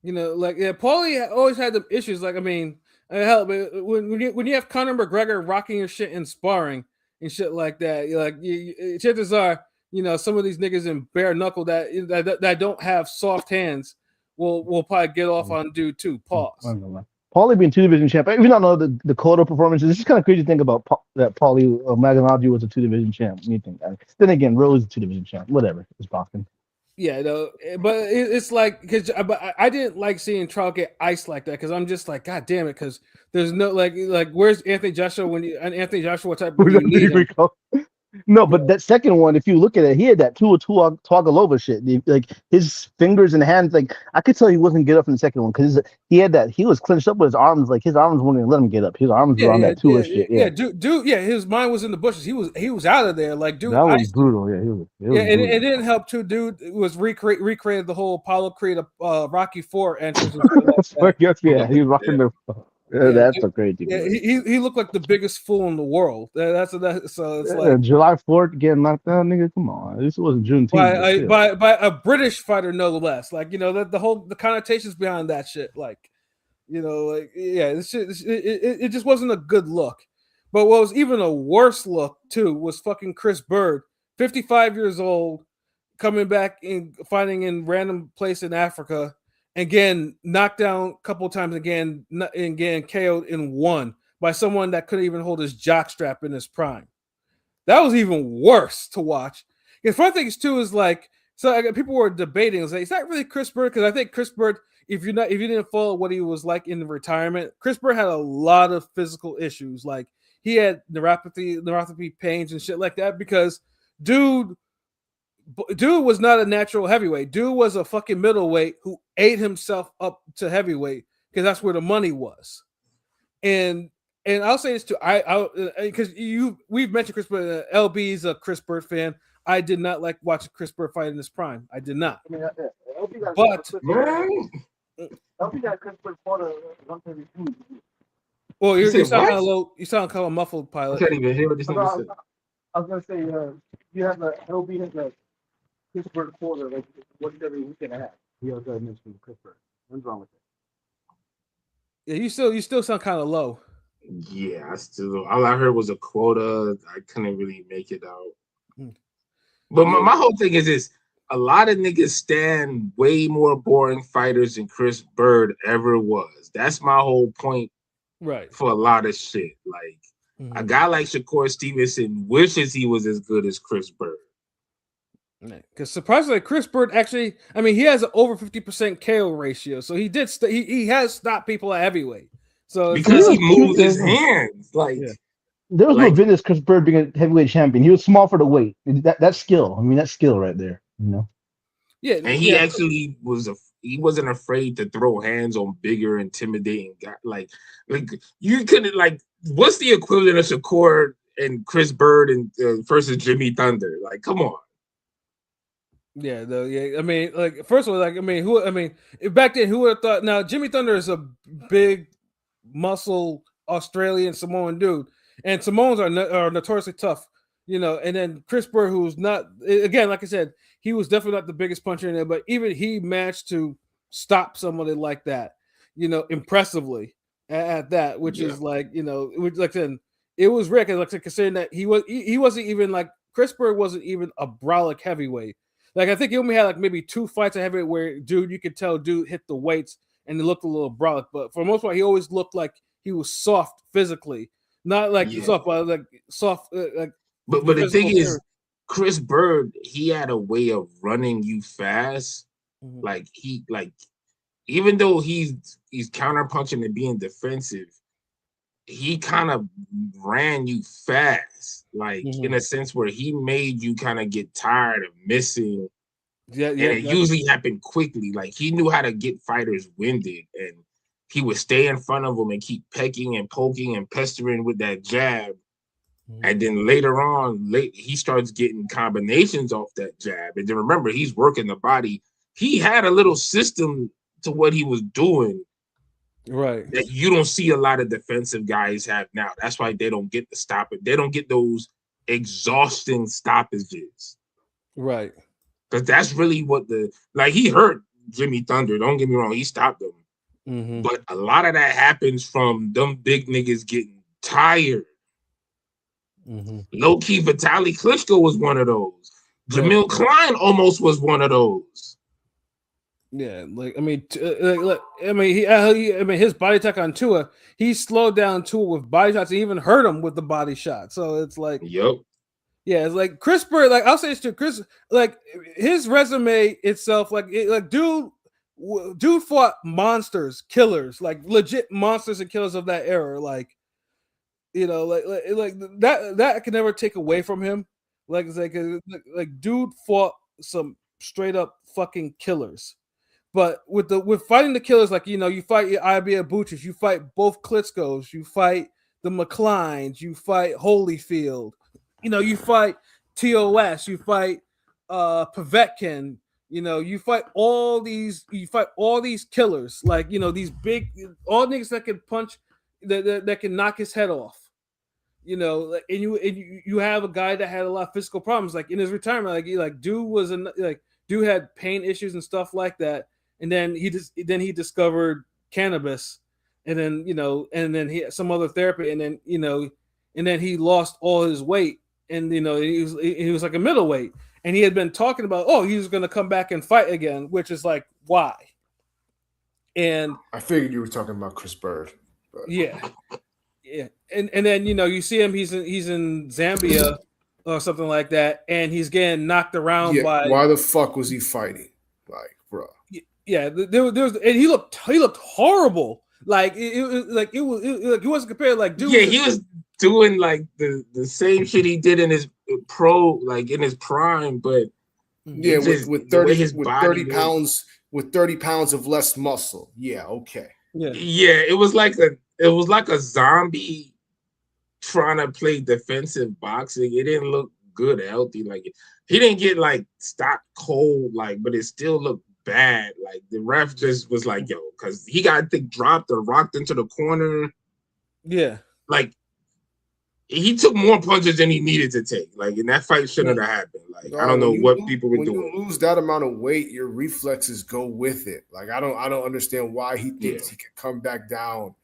Paulie always had the issues. Like, I mean. Hell, but when you have Conor McGregor rocking your shit in sparring and shit like that, chances are, some of these niggas in bare knuckle that don't have soft hands will probably get off on dude too. Pause. Paulie being 2-division champ, even though I know the Cotto performances, it's just kind of crazy to think about that Paulie Malignaggi was a 2-division champ. You think? Then again, Rose is a 2-division champ. Whatever, it's boxing. Yeah, no, but it's like because I didn't like seeing Trout get iced like that because I'm just like, God damn it, because there's no like where's Anthony Joshua Anthony Joshua what type of you need him? No, but that second one, if you look at it, he had that Tuagalova shit. Like his fingers and hands, like I could tell he wasn't get up in the second one because he was clenched up with his arms, like his arms wouldn't let him get up. His arms were on that Tua shit. Yeah, dude, his mind was in the bushes. He was out of there. Like dude, that was brutal. Yeah, and it didn't help too. Dude was recreated the whole Apollo Creed Rocky IV entrance. Yeah, he was rocking the. That's a crazy. Yeah, he looked like the biggest fool in the world. So it's like July 4th getting knocked down, nigga. Come on, this wasn't Juneteenth. by a British fighter, no less. Like the connotations behind that shit. Like this shit, it just wasn't a good look. But what was even a worse look too was fucking Chris Bird, 55 years old, coming back and fighting in random place in Africa. Again, knocked down a couple of times again KO'd in one by someone that couldn't even hold his jockstrap in his prime. That was even worse to watch. The fun thing too is people were debating, is that really Chris Bird? Because I think Chris Bird, if you didn't follow what he was like in the retirement, Chris Bird had a lot of physical issues. Like he had neuropathy pains and shit like that because dude was not a natural heavyweight. Dude was a fucking middleweight who ate himself up to heavyweight because that's where the money was. And I'll say this too. Because we've mentioned Chris Bird. LB's a Chris Bird fan. I did not like watching Chris Bird fight in his prime. I did not. But LB got Chris Bird fought a 132. Well, you sound kind of low. You sound kind of muffled, Pilot. I can't even hear what this nigga said. I was gonna say, you have a LB has a Chris Bird quarter, like once every week and a half. He also mentioned Chris Bird. What's wrong with that? Yeah, you still sound kind of low. Yeah, all I heard was a quota. I couldn't really make it out. But my whole thing is this: a lot of niggas stand way more boring fighters than Chris Bird ever was. That's my whole point. Right. For a lot of shit. Like a guy like Shakur Stevenson wishes he was as good as Chris Bird. Because surprisingly, Chris Bird actually, he has an over 50% KO ratio, so he did. He has stopped people at heavyweight. So because he moved his hands, there was no business Chris Bird being a heavyweight champion. He was small for the weight. That's skill. That's skill right there. Yeah, and he actually he wasn't afraid to throw hands on bigger, intimidating guys. Like you couldn't what's the equivalent of Shakur and Chris Bird and versus Jimmy Thunder? Like, come on. Yeah, first of all, back then, who would have thought? Now, Jimmy Thunder is a big, muscle Australian Samoan dude, and Samoans are notoriously tough, And then Chris Bird, who's not, again, like I said, he was definitely not the biggest puncher in there, but even he managed to stop somebody like that, impressively at that, which is which like then it was rare because considering that he wasn't even Chris Bird wasn't even a brolic heavyweight. I think he only had maybe 2 fights at heavyweight where you could tell hit the weights and it looked a little brolic, but for the most part he always looked like he was soft physically, not soft, but soft. But the thing is, Chris Bird, he had a way of running you fast. Even though he's counter punching and being defensive, he kind of ran you fast, in a sense where he made you kind of get tired of missing. It usually happened quickly. He knew how to get fighters winded, and he would stay in front of them and keep pecking and poking and pestering with that jab. And then later on, he starts getting combinations off that jab. And then remember, he's working the body. He had a little system to what he was doing. Right. That you don't see a lot of defensive guys have now. That's why they don't get the stop it. They don't get those exhausting stoppages. Right. Because that's really what he hurt Jimmy Thunder. Don't get me wrong. He stopped him. But a lot of that happens from them big niggas getting tired. Low key, Vitaly Klitschko was one of those. Jamil Klein almost was one of those. Yeah, his body attack on Tua, he slowed down Tua with body shots and even hurt him with the body shot. So it's yep. Yeah, it's Chris Bird. I'll say this too, Chris. His resume itself, dude fought monsters, killers, legit monsters and killers of that era. That I can never take away from him. Dude fought some straight up fucking killers. But with fighting the killers, you fight your Iberia-Buches, you fight both Klitschkos, you fight the McLeans, you fight Holyfield, you fight TOS, you fight Povetkin, you fight all these killers, these big, all niggas that can punch that can knock his head off. You know, and you have a guy that had a lot of physical problems, like in his retirement, dude had pain issues and stuff like that, and then he discovered cannabis, and then he had some other therapy, and then he lost all his weight, and he was like a middleweight, and he had been talking about he was going to come back and fight again, which is like why. And I figured you were talking about Chris Bird. But. Yeah. And then you see him. He's in Zambia or something like that, and he's getting knocked around by. Why the fuck was he fighting? Like, bro. Yeah, there was, and he looked horrible. Like he wasn't compared. Like, dude. Yeah, he was doing like the same shit he did in his in his prime, but yeah, with 30 pounds of less muscle. Yeah, okay. Yeah, it was like a zombie trying to play defensive boxing. It didn't look good, healthy. Like he didn't get like stopped cold, but it still looked bad. Like the ref just was like, yo, because he got dropped or rocked into the corner. Yeah, like he took more punches than he needed to take. Like, and that fight shouldn't have happened. Like, I don't know what people were doing. When you lose that amount of weight, your reflexes go with it. Like, I don't understand why he thinks he can come back down.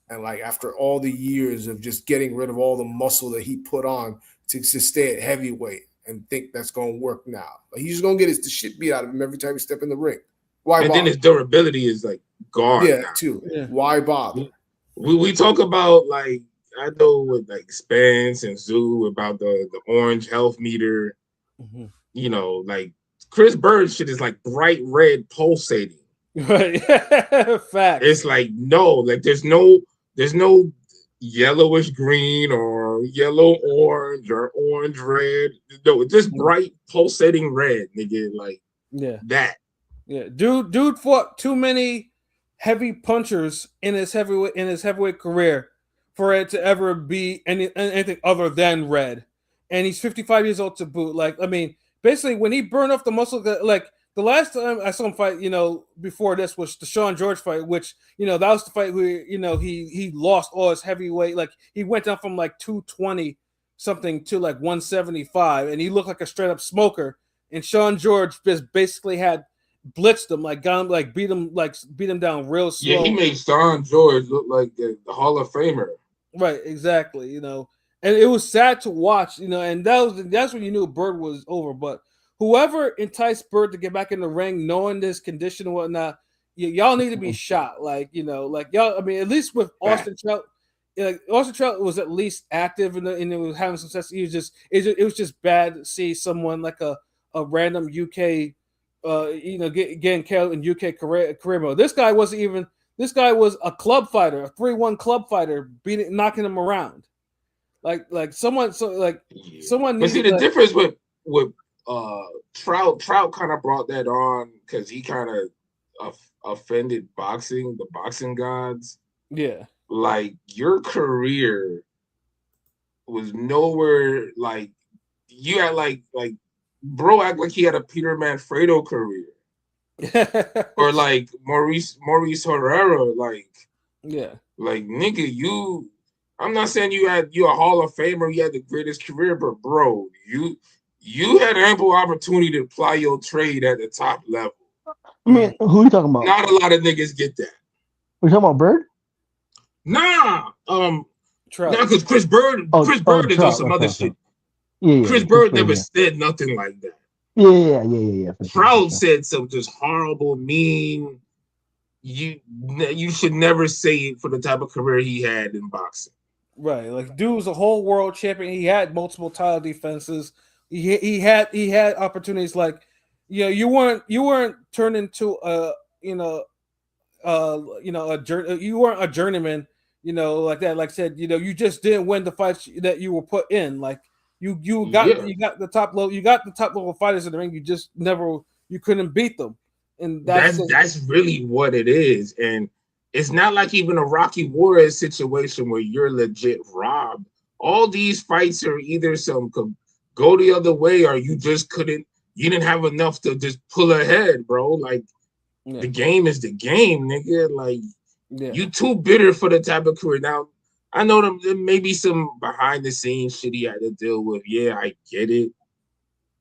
And like after all the years of just getting rid of all the muscle that he put on to stay at heavyweight and think that's going to work now. Like, he's just going to get the shit beat out of him every time he step in the ring. Why and bother? Then his durability is like gone. Yeah, now. too. Yeah. Why bother? We talk about like, I know with like Spence and Zoo about the orange health meter, like Chris Bird shit is like bright red pulsating. Right. Fact. It's like, no, like there's no yellowish green or yellow orange or orange red. No, it's just bright pulsating red, nigga. Like that. Yeah, dude fought too many heavy punchers in his heavyweight career for it to ever be anything other than red. And he's 55 years old to boot. Like, I mean, basically when he burned off the muscle, like the last time I saw him fight, before this was the Sean George fight, which, that was the fight where, he lost all his heavyweight. Like he went down from like 220 something to like 175 and he looked like a straight up smoker. And Sean George just basically had blitzed him, like got him, like beat him down real slow. Yeah, he made Sean George look like the Hall of Famer. Right, exactly. And it was sad to watch, and that's when you knew Bird was over. But whoever enticed Bird to get back in the ring, knowing this condition and whatnot, y'all need to be shot. Like, y'all. I mean, at least with Austin Trout, Austin Trout was at least active and it was having success. It was just bad to see someone like a random UK, getting killed in UK career mode. This guy wasn't even. This guy was a club fighter, a 3-1 club fighter, knocking him around. Like someone. But see, the difference with Trout kind of brought that on because he kind of offended the boxing gods. Yeah. Like your career was nowhere like you had like bro act like he had a Peter Manfredo career. Or like Maurice Herrera, like nigga, I'm not saying you a Hall of Famer, you had the greatest career, but bro, you had ample opportunity to apply your trade at the top level. I mean, who are you talking about? Not a lot of niggas get that. Are you talking about Bird? Nah, Trout. Nah, because Chris Bird is on some other shit. Yeah, Chris Bird never said nothing like that. Yeah. Trout said some just horrible, mean. You should never say it for the type of career he had in boxing. Right, like dude was a whole world champion. He had multiple title defenses. He had opportunities. Like, you weren't turned into you weren't a journeyman. Like that. Like I said, you just didn't win the fights that you were put in. Like. You got the top level fighters in the ring. You just you couldn't beat them, and that's really what it is. And it's not like even a Rocky Juarez situation where you're legit robbed. All these fights are either some could go the other way or you just couldn't. You didn't have enough to just pull ahead, bro. Like the game is the game, nigga. Like you too bitter for the type of career now. I know there may be some behind the scenes shit he had to deal with. Yeah, I get it.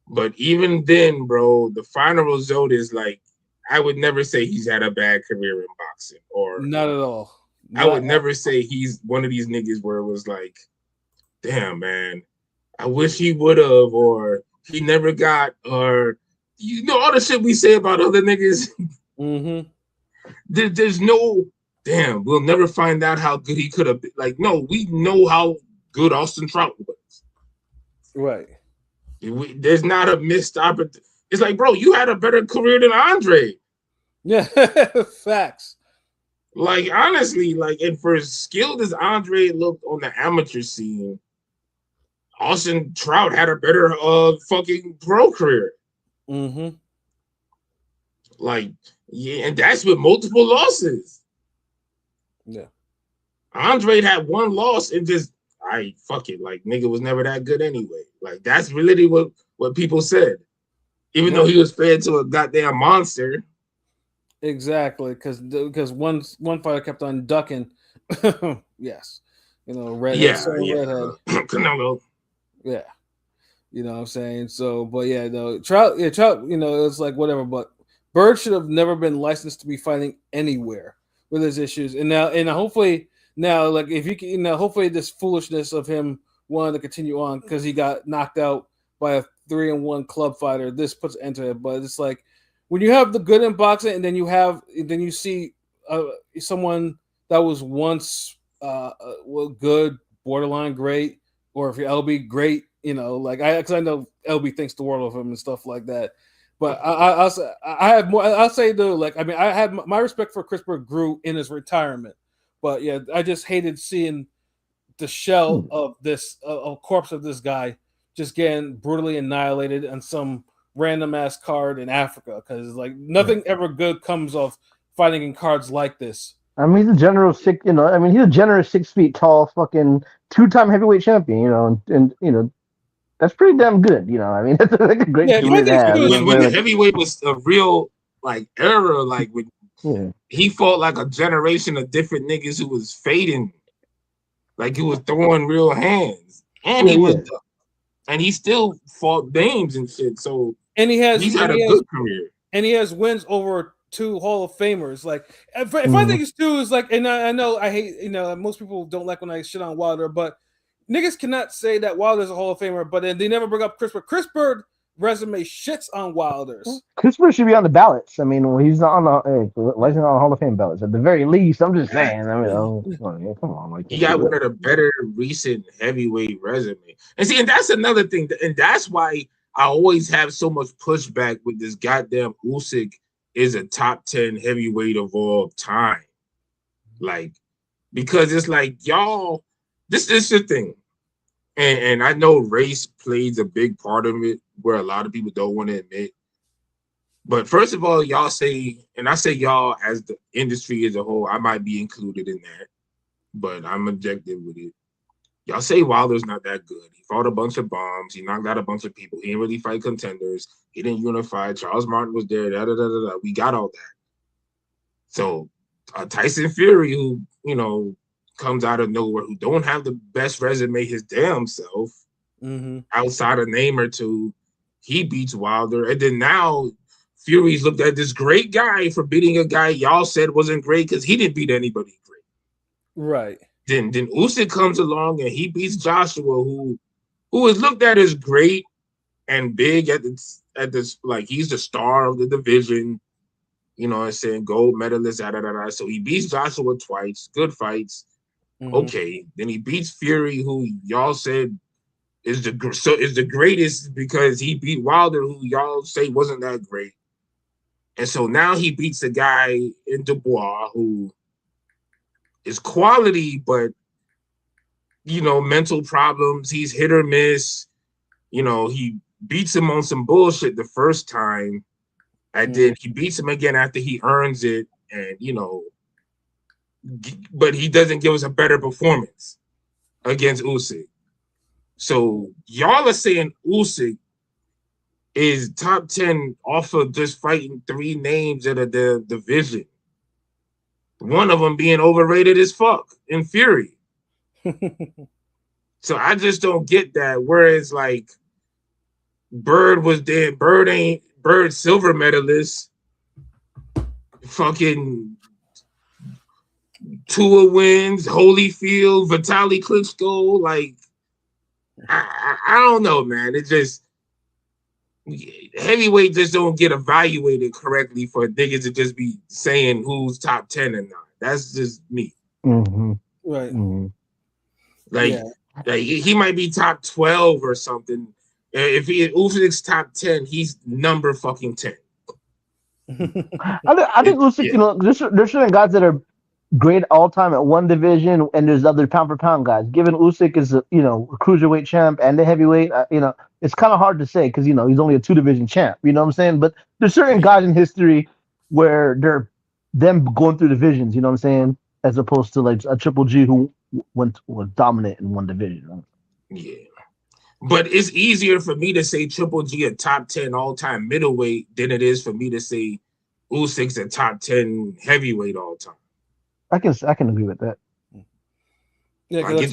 But even then, bro, the final result is like, I would never say he's had a bad career in boxing, or Not at all. I would never say he's one of these niggas where it was like, damn, man, I wish he would have, or he never got, or all the shit we say about other niggas. Mm-hmm. There's no, damn, we'll never find out how good he could have been. Like, no, we know how good Austin Trout was. Right. There's not a missed opportunity. It's like, bro, you had a better career than Andre. Yeah, facts. Like, honestly, like, and for as skilled as Andre looked on the amateur scene, Austin Trout had a better fucking pro career. Mm-hmm. Like, yeah, and that's with multiple losses. Yeah. Andre had one loss and just, fuck it. Like, nigga was never that good anyway. Like, that's really what people said. Even though he was fed to a goddamn monster. Exactly, because one fighter kept on ducking. Yes. Redhead. Canelo. Yeah. You know what I'm saying? So, but yeah, no, Trout, it's like whatever, but Bird should have never been licensed to be fighting anywhere with his issues. And hopefully like if you can, hopefully this foolishness of him wanting to continue on because he got knocked out by a 3-1 club fighter, this puts an end to it. But it's like when you have the good in boxing and then you see someone that was once good, borderline great, or if you're LB great, because I know LB thinks the world of him and stuff like that. But I have more. I'll say though, like, I mean, I had my respect for Chris Bird grew in his retirement, but yeah, I just hated seeing the shell of this a corpse of this guy just getting brutally annihilated on some random ass card in Africa, because like nothing ever good comes of fighting in cards like this. I mean, he's a generous 6 feet tall, fucking 2-time heavyweight champion, and that's pretty damn good, I mean, that's like a great career to have. When the heavyweight was a real like era, like when he fought like a generation of different niggas who was fading, like he was throwing real hands, and and he still fought names and shit. So he's had a good career, and he has wins over 2 Hall of Famers. Like, if I think it's 2 is like, and I know I hate, most people don't like when I shit on Wilder, but niggas cannot say that Wilder's a Hall of Famer, but then they never bring up Chris Bird. Chris Bird resume shits on Wilder's. Chris Bird should be on the ballots. I mean, he's not on the Hall of Fame ballots at the very least. I'm just saying. I mean, come on, like he got one of the better recent heavyweight resume. And see, and that's another thing, and that's why I always have so much pushback with this goddamn Usyk is a top 10 heavyweight of all time. Like, because it's like, y'all, this is the thing. And I know race plays a big part of it where a lot of people don't want to admit. But first of all, y'all say, and I say y'all as the industry as a whole, I might be included in that, but I'm objective with it. Y'all say Wilder's not that good. He fought a bunch of bombs. He knocked out a bunch of people. He didn't really fight contenders. He didn't unify. Charles Martin was there. We got all that. So Tyson Fury, who, comes out of nowhere, who don't have the best resume his damn self, outside a name or two, he beats Wilder. And then now Fury's looked at this great guy for beating a guy y'all said wasn't great because he didn't beat anybody great. Right. Then Usyk comes along and he beats Joshua, who is looked at as great and big at this, like he's the star of the division, gold medalist, So he beats Joshua twice, good fights. Okay, then he beats Fury, who y'all said is the greatest because he beat Wilder, who y'all say wasn't that great. And so now he beats a guy in Dubois who is quality, but mental problems. He's hit or miss. He beats him on some bullshit the first time, and then he beats him again after he earns it, and but he doesn't give us a better performance against Usyk. So y'all are saying Usyk is top 10 off of just fighting 3 names out of the division. One of them being overrated as fuck in Fury. So I just don't get that. Whereas like Bird was there, Bird silver medalist, fucking Tua wins, Holyfield, Vitaly Klitschko. Like I don't know, man. It just heavyweight just don't get evaluated correctly for niggas to just be saying who's top 10 and not. That's just me. Mm-hmm. Right. Mm-hmm. Like he might be top 12 or something. If Usyk's top 10, he's number fucking 10. I think Usyk, you know, there's certain guys that are great all time at one division, and there's other pound for pound guys. Given Usyk is a cruiserweight champ and the heavyweight, it's kind of hard to say because he's only a 2 division champ. You know what I'm saying? But there's certain guys in history where they're them going through divisions. You know what I'm saying? As opposed to like a Triple G who was dominant in one division. Right? Yeah. But it's easier for me to say Triple G a top 10 all-time middleweight than it is for me to say Usyk's a top 10 heavyweight all-time. I can agree with that. Yeah, like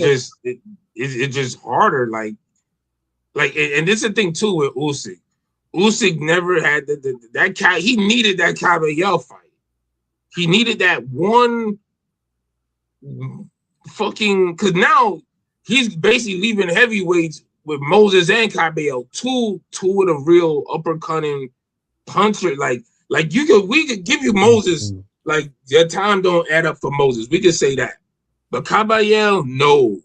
it's just harder. Like, and this is the thing too with Usyk. Usyk never had that guy. He needed that Caballero fight. He needed that one fucking because now he's basically leaving heavyweights with Moses and Cabello, two of the real uppercutting puncher. Like we could give you Moses. Like your time don't add up for Moses. We could say that, but Cabello, no.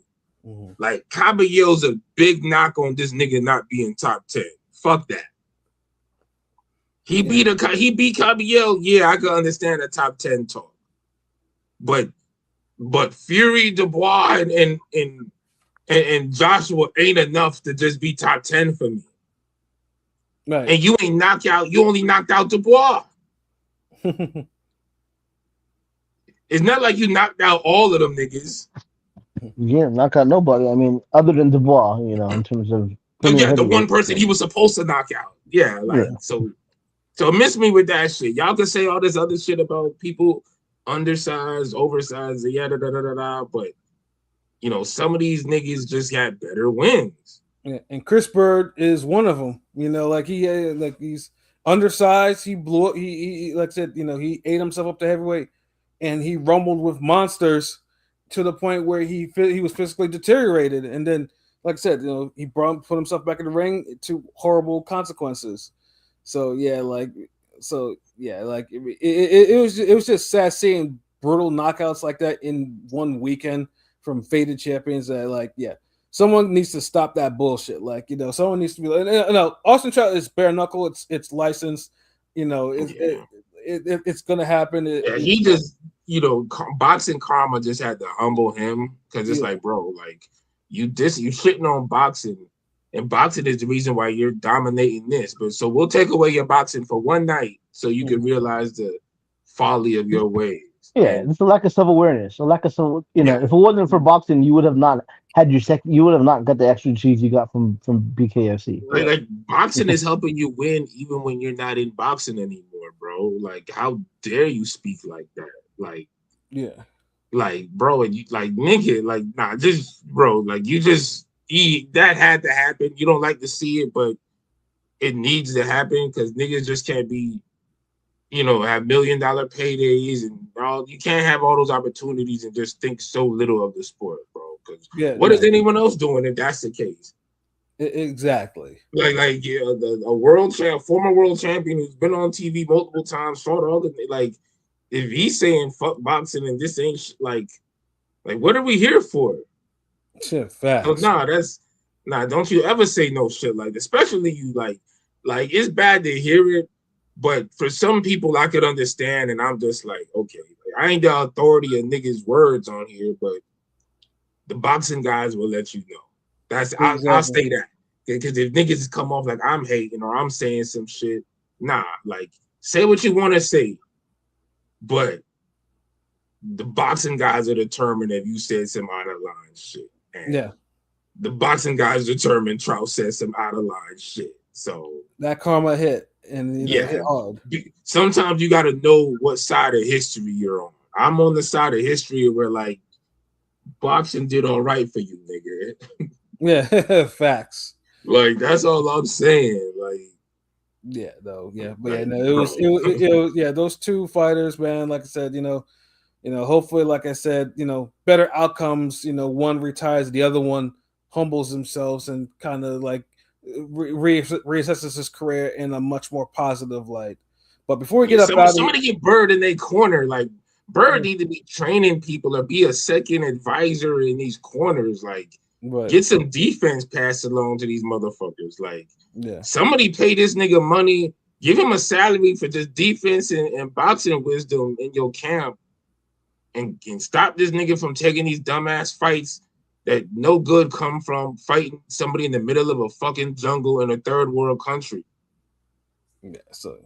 Mm-hmm. Like Cabello's a big knock on this nigga not being top 10. Fuck that. He beat Cabello. Yeah, I can understand the top 10 talk, but Fury, Dubois, and Joshua ain't enough to just be top 10 for me. Right. And you only knocked out Dubois. It's not like you knocked out all of them niggas. Yeah, knock out nobody. I mean, other than Dubois, in terms of. Yeah, the one person he was supposed to knock out. Yeah, so miss me with that shit. Y'all can say all this other shit about people undersized, oversized, but some of these niggas just got better wins. Yeah, and Chris Bird is one of them. He's undersized. He blew up. He like I said, he ate himself up to heavyweight, and he rumbled with monsters to the point where he was physically deteriorated. And then, like I said, he put himself back in the ring to horrible consequences. So it was just sad seeing brutal knockouts like that in one weekend from faded champions. Someone needs to stop that bullshit. Someone needs to be Austin Trout is bare knuckle. It's licensed. It's gonna happen. He just boxing karma just had to humble him because it's like, bro, you shitting on boxing. And boxing is the reason why you're dominating this. But so we'll take away your boxing for one night so you can realize the folly of your ways. Yeah, it's a lack of self-awareness. If it wasn't for boxing, you would have not had you would have not got the extra cheese you got from BKFC. Like boxing is helping you win even when you're not in boxing anymore, bro. Like, how dare you speak like that? Bro, and you nigga, nah, just bro, you just that had to happen. You don't like to see it, but it needs to happen because niggas just can't be, have $1 million paydays and all. You can't have all those opportunities and just think so little of the sport, bro. Because what is anyone else doing if that's the case? Exactly. A former world champion who's been on TV multiple times, fought all the if he's saying fuck boxing and this ain't what are we here for? Shit, fast. So don't you ever say no shit especially you it's bad to hear it, but for some people I could understand, and I'm just okay, I ain't the authority of niggas' words on here, but the boxing guys will let you know. That's exactly. I'll say that because if niggas come off like I'm hating or I'm saying some shit, say what you want to say, but the boxing guys are determined if you said some out of line shit. And the boxing guys determined Trout said some out of line shit. So that karma hit and hit hard. Sometimes you got to know what side of history you're on. I'm on the side of history where boxing did all right for you, nigga. Yeah, facts. Like that's all I'm saying. Like Yeah, though. Yeah, but yeah, like, no, it was yeah, those two fighters, man. Like I said, hopefully, like I said, better outcomes. One retires, the other one humbles themselves and kind of like reassesses his career in a much more positive light. But before we get up out of somebody get Bird in their corner. Like Bird need to be training people or be a second advisor in these corners. Like get some defense passed along to these motherfuckers. Like somebody pay this nigga money, give him a salary for just defense and boxing wisdom in your camp, and stop this nigga from taking these dumbass fights that no good come from fighting somebody in the middle of a fucking jungle in a third world country. Yeah, so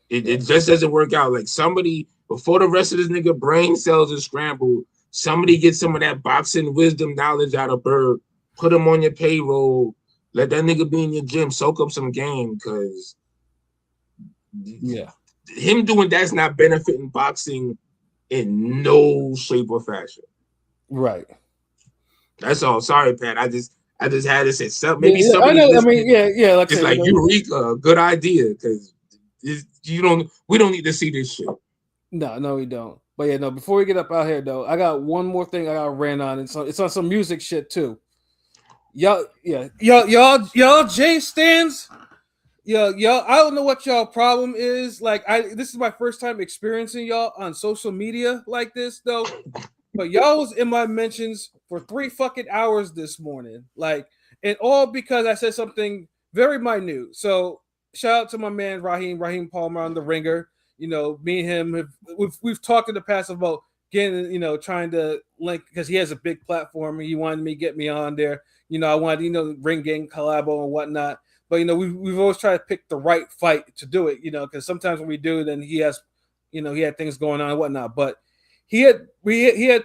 it just doesn't work out. Like somebody, before the rest of this nigga brain cells are scrambled, somebody get some of that boxing wisdom knowledge out of Bird, put him on your payroll, let that nigga be in your gym, soak up some game, because him doing that's not benefiting boxing in no shape or fashion. Right. That's all. Sorry, Pat. I just had to say something. Maybe somebody. I mean, yeah. Like it's like Eureka, good idea, because we don't need to see this shit. No, we don't. But yeah, no. Before we get up out here, though, I got one more thing I got ran on, and so it's on some music shit too. Y'all, Jay stands. Y'all, I don't know what y'all problem is. Like, this is my first time experiencing y'all on social media like this, though. But y'all was in my mentions for 3 fucking hours this morning. Like, and all because I said something very minute. So shout out to my man Raheem Palmer on The Ringer. Me and him we've talked in the past about getting, trying to link, because he has a big platform and he wanted me to get me on there. I wanted, Ring Gang collabo and whatnot. But we've always tried to pick the right fight to do it, because sometimes when we do, then he has, he had things going on and whatnot. But he had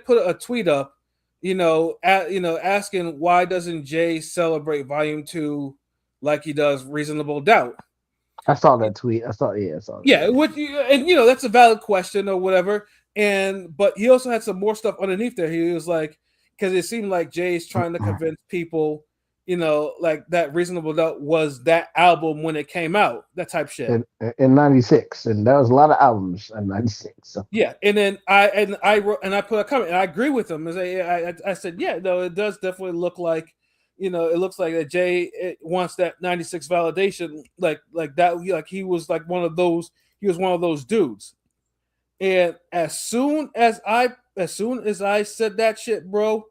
put a tweet up, asking why doesn't Jay celebrate Volume 2 like he does Reasonable Doubt. I saw that tweet. I saw that. Yeah, that's a valid question or whatever. But he also had some more stuff underneath there. He was like, because it seemed like Jay's trying to convince people, like that Reasonable Doubt was that album when it came out, that type shit. In 96, and there was a lot of albums in 96. So. Yeah, and then I wrote and I put a comment, and I agree with him. I said, yeah, no, it does definitely look like, it looks like that Jay wants that 96 validation, like that, like he was like one of those dudes. And as soon as I said that shit, bro,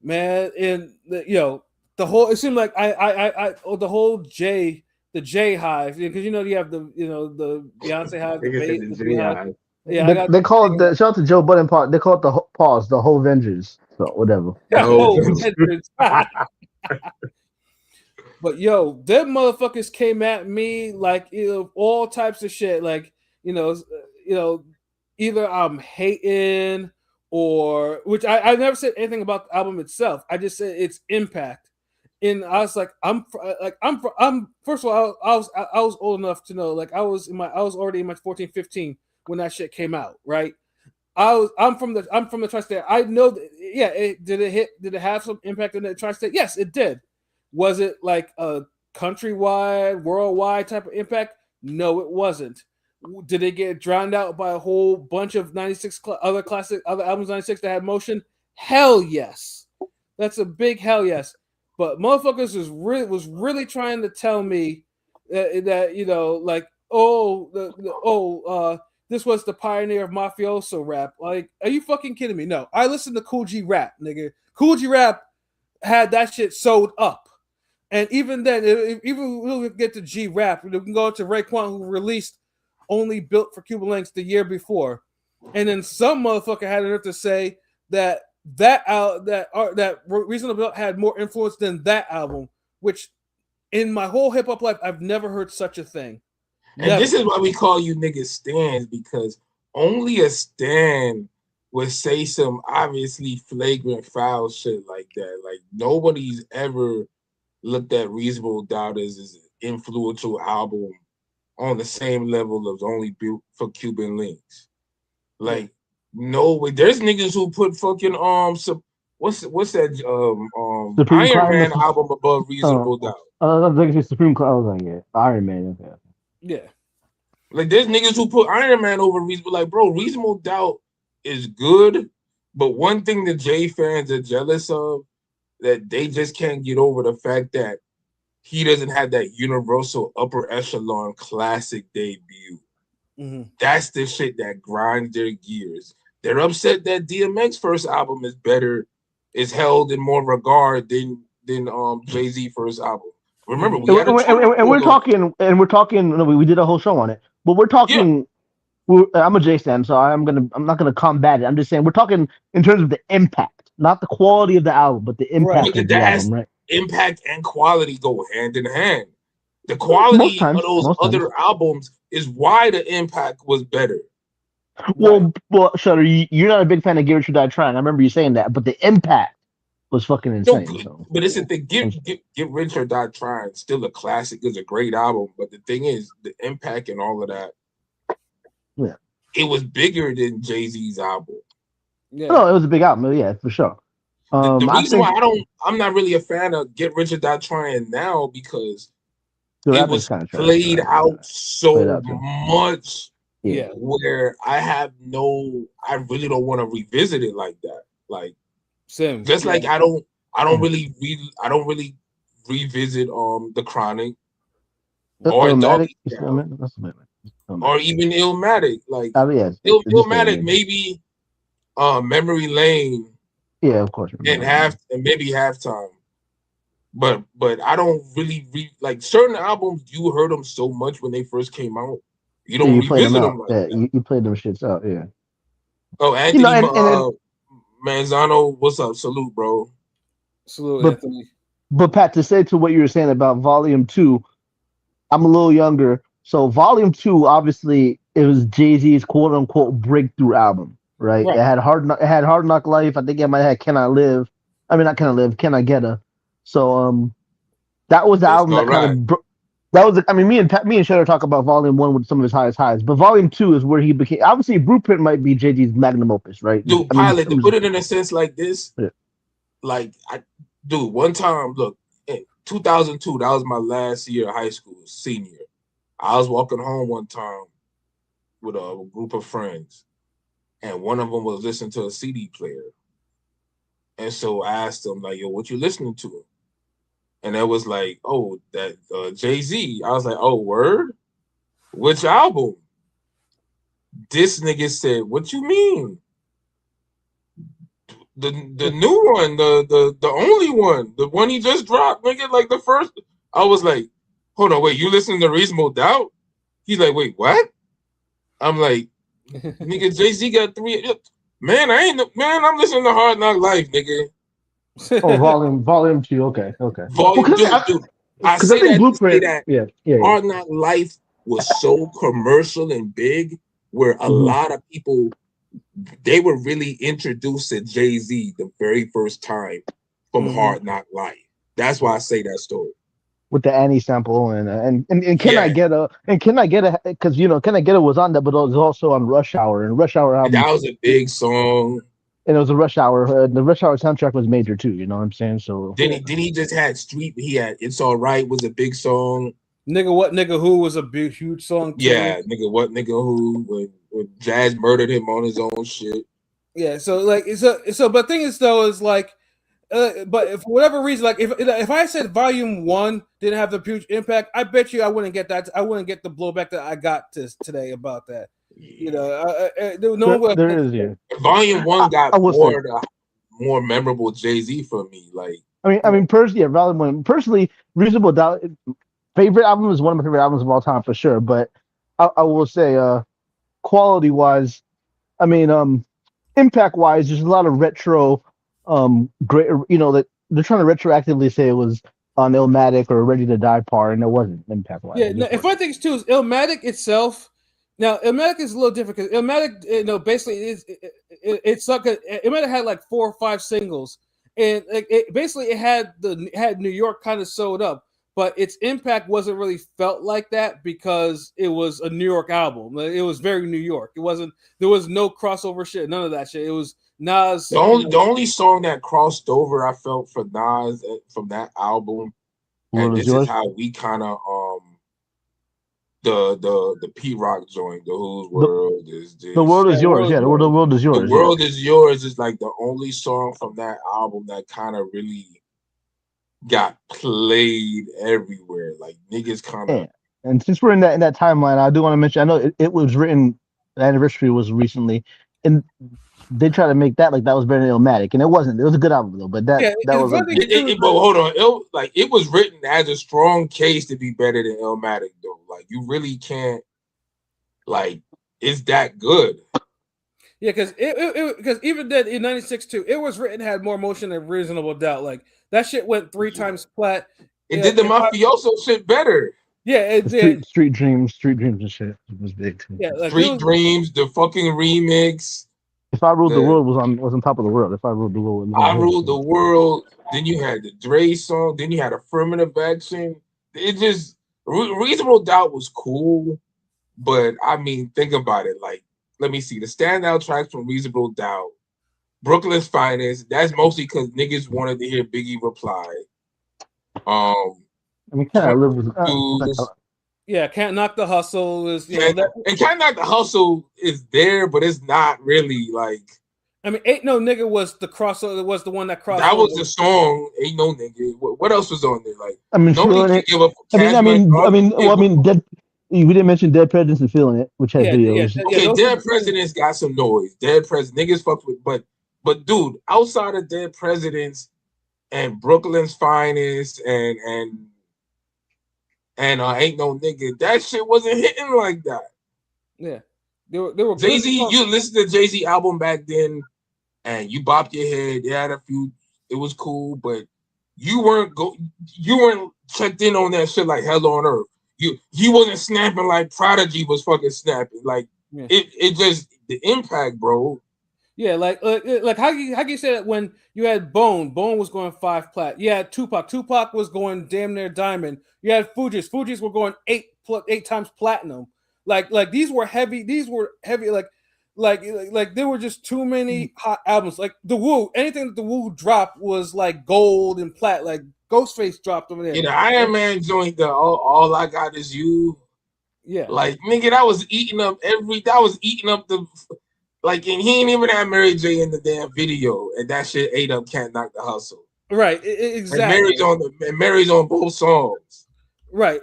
man, and the whole, it seemed like the whole the J hive, because you have the the Beyonce hive, the hive. Yeah, they call it the, shout out to Joe Budden part. They call it the whole Avengers. So whatever. But them motherfuckers came at me like all types of shit, like either I'm hating, or which I never said anything about the album itself. I just said its impact. And I was like, I'm first of all, I was old enough to know, like I was already in my 14, 15 when that shit came out, right? I'm from the tri-state. I know that, did it have some impact on the tri-state? Yes, it did. Was it like a countrywide, worldwide type of impact? No, it wasn't. Did it get drowned out by a whole bunch of 96 other albums 96 that had motion? Hell yes. That's a big hell yes. But motherfuckers was really trying to tell me that like, this was the pioneer of mafioso rap. Like, are you fucking kidding me? No, I listened to Kool G Rap, nigga. Kool G Rap had that shit sewed up. And even then, even we'll get to G Rap, we can go to Raekwon, who released Only Built for Cuban Links the year before. And then some motherfucker had enough to say that Reasonable Doubt had more influence than that album, which in my whole hip hop life, I've never heard such a thing. And this is why we call you niggas stans, because only a stan would say some obviously flagrant foul shit like that. Like nobody's ever looked at Reasonable Doubt as an influential album on the same level as Only Built for Cuban Links. Like, no way. There's niggas who put fucking what's that Supreme Iron Climb Man is- album above Reasonable Doubt? I think it's Supreme Cloud. I was like, yeah, Iron Man. Okay. Yeah. Like there's niggas who put Iron Man over Reasonable. Like, bro, Reasonable Doubt is good, but one thing the J fans are jealous of that they just can't get over the fact that he doesn't have that universal upper echelon classic debut. Mm-hmm. That's the shit that grinds their gears. They're upset that DMX first album is better, is held in more regard than Jay-Z first album. Remember, we had we're talking. No, we did a whole show on it, but we're talking. Yeah. I'm a J stan, so I'm not gonna combat it. I'm just saying we're talking in terms of the impact, not the quality of the album, but the impact of the album, right? Impact and quality go hand in hand. The quality of those other albums is why the impact was better. Well, Shutter, you're not a big fan of Get Rich or Die Trying. I remember you saying that, but the impact was fucking insane. But it's the thing. Get Rich or Die Trying, still a classic. It's a great album, but the thing is, the impact and all of that. Yeah, it was bigger than Jay-Z's album. Yeah, no, it was a big album. Yeah, for sure. The reason why I'm not really a fan of Get Rich or Die Trying now because it was played out so much. Yeah, where I really don't want to revisit it like that. Like, same. Just like I don't really revisit The Chronic or Illmatic, or even Illmatic. Like, Illmatic, maybe Memory Lane. Yeah, of course. And maybe Halftime. But I don't really like certain albums. You heard them so much when they first came out. You don't revisit them like that. You played them shits out, yeah. Oh, Anthony Manzano, what's up? Salute, bro. Salute, Anthony. But Pat, to say to what you were saying about Volume 2, I'm a little younger. So Volume 2, obviously, it was Jay-Z's quote-unquote breakthrough album, right? It had Hard Knock Life. I think it might have Can I Live? I mean, not Can I Live, Can I Get Her? So that was the album that kind of that was. I mean, me and Shadow talk about Volume 1 with some of his highest highs, but Volume 2 is where he became. Obviously, Blueprint might be Jay-Z's magnum opus, right? Dude, Pilot, to put it in a sense like this, one time, look, in 2002, that was my last year of high school, senior. I was walking home one time with a group of friends, and one of them was listening to a CD player, and so I asked them, like, "Yo, what you listening to?" And it was like, oh, that Jay-Z. I was like, oh, word? Which album? This nigga said, what you mean? The new one, the only one, the one he just dropped, nigga, like the first. I was like, hold on, wait, you listening to Reasonable Doubt? He's like, wait, what? I'm like, nigga, Jay-Z got 3. Man, I'm listening to Hard Knock Life, nigga. Volume 2. Okay. Volume 2. I say that Blueprint. Yeah. Hard Knock Life was so commercial and big, where a lot of people they were really introduced to Jay-Z the very first time from Hard Knock Life. That's why I say that story. With the Annie sample and Can I Get a because Can I Get a was on that, but it was also on Rush Hour and Rush Hour album. That was a big song. And it was a Rush Hour. The Rush Hour soundtrack was major too. You know what I'm saying? So then he just had Street. He had It's All Right was a big song. Nigga What Nigga Who was a big huge song too. Yeah, Nigga What Nigga Who when Jazz murdered him on his own shit. Yeah, so but the thing is though is like, but if for whatever reason, like if I said Volume 1 didn't have the huge impact, I bet you I wouldn't get that. I wouldn't get the blowback that I got today about that. There is, yeah. Volume 1 got more memorable Jay-Z for me. Like, I mean, personally, Volume 1. Personally, Reasonable Doubt, favorite album is one of my favorite albums of all time for sure. But I will say, quality wise, I mean, impact wise, there's a lot of retro, great. That they're trying to retroactively say it was on Illmatic or Ready to Die part, and it wasn't impact wise. Yeah, if I think too is Illmatic itself. Now, Illmatic is a little different because Illmatic, basically it's like Illmatic had like 4 or 5 singles, and it had New York kind of sewed up, but its impact wasn't really felt like that because it was a New York album. It was very New York. There was no crossover shit, none of that shit. It was Nas. The only song that crossed over I felt for Nas from that album, and this is how we kind of the P Rock joint, the Whose World Is This? The World Is Yours. Yeah, the world is yours. The World Is Yours is like the only song from that album that kind of really got played everywhere. Like niggas kind of. Yeah. And since we're in that timeline, I do want to mention. I know it was written. The anniversary was recently, and they try to make that like that was better than Illmatic, and it wasn't. It was a good album though, but that was. But hold on, it was written as a strong case to be better than Illmatic though. Like you really can't. Like it's that good. Yeah, because even then in '96 too, it was written had more motion than Reasonable Doubt. Like that shit went 3 times plat. It did the mafioso shit better. Yeah, it did. Street Dreams and shit was big too. Yeah, like Street Dreams, the fucking remix. If I Ruled the World was on top of the world. If I Ruled the World, I Ruled the World. Then you had the Dre song. Then you had Affirmative Action. It just Reasonable Doubt was cool, but I mean, think about it. Like, let me see the standout tracks from Reasonable Doubt. Brooklyn's Finest. That's mostly because niggas wanted to hear Biggie reply. I mean, kind of live with. Yeah, Can't Knock the Hustle is. And Can't Knock the Hustle is there, but it's not really like. I mean, Ain't No Nigga was the crossover. Was the one that crossed. That was the song. Ain't No Nigga. What else was on there? Like, I mean, nobody can give up. We didn't mention Dead Presidents and Feeling It, which has videos. Okay, Dead Presidents got some noise. Dead Presidents, niggas fucked with, but dude, outside of Dead Presidents and Brooklyn's Finest and Ain't No Nigga, that shit wasn't hitting like that. Yeah, they were Jay-Z. You listened to Jay-Z album back then, and you bopped your head. They had a few. It was cool, but you weren't checked in on that shit like hell on earth. He wasn't snapping like Prodigy was fucking snapping. Like it just the impact, bro. Yeah, like how you say that when you had Bone was going 5 plat. You had Tupac was going damn near diamond. You had Fugees were going 8 times platinum. Like these were heavy. Like there were just too many hot albums. Like the Wu, anything that the Wu dropped was like gold and plat. Like Ghostface dropped over there. Yeah, the Iron Man joint, the all I Got Is You. Yeah, like nigga, that was eating up the. Like, and he ain't even had Mary J in the damn video, and that shit ate up Can't Knock the Hustle. Right, exactly. And Mary's on both songs. Right,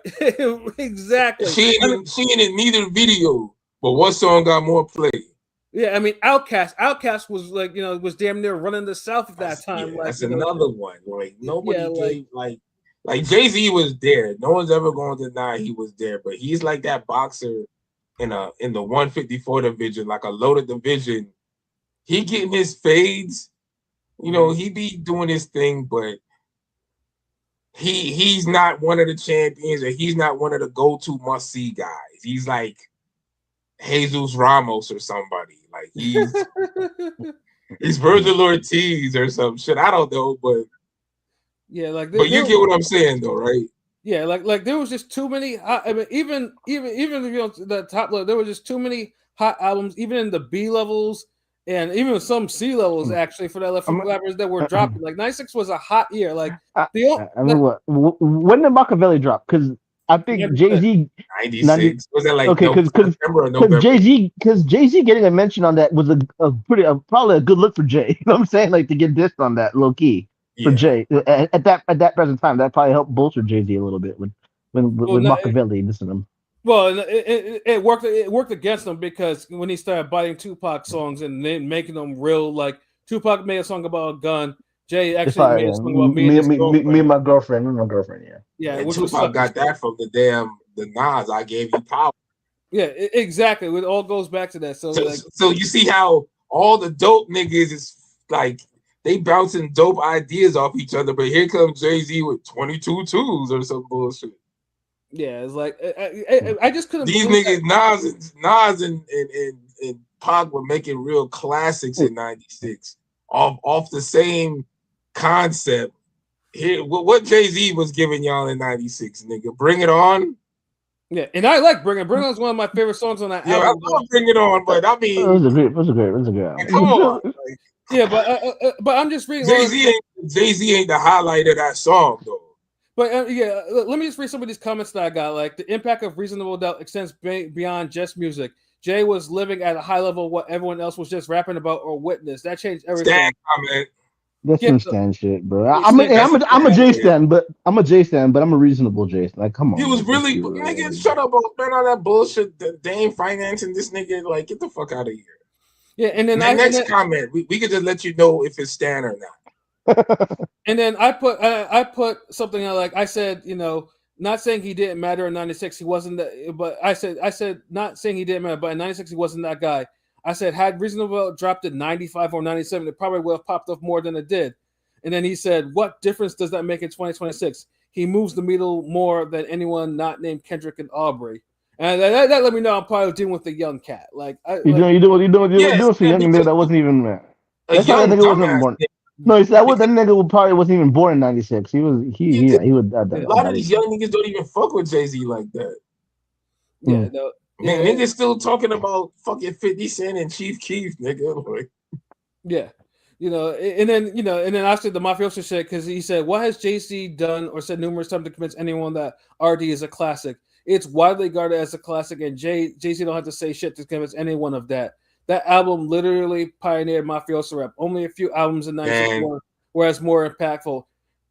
exactly. She ain't in neither video, but one song got more play. Yeah, I mean, Outkast was like, was damn near running the South at that time. Yeah, that's another one. Like nobody gave like Jay-Z was there. No one's ever going to deny he was there, but he's like that boxer in the 154 division, like a loaded division. He getting his fades, he be doing his thing, but he's not one of the champions, or he's not one of the go-to must-see guys. He's like Jesus Ramos or somebody. Like he's Virgil Ortiz or some shit. I don't know, but yeah, like but you get what I'm saying though, right? Yeah, like there was just too many. I mean, even the top level, there were just too many hot albums, even in the B levels and even some C levels actually for that rappers that were dropping. Like '96 was a hot year. Like when did Machiavelli drop? Because I think Jay-Z 96 was that like because Jay-Z getting a mention on that was probably a good look for Jay. You know what I'm saying? Like to get dissed on that low key. For Jay at that present time, that probably helped bolster Jay-Z a little bit when Machiavelli listened to him. Well, it worked. It worked against him because when he started biting Tupac songs and then making them real, like Tupac made a song about a gun. Jay actually made a song about me and my girlfriend. Yeah, and Tupac got that from the Nas. I gave you power. Yeah, exactly. It all goes back to that. So you see how all the dope niggas is like. They bouncing dope ideas off each other, but here comes Jay-Z with 22 twos or some bullshit. Yeah, it's like I just couldn't. These niggas, Nas and Pac were making real classics in '96 off the same concept. Here, what Jay-Z was giving y'all in '96, nigga, Bring It On. Yeah, and I like Bring It. Bring It On is one of my favorite songs on that album. I love Bring It On, but I mean, it was a great album. Come on. Yeah, but I'm just reading. Jay-Z ain't the highlight of that song though. But yeah, let me just read some of these comments that I got. Like the impact of Reasonable Doubt extends beyond just music. Jay was living at a high level of what everyone else was just rapping about or witnessed. That changed everything. Stan comment. That's Yeah, some Stan shit, bro. I'm a Jay Stan, but I'm a reasonable Jay. Like, come on. He was really you, nigga. Shut up, man! All that bullshit. They ain't financing this nigga. Like, get the fuck out of here. Yeah, and then next comment, we could just let you know if it's Stan or not. And then I put something like I said, you know, not saying he didn't matter in '96. He wasn't that, but I said not saying he didn't matter, but in '96 he wasn't that guy. I said, had Reasonable dropped at 95 or 97, it probably would have popped up more than it did. And then he said, what difference does that make in 2026? He moves the needle more than anyone not named Kendrick and Aubrey. And that let me know I'm probably dealing with the young cat. Like, you doing some young nigga that wasn't even there. That's why that nigga wasn't born. No, that nigga probably wasn't even born in '96. He was. A lot of these young niggas don't even fuck with Jay-Z like that. Yeah, no. Man, niggas still talking about fucking 50 Cent and Chief Keef, nigga. Like, yeah, you know, and then after the mafioso shit, because he said, "What has Jay-Z done or said numerous times to convince anyone that RD is a classic? It's widely regarded as a classic, and Jay-Z don't have to say shit to convince anyone of that. That album literally pioneered mafioso rap. Only a few albums in '94 were as more impactful."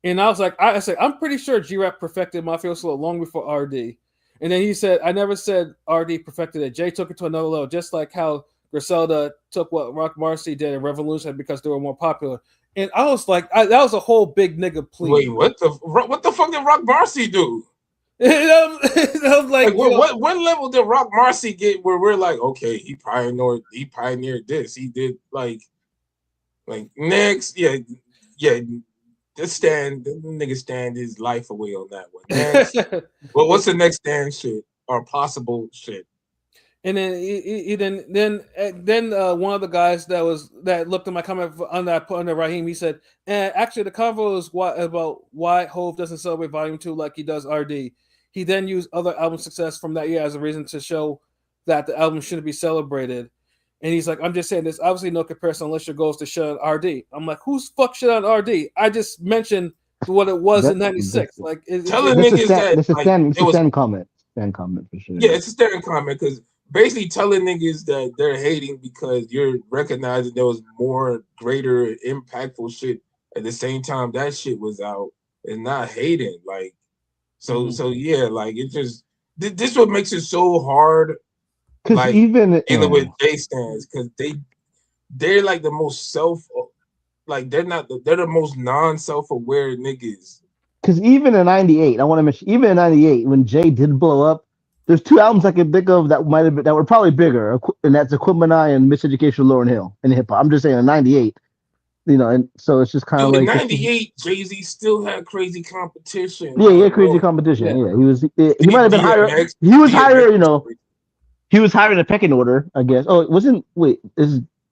And I was like, I said, I'm pretty sure G-Rap perfected mafioso long before RD. And then he said, I never said RD perfected it. Jay took it to another level, just like how Griselda took what Rock Marcy did in Revolution because they were more popular. And I was like, that was a whole big nigga plea. Wait, what the fuck did Rock Marcy do? I was like what level did Rock Marcy get where we're like, okay, he pioneered this. He did like next, yeah. The nigga stand his life away on that one. Next, well, what's the next stand shit or possible shit? And then one of the guys that looked at my comment under Raheem, he said, actually the convo is about why Hove doesn't celebrate Volume 2 like he does RD. He then used other album success from that year as a reason to show that the album shouldn't be celebrated. And he's like, I'm just saying, there's obviously no comparison unless your goal is to shit on RD. I'm like, who's fuck shit on RD? I just mentioned what it was in '96. Like, telling niggas that it's a Stan comment. Stan comment for sure. Yeah, it's a Stan comment because basically telling niggas that they're hating because you're recognizing there was more greater impactful shit at the same time that shit was out and not hating. Like, so yeah, like it just this what makes it so hard. Like even dealing with J stands because they're like the most they're the most non-self-aware niggas. Because even in '98, I want to mention, even in '98 when Jay did blow up, there's two albums I can think of that were probably bigger, and that's Equipment and Miseducation of Lauryn Hill in hip hop. I'm just saying in '98, you know, and so it's just kind of like in '98, Jay-Z still had crazy competition. Yeah, crazy competition. Yeah, he might have been higher. He was higher, you know. He was higher in the pecking order, I guess. Oh, it wasn't. Wait,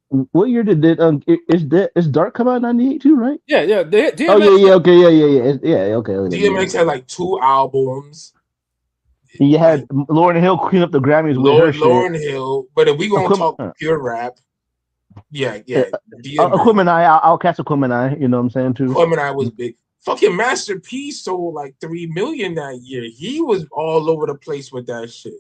what year did is Dark come out in '98 too? Right? Yeah. DMX, Okay. DMX had like 2 albums. You had Lauryn Hill clean up the Grammys with her shit. Lauryn Hill, but if we gonna talk pure rap, yeah. Equipment I'll catch Equipment you know what I'm saying too. Equipment was big. Fucking Master P sold like 3 million that year. He was all over the place with that shit.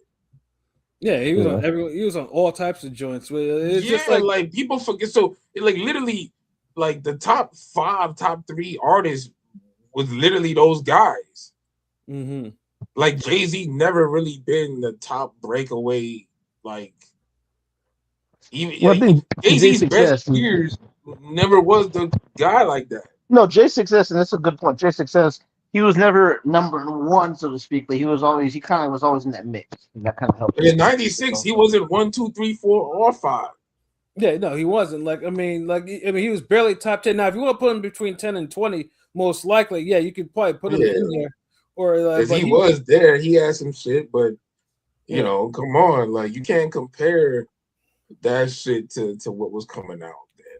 Yeah, he was on all types of joints. It's just like people forget. So like literally, like the top 3 artists was literally those guys. Mm-hmm. Like Jay-Z never really been the top breakaway. Like even Jay-Z's best years never was the guy like that. No, Jay Success, and that's a good point. Jay Success. He was never number one, so to speak, but he kind of was always in that mix, and that kind of helped. In '96, he wasn't 1, 2, 3, 4, or 5. Yeah, no, he wasn't. He was barely top 10. Now, if you want to put him between 10 and 20, most likely, yeah, you could probably put him in there. Or he was there, he had some shit, but you know, come on, like you can't compare that shit to what was coming out.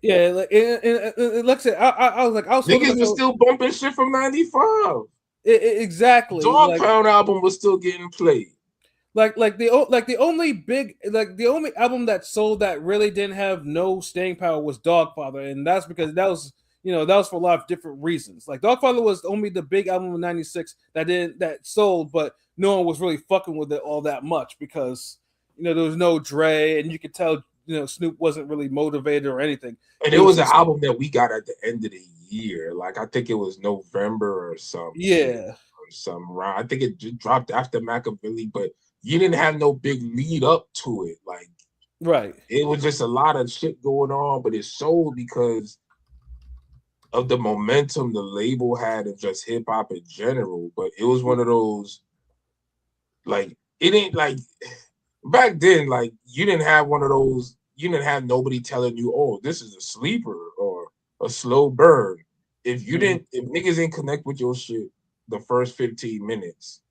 Yeah, like I said, I was niggas was still bumping shit from '95. Exactly. Dog Pound album was still getting played. like the only album that sold that really didn't have no staying power was Dogfather, and that's because that was for a lot of different reasons. Like Dogfather was only the big album in '96 that sold, but no one was really fucking with it all that much because there was no Dre, and you could tell Snoop wasn't really motivated or anything. And it was an album that we got at the end of the year. Like I think it was November or something. Yeah. Some round. I think it dropped after Machiavelli, but you didn't have no big lead up to it. Like, right. It was just a lot of shit going on, but it sold because of the momentum the label had of just hip hop in general. But it was one of those, like, it ain't like back then, like, you didn't have one of those, you didn't have nobody telling you, oh, this is a sleeper or a slow burn. If you didn't, if niggas didn't connect with your shit the first 15 minutes,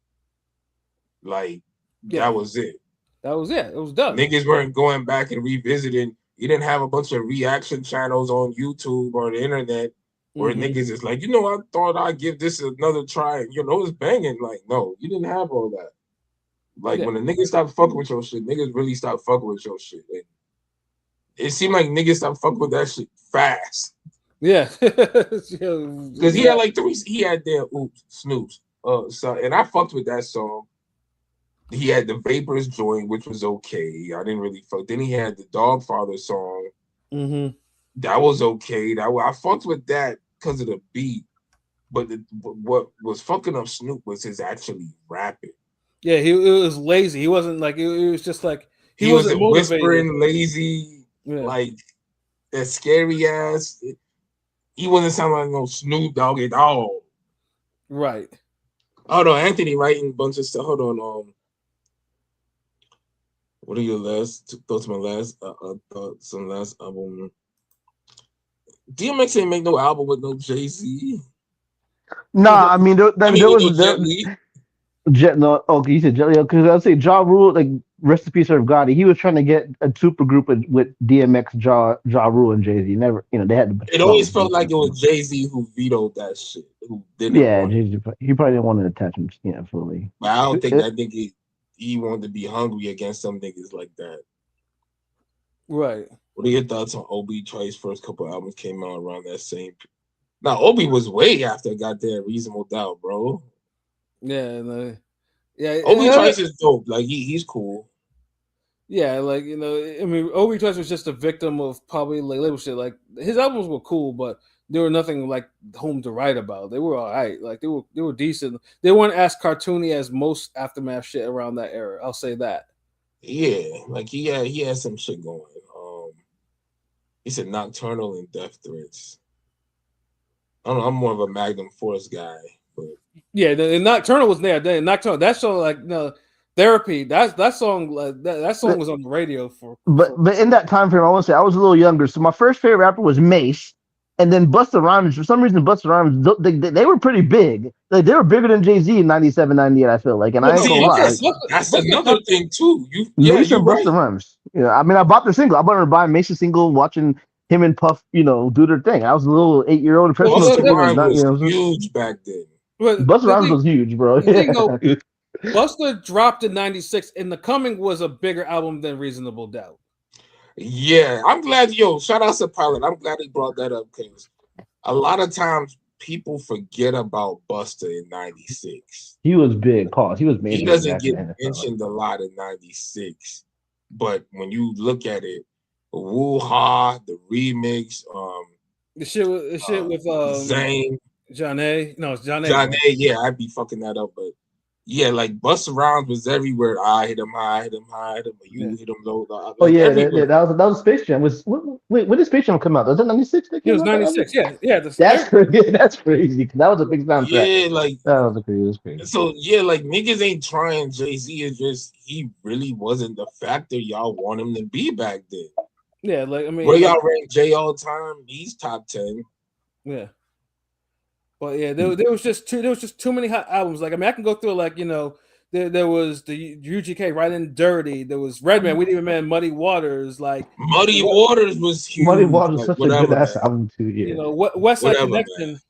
like, that was it. That was it. It was done. Niggas weren't going back and revisiting. You didn't have a bunch of reaction channels on YouTube or the internet where niggas is like, I thought I'd give this another try. It's banging. Like, no, you didn't have all that. Like, when the niggas stopped fucking with your shit, niggas really stopped fucking with your shit. And it seemed like niggas stopped fucking with that shit fast. Yeah. Because he had like he had their Snoops. And I fucked with that song. He had the Vapors joint, which was okay. I didn't really fuck. Then he had the Dogfather song. That was okay. I fucked with that because of the beat. But what was fucking up Snoop was his actually rapping. Yeah, it was lazy. He wasn't like it was just like he wasn't whispering, lazy, like that scary ass. He wasn't sounding like no Snoop Dogg at all. Right. Hold on, Anthony writing a bunch of stuff. Hold on. What are your last thoughts? My last thoughts on last album. DMX ain't make no album with no Jay-Z. Nah, I mean there was Jet. No, okay, you said Jet. Because I'd say Ja Rule, like rest in peace, Irv Gotti. He was trying to get a super group with DMX, Ja Rule, and Jay-Z. Never, they had. It always felt like it was Jay-Z who vetoed that shit. Who didn't? Yeah, Jay-Z. He probably didn't want to attach him, fully. But I don't think that nigga he wanted to be hungry against some niggas like that. Right. What are your thoughts on Obi Trice's first couple albums came out around that same? Now Obi was way after Goddamn Reasonable Doubt, bro. Yeah, Obi Trice is dope. Like he's cool. Yeah, like I mean, Obi Trice was just a victim of probably like label shit. Like his albums were cool, but they were nothing like home to write about. They were all right. Like they were decent. They weren't as cartoony as most Aftermath shit around that era. I'll say that. Yeah, like he had some shit going. He said Nocturnal and Death Threats. I don't know. I'm more of a Magnum Force guy, but yeah, the Nocturnal was there. Nocturnal, that song, like Therapy. That song, like that song was on the radio for. But in that time frame, I want to say I was a little younger. So my first favorite rapper was Mace, and then Busta Rhymes. For some reason, Busta Rhymes they were pretty big. Like they were bigger than Jay-Z in 97, 98, I feel like, and I ain't gonna lie. That's another thing too. Mace and Busta Rhymes. I mean, I bought the single. I wanted to buy Mace's single, watching him and Puff, do their thing. I was a little 8-year-old. Busta Rhymes was huge back then. Busta Rhymes was huge, bro. Busta dropped in 96, and The Coming was a bigger album than Reasonable Doubt. Yeah, I'm glad. Shout out to Pilot. I'm glad he brought that up because a lot of times people forget about Busta in 96. He was big, pause. He was major. He doesn't get mentioned a lot in 96, but when you look at it, Woo Ha, the remix, the shit with Zane, John A. No, it's John A. John A. Yeah, I'd be fucking that up, but yeah, like Busta Rhymes was everywhere. I hit him high, hit him high, hit him. You hit him low. Like, that was Space Jam. Wait, when did Space Jam come out? Was it 96? It was 96. Yeah. That's crazy. That's crazy. That was a big soundtrack. Yeah, like that was crazy. So yeah, like niggas ain't trying Jay-Z. It's just he really wasn't the factor y'all want him to be back then. Yeah, like I mean, where y'all rank Jay all time? He's top 10. Yeah. But yeah, there was just too many hot albums. Like I mean, I can go through like there was the UGK Riding Dirty. There was Redman. We didn't even mention Muddy Waters. Like Muddy Waters was huge. Muddy Waters was such a good ass album too. Yeah. West Side Connection.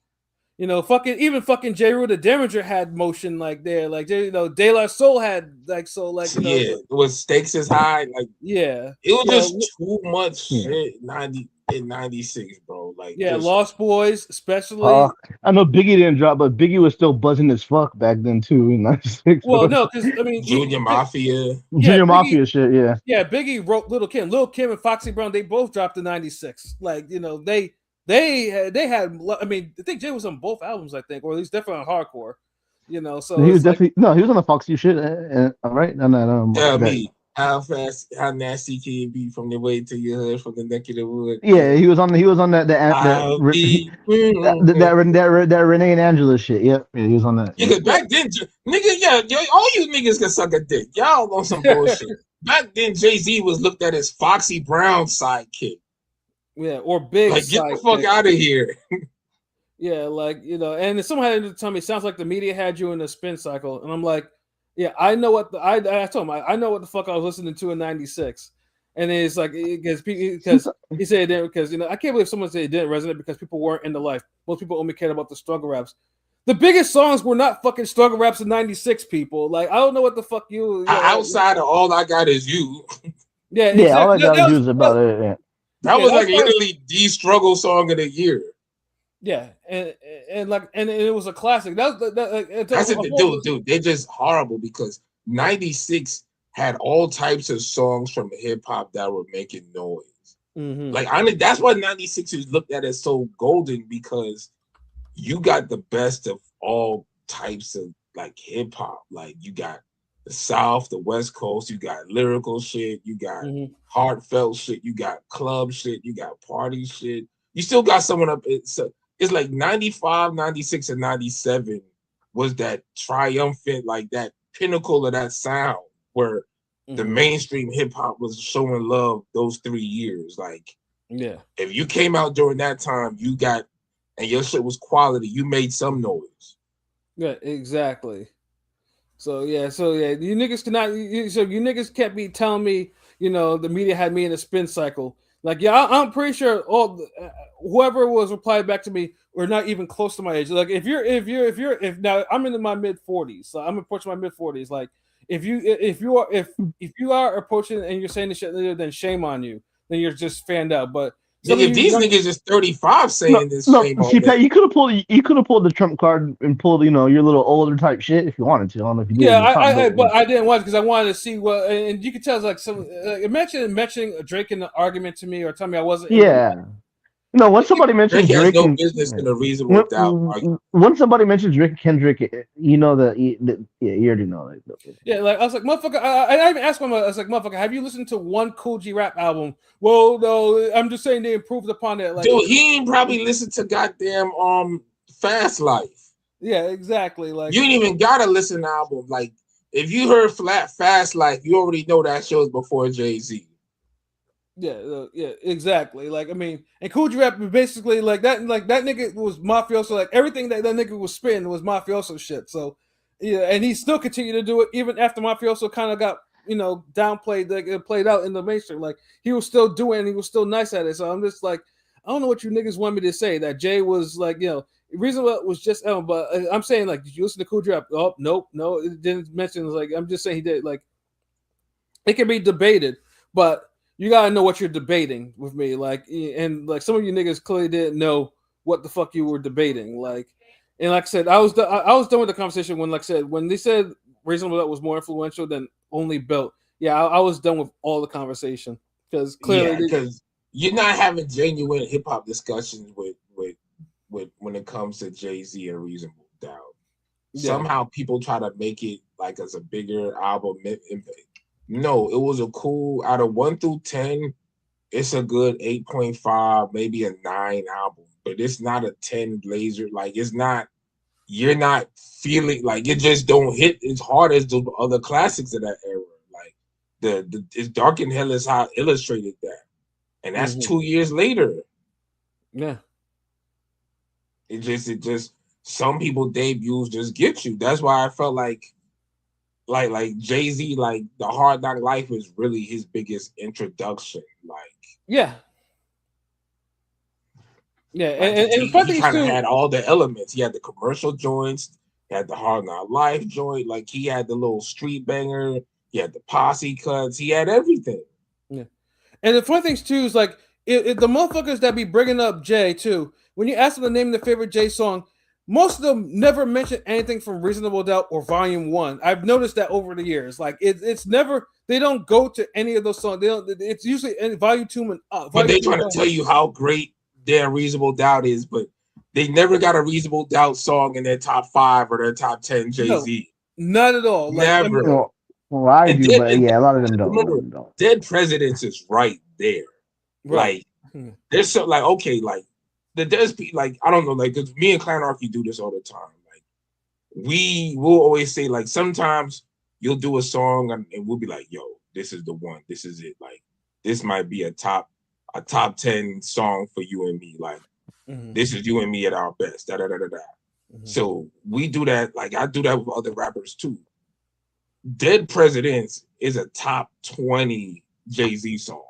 You know, fucking J. Rue the Damager had motion like there, like you know, De La Soul had like so like you know, yeah, it was stakes is high. Like yeah, it was you just know, too much Yeah. shit. 96, bro. Like yeah, just, Lost Boys, especially. I know Biggie didn't drop, but Biggie was still buzzing as fuck back then too in '96. Well, no, because I mean, Junior Mafia. yeah, Junior Biggie, Mafia shit, yeah. yeah, Biggie wrote Little Kim. Little Kim and Foxy Brown, they both dropped in '96. Like you know, they had. I mean, I think Jay was on both albums, I think, or at least definitely on Hardcore. You know, so He was it's like, definitely he was on the Foxy shit, right? On that Tell that- me how nasty can you be from the way to your hood, from the neck of the wood? yeah, he was on that I'll be. that Renee and Angela shit. Yep, yeah, he was on that. Because back then, nigga, yeah, all you niggas can suck a dick. Y'all on some bullshit. Back then, Jay-Z was looked at as Foxy Brown's sidekick. yeah, or Big. Like, get the fuck out of here. Yeah, like you know, and someone had to tell me, sounds like the media had you in a spin cycle, and I'm like, yeah, I know what I told him, I know what the fuck I was listening to in '96, and it's like because he said it didn't, because you know I can't believe someone said it didn't resonate because people weren't in the life. Most people only cared about the struggle raps. The biggest songs were not fucking struggle raps in '96. People like I don't know what the fuck you Outside of All I Got Is You. Yeah, yeah, all I exactly. got to do is about it. Yeah. That Yeah, was like that's why- literally the struggle song of the year. Yeah, and like and it was a classic. That's That's it, dude. They're just horrible because '96 had all types of songs from hip hop that were making noise. Mhm. Like I mean, that's why '96 is looked at as so golden because you got the best of all types of like hip hop. Like you got the South, the West Coast, you got lyrical shit, you got Mhm. heartfelt shit, you got club shit, you got party shit. You still got someone up. It's like 95, 96, and 97 was that triumphant, like that pinnacle of that sound where the Mhm. mainstream hip hop was showing love those 3 years. Like Yeah. if you came out during that time, you got and your shit was quality, you made some noise. Yeah, exactly. So you niggas cannot. So you niggas can't be telling me, you know, the media had me in a spin cycle. Like, yeah, I'm pretty sure whoever was replied back to me were not even close to my age. Like, if now I'm in my mid 40s, so I'm approaching my mid 40s. Like, if you are approaching and you're saying this shit, then shame on you. Then you're just fanned out. But If these niggas is 35 saying this, shame on see, them. Pat, you could have pulled the trump card and pulled your little older type shit if you wanted to. I don't know if you did. Yeah, but I didn't want it because I wanted to see what, and you could tell it's like some. Imagine mentioning Drake in the argument to me or tell me I wasn't. Yeah. No, once somebody mentions Drake has Drake no and business in a reasonable doubt. once somebody mentions Drake and Kendrick, you know that you already know that. Yeah, like I was like, motherfucker. I even asked him. I was like, motherfucker, have you listened to one Cool G rap album? Well, no, I'm just saying they improved upon it. Like, dude, he ain't probably listened to goddamn Fast Life. Yeah, exactly. Like you ain't even gotta listen to album. Like if you heard Fast Life, you already know that show was before Jay-Z. Yeah, exactly. Like I mean, and Cool G Rap basically like that nigga was mafioso. Like everything that nigga was spitting was mafioso shit. So yeah, and he still continued to do it even after mafioso kind of got downplayed, like it played out in the mainstream. Like he was still doing, and he was still nice at it. So I'm just like, I don't know what you niggas want me to say. That Jay was like, reasonable was just but I'm saying like, did you listen to Cool G Rap? Oh, nope, no, it didn't mention. Like I'm just saying he did. Like it can be debated, but you gotta know what you're debating with me, like, and like some of you niggas clearly didn't know what the fuck you were debating, like, and like I said, I was done with the conversation when, like I said, when they said Reasonable Doubt was more influential than Only Built. Yeah, I was done with all the conversation because clearly, because you're not having genuine hip hop discussions with when it comes to Jay-Z and Reasonable Doubt. Yeah. Somehow people try to make it like as a bigger album. No, it was a cool, out of 1 through 10, it's a good 8.5, maybe a 9 album, but it's not a 10 laser. Like it's not, you're not feeling like it just don't hit as hard as the other classics of that era. Like it's Dark and Hell is how illustrated that. And that's 2 years later. Yeah. It just some people debuts just get you. That's why I felt like Jay-Z, like the Hard Knock Life was really his biggest introduction. Like, yeah, Yeah, Like and the funny he thing is kind of too. had all the elements. He had the commercial joints, he had the Hard Knock Life joint, like he had the little street banger, he had the posse cuts, he had everything. Yeah. And the funny things too is like the motherfuckers that be bringing up Jay too. When you ask them to name their favorite Jay song, most of them never mention anything from Reasonable Doubt or Volume One. I've noticed that over the years. Like it's never they don't go to any of those songs. They don't. It's usually in Volume Two and But they Volume trying to tell you how great their Reasonable Doubt is, but they never got a Reasonable Doubt song in their top 5 or their top 10 Jay-Z. Not at all. Like I Never. mean, Well, I And do, then- but and yeah, a lot of them don't. remember, Dead Presidents is right there. right. Like, there's so like okay, like there's like I don't know, like because me and Clanarchy do this all the time. Like we will always say like sometimes you'll do a song and we'll be like, yo, this is the one, this is it. Like this might be a top 10 song for you and me. Like this is you and me at our best. Da da da da da. So we do that. Like I do that with other rappers too. Dead Presidents is a top 20 Jay-Z song.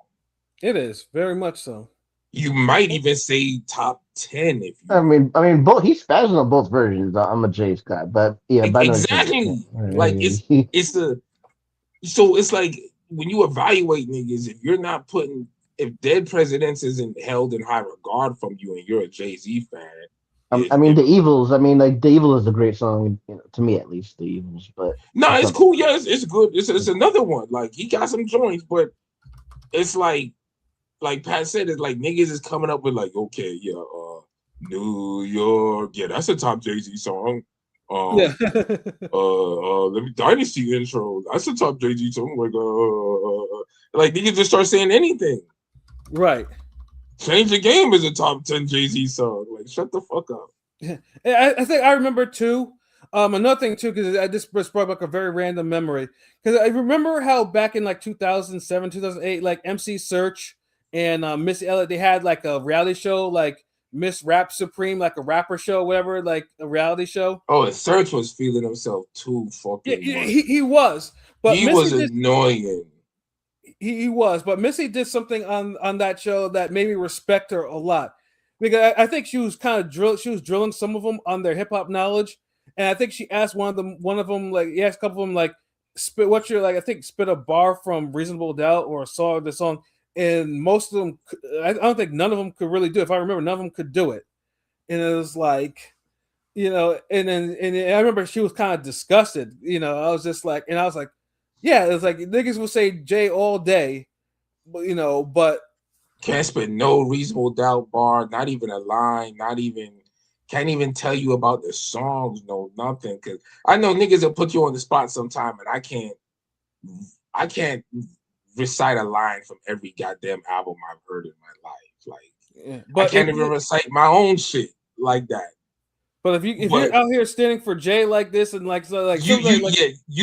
It is very much so. You might even say top 10 if you. I mean, both he's spazzing on both versions. I'm a Jay's guy, but yeah, but exactly. Like it's the so it's like when you evaluate niggas, if Dead Presidents isn't held in high regard from you and you're a Jay-Z fan. I mean, The Evils. I mean, like The Evil is a great song, to me at least. The Evils, but no, it's cool. Yeah, it's good. It's another one. Like he got some joints, but it's like Pat said, it's like niggas is coming up with like, okay, yeah, New York, yeah, that's a top Jay-Z song. Yeah. Let me Dynasty intro. That's a top Jay-Z song. Like niggas just start saying anything. Right. Change the Game is a top 10 Jay-Z song. Like, shut the fuck up. I think I remember too. Another thing too, because I just brought back a very random memory. Because I remember how back in like 2007, 2008, like MC Search and Missy Elliott, they had like a reality show, like Miss Rap Supreme, like a rapper show, whatever, like a reality show. Oh, and Search was feeling himself too fucking. Yeah, he was, but he Missy was annoying. He was, but Missy did something on that show that made me respect her a lot, because I think she was kind of drilling some of them on their hip hop knowledge, and I think she asked one of them like, he asked a couple of them like, spit what's your like, I think spit a bar from Reasonable Doubt or a song, the song, and most of them, I don't think none of them could really do it. If I remember, none of them could do it, and it was like, and I remember she was kind of disgusted, I was just like, and I was like. Yeah, it's like niggas will say Jay all day, but can't spit no Reasonable Doubt bar, not even a line, can't even tell you about the songs, no nothing. Cause I know niggas will put you on the spot sometime, and I can't recite a line from every goddamn album I've heard in my life. Like, but I can't even recite my own shit like that. But if you're out here standing for Jay like this and you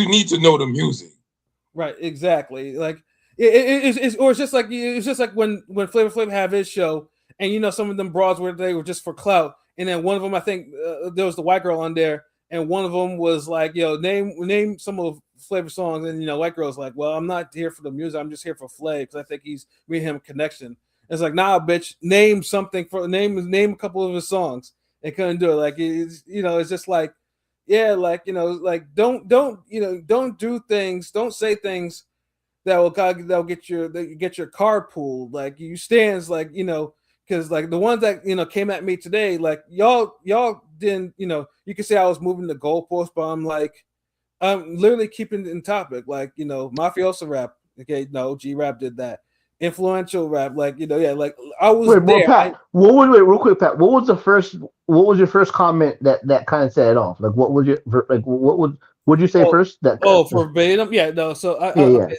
need to know the music. Right, exactly. Like it's just like when Flavor Flav have his show, and some of them broads where they were just for clout, and then one of them, I think there was the white girl on there, and one of them was like, name some of Flavor's songs, and white girl's like, well, I'm not here for the music, I'm just here for Flav because I think he's me and him connection. It's like, nah, bitch, name something name a couple of his songs. They couldn't do it. Like it's just like. Yeah, like like don't do things, don't say things that'll get your card pulled. Like you stands, like because like the ones that came at me today, like y'all didn't you can say I was moving the goalpost, but I'm literally keeping it in topic. Like mafioso rap, okay, no, G-Rap did that. Influential rap, like like I was there. Pat, real quick, Pat. What was your first comment that kind of set it off? Like, what would you say first? Verbatim, yeah, no. So okay.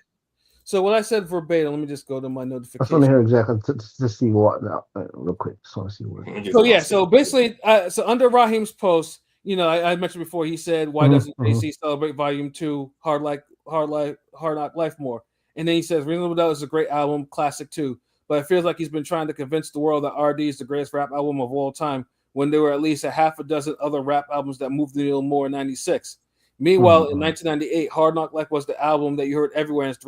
So when I said verbatim, let me just go to my notification. I just want to hear exactly to see what now, real quick. Just want to see what. So basically, so under Raheem's post, I mentioned before, he said, "Why doesn't Jay-Z celebrate Volume 2, Hard Knock Life more?" And then he says, Reasonable Doubt is a great album, classic too. But it feels like he's been trying to convince the world that RD is the greatest rap album of all time, when there were at least a half a dozen other rap albums that moved the needle more in 96. Meanwhile, in 1998, Hard Knock Life was the album that you heard everywhere, and it's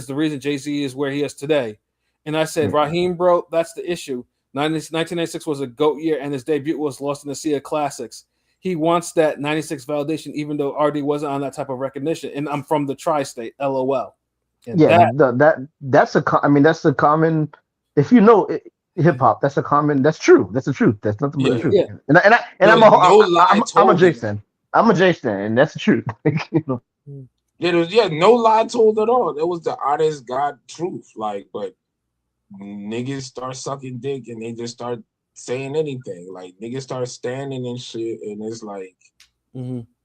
the reason Jay-Z is where he is today. And I said, Raheem, bro, that's the issue. 1996 was a GOAT year, and his debut was Lost in the Sea of Classics. He wants that 96 validation, even though RD wasn't on that type of recognition. And I'm from the tri-state, LOL. And Yeah, that's a common. If you know hip hop, that's a common. That's true. That's the truth. That's nothing but the Yeah. truth. Yeah. And I'm a told J him. stan. I'm a J stan, and that's the truth. You know? No lie told at all. That was the honest God truth. Like, but niggas start sucking dick and they just start saying anything. Like niggas start standing and shit, and it's like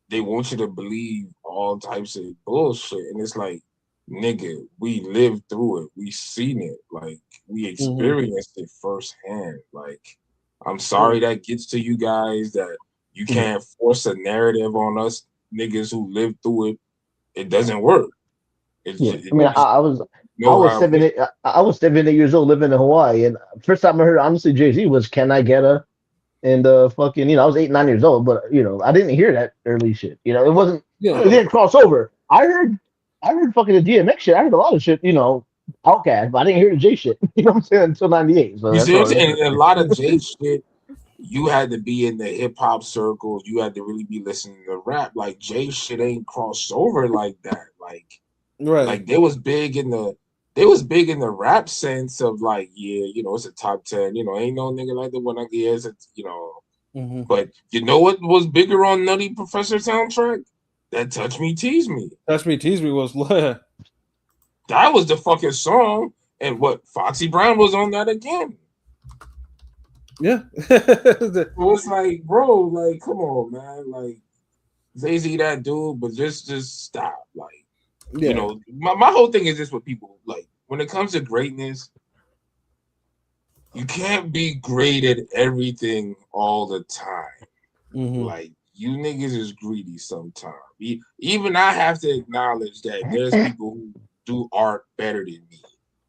they want you to believe all types of bullshit. And it's like, nigga, we lived through it. We seen it. Like we experienced it firsthand. Like, I'm sorry that gets to you guys that you can't force a narrative on us niggas who lived through it. It doesn't work. I was 7 years old living in Hawaii, and first time I heard honestly Jay-Z was "Can I Get a," and fucking I was 8-9 years old, but I didn't hear that early shit. It wasn't it didn't cross over. I heard fucking the DMX shit. I heard a lot of shit. Outkast, but I didn't hear the J shit. You know what I'm saying until '98. So you see what I'm saying? And a lot of J shit. You had to be in the hip hop circles. You had to really be listening to rap. Like J shit ain't crossed over like that. Like they was big in the rap sense of like, it's a top 10. Ain't no nigga like the one I guess it's But you know what was bigger on Nutty Professor soundtrack? That Touch Me Tease Me. Touch Me Tease Me was that was the fucking song. And what Foxy Brown was on that again. Yeah. So it's like, bro, like, come on, man. Like, Jay-Z that dude, but just stop. Like, my whole thing is just with people. Like, when it comes to greatness, you can't be great at everything all the time. Like, you niggas is greedy sometimes. Even I have to acknowledge that there's people who do art better than me,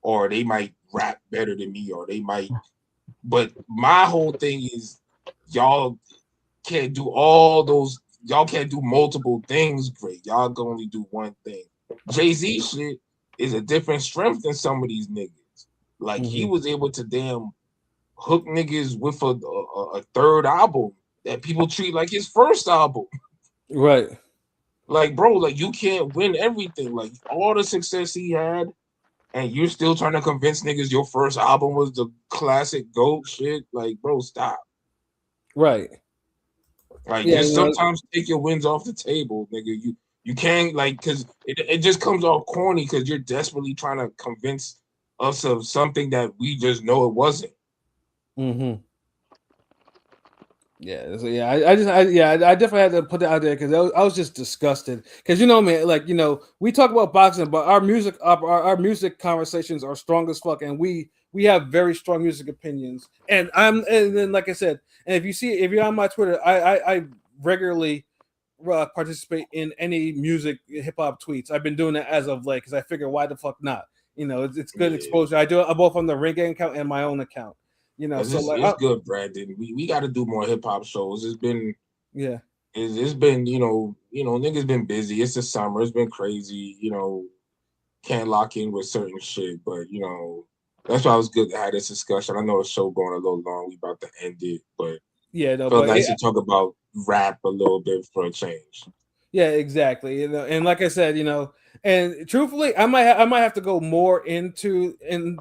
or they might rap better than me, or they might. But my whole thing is y'all can't do all those. Y'all can't do multiple things great. Y'all can only do one thing. Jay-Z shit is a different strength than some of these niggas. Like he was able to damn hook niggas with a third album that people treat like his first album. Right. Like, bro, like you can't win everything. Like all the success he had, and you're still trying to convince niggas your first album was the classic GOAT shit. Like, bro, stop. Right. Like, just sometimes take your wins off the table, nigga. You can't, like, because it just comes off corny because you're desperately trying to convince us of something that we just know it wasn't. Yeah, so I definitely had to put that out there because I was just disgusted because man, like we talk about boxing, but our music conversations are strong as fuck, and we have very strong music opinions. And then like I said, and if you're on my Twitter, I regularly participate in any music hip hop tweets. I've been doing that as of late because I figure why the fuck not? It's good exposure. I do it both on the Ring Gang account and my own account. It's good, Brandon. We got to do more hip hop shows. It's been niggas been busy. It's the summer. It's been crazy. Can't lock in with certain shit, but that's why it was good to have this discussion. I know the show going a little long. We about to end it, but felt nice to talk about rap a little bit for a change. Yeah, exactly. And like I said, and truthfully, I might have to go more into in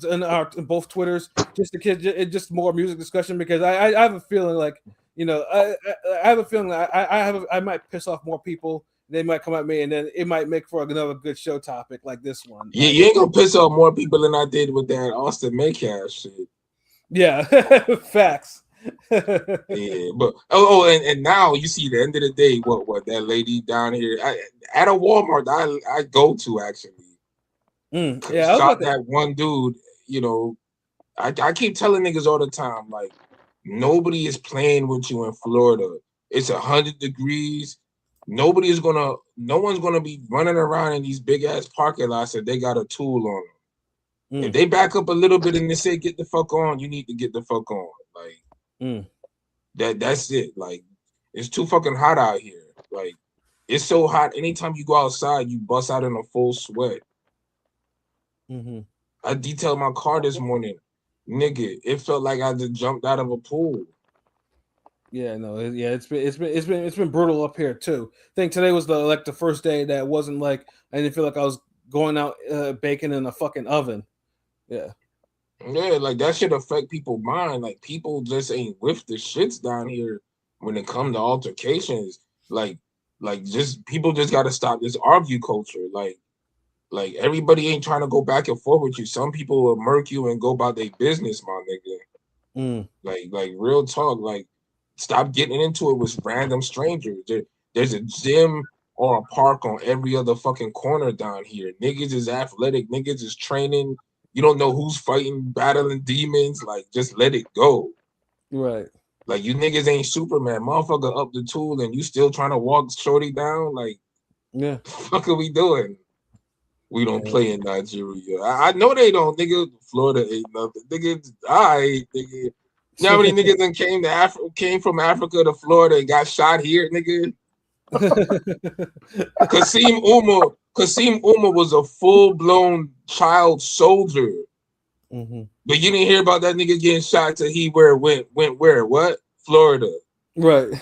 both Twitters just to get just more music discussion because I have a feeling like I have a feeling that I might piss off more people. They might come at me, and then it might make for another good show topic like this one. Yeah, you ain't gonna piss off more people than I did with that Austin Metcalf shit. Yeah, facts. Yeah, but and now you see the end of the day, what that lady down here at a Walmart I go to actually shot that one dude. I keep telling niggas all the time, like nobody is playing with you in Florida. It's 100 degrees. No one's gonna be running around in these big ass parking lots if they got a tool on them. If they back up a little bit and they say get the fuck on, you need to get the fuck on. Like that's it. Like it's too fucking hot out here. Like it's so hot. Anytime you go outside, you bust out in a full sweat. I detailed my car this morning. nigga, it felt like I just jumped out of a pool. Yeah, no, it's been brutal up here too. I think today was the first day that wasn't like I didn't feel like I was going out baking in a fucking oven. Yeah. Yeah, like that should affect people's mind. Like people just ain't with the shits down here when it come to altercations. Like just people just gotta stop this argue culture. Like everybody ain't trying to go back and forth with you. Some people will murk you and go about their business, my nigga. Like real talk. Like stop getting into it with random strangers. There's a gym or a park on every other fucking corner down here. Niggas is athletic. Niggas is training. You don't know who's fighting, battling demons. Like, just let it go. Right. Like, you niggas ain't Superman. Motherfucker up the tool and you still trying to walk shorty down? Like, yeah. The fuck are we doing? We don't play in Nigeria. I know they don't, nigga. Florida ain't nothing. Nigga, nigga. You know how many niggas then came from Africa to Florida and got shot here, nigga? Kasim Umar was a full-blown child soldier. But you didn't hear about that nigga getting shot till he went where? What? Florida. Right.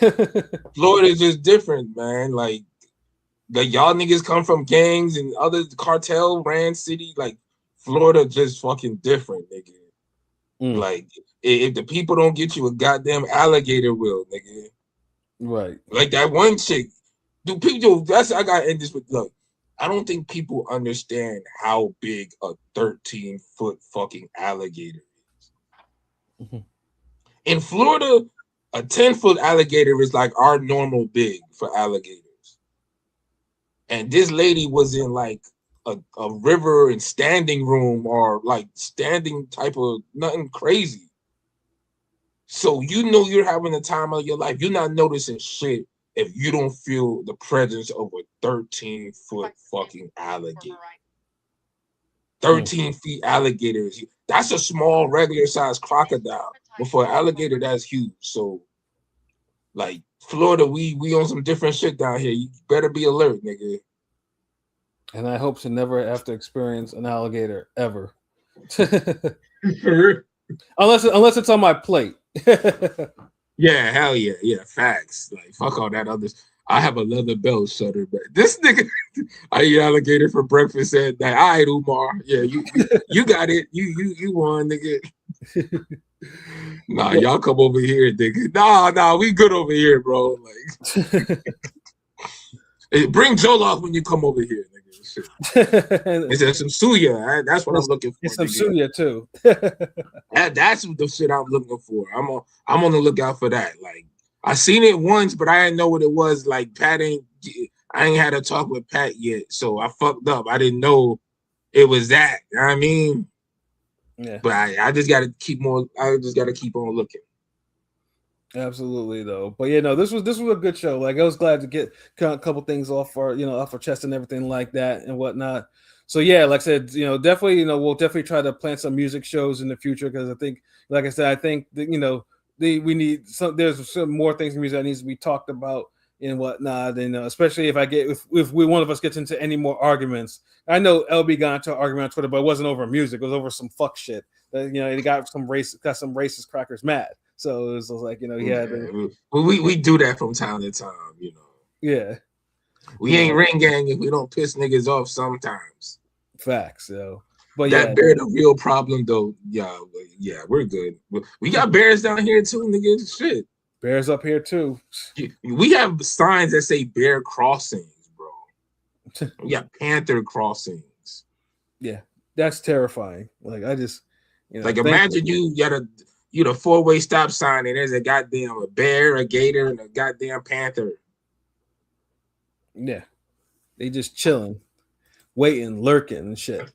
Florida is just different, man. Like y'all niggas come from gangs and other cartel ran city. Like Florida just fucking different, nigga. Like if the people don't get you, a goddamn alligator will, nigga. Right. Like that one chick. I gotta end this with, look, I don't think people understand how big a 13-foot fucking alligator is. In Florida, a 10-foot alligator is like our normal big for alligators. And this lady was in like a river and standing room or like standing type of nothing crazy. So you know you're having the time of your life. You're not noticing shit if you don't feel the presence of a 13-foot fucking alligator. 13 feet alligators. That's a small, regular sized crocodile. But for an alligator, that's huge. So, like, Florida, we on some different shit down here. You better be alert, nigga. And I hope to never have to experience an alligator ever. Unless it's on my plate. Yeah, hell yeah. Yeah, facts. Like, fuck all that others. I have a leather belt shutter, but this nigga, I eat alligator for breakfast at night. All right, Umar. Yeah, you got it. You won, nigga. Nah, y'all come over here, nigga. Nah, we good over here, bro. Like, hey, bring Jollof when you come over here, nigga. It's some suya. That's what I'm looking for. It's some suya too. That's the shit I'm looking for. I'm on the lookout for that. Like, I seen it once, but I didn't know what it was. Like, I ain't had a talk with Pat yet, so I fucked up. I didn't know it was that. You know what I mean? Yeah. But I just gotta keep on looking. Absolutely, though. But yeah, no, this was a good show. Like, I was glad to get a couple things off our chest and everything like that and whatnot. So yeah, like I said, definitely, we'll definitely try to plan some music shows in the future because I think, like I said, I think that we need there's some more things in music that needs to be talked about and whatnot. And especially if we one of us gets into any more arguments. I know LB got into an argument on Twitter, but it wasn't over music. It was over some fuck shit. He got some racist crackers mad. So it was like, we do that from time to time, Yeah. We ain't ring gang if we don't piss niggas off sometimes. Facts, but that bear the real problem though. Yeah, we're good. We got bears down here too, nigga. Shit. Bears up here too. We have signs that say bear crossings, bro. We got panther crossings. Yeah, that's terrifying. Like, I just like imagine you got a four-way stop sign and there's a goddamn bear, a gator, and a goddamn panther. Yeah. They just chilling, waiting, lurking and shit.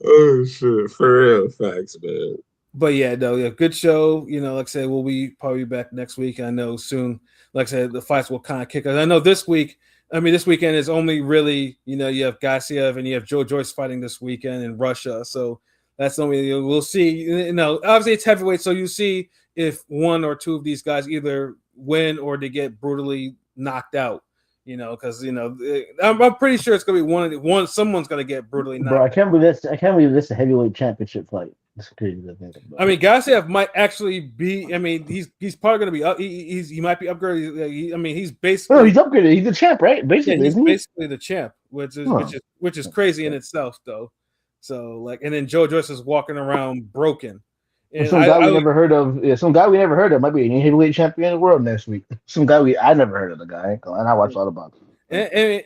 Oh shit, for real, facts, man. But yeah, no, good show. Like I said, we'll be probably back next week. I know soon. Like I said, the fights will kind of kick us. I know this weekend is only really, you have Gassiev and you have Joe Joyce fighting this weekend in Russia. So that's only we'll see. Obviously it's heavyweight, so you see if one or two of these guys either win or they get brutally knocked out. Because I'm pretty sure it's gonna be one. Someone's gonna get brutally knocked. Bro, I can't believe this. I can't believe this is a heavyweight championship fight. It's crazy to think about. I mean, Gassiev might actually be. I mean, he's probably going to be up. He might be upgraded. I mean, he's basically. No, he's upgraded. He's the champ, right? Basically, yeah, he's isn't he? basically the champ, which is crazy in itself, though. So like, and then Joe Joyce is walking around broken. And some guy we never heard of. Yeah, some guy we never heard of might be a heavyweight champion of the world next week. Some guy I never heard of the guy, and I watch a lot of boxing. And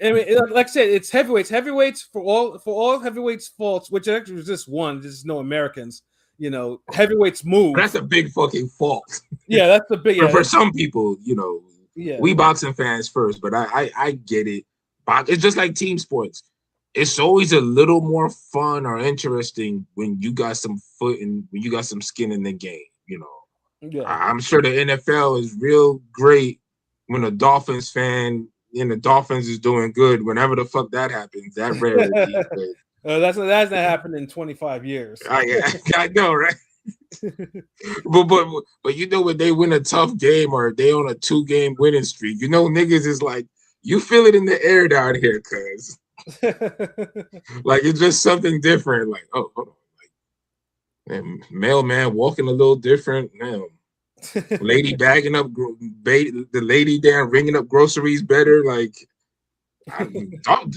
like I said, it's heavyweights. Heavyweights for all heavyweights faults, which actually was just one. There's no Americans. You know, heavyweights move. That's a big fucking fault. Yeah, that's the big. Yeah, for some people, you know. Yeah, we boxing fans first, but I get it. It's just like team sports. It's always a little more fun or interesting when you got some foot and when you got some skin in the game. You know, yeah. I'm sure the NFL is real great when a Dolphins fan and the Dolphins is doing good. Whenever the fuck that happens, that rarity. That's not happened in 25 years. I know, right? but you know when they win a tough game or they on a 2-game winning streak, you know niggas is like, you feel it in the air down here, cuz like it's just something different. Like, oh, hold on, like mailman walking a little different now. Lady bagging up the lady there ringing up groceries better. Like,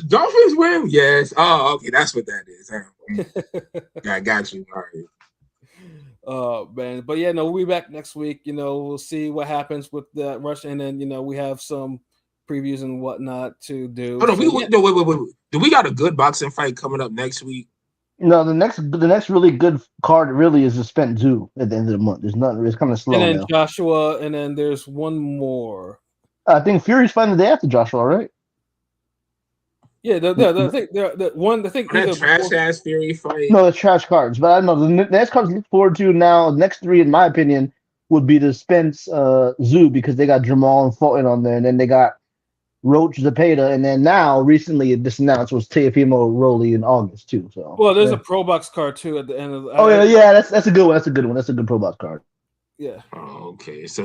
Dolphins win? Yes. Oh, okay, that's what that is. I got you. All right. Man, but yeah, no, we'll be back next week. You know, we'll see what happens with the rush, and then you know we have some previews and whatnot to do. Hold on, wait. Do we got a good boxing fight coming up next week? No, the next really good card really is the Spent Zoo at the end of the month. There's nothing. It's kind of slow. And then now. Joshua, and then there's one more. I think Fury's fighting the day after Joshua, right? Yeah, the thing. That trash ass Fury fight. No, the trash cards. But I don't know the next cards to look forward to now. The next 3, in my opinion, would be the Spence Zoo because they got Jamal and Fulton on there, and then they got Roach Zepeda, and then now recently this announced was Teofimo Rowley in August too. So there's a Pro Box card too at the end of the. Oh yeah, that's a good one. That's a good one. That's a good Pro Box card. Yeah. Oh, okay, so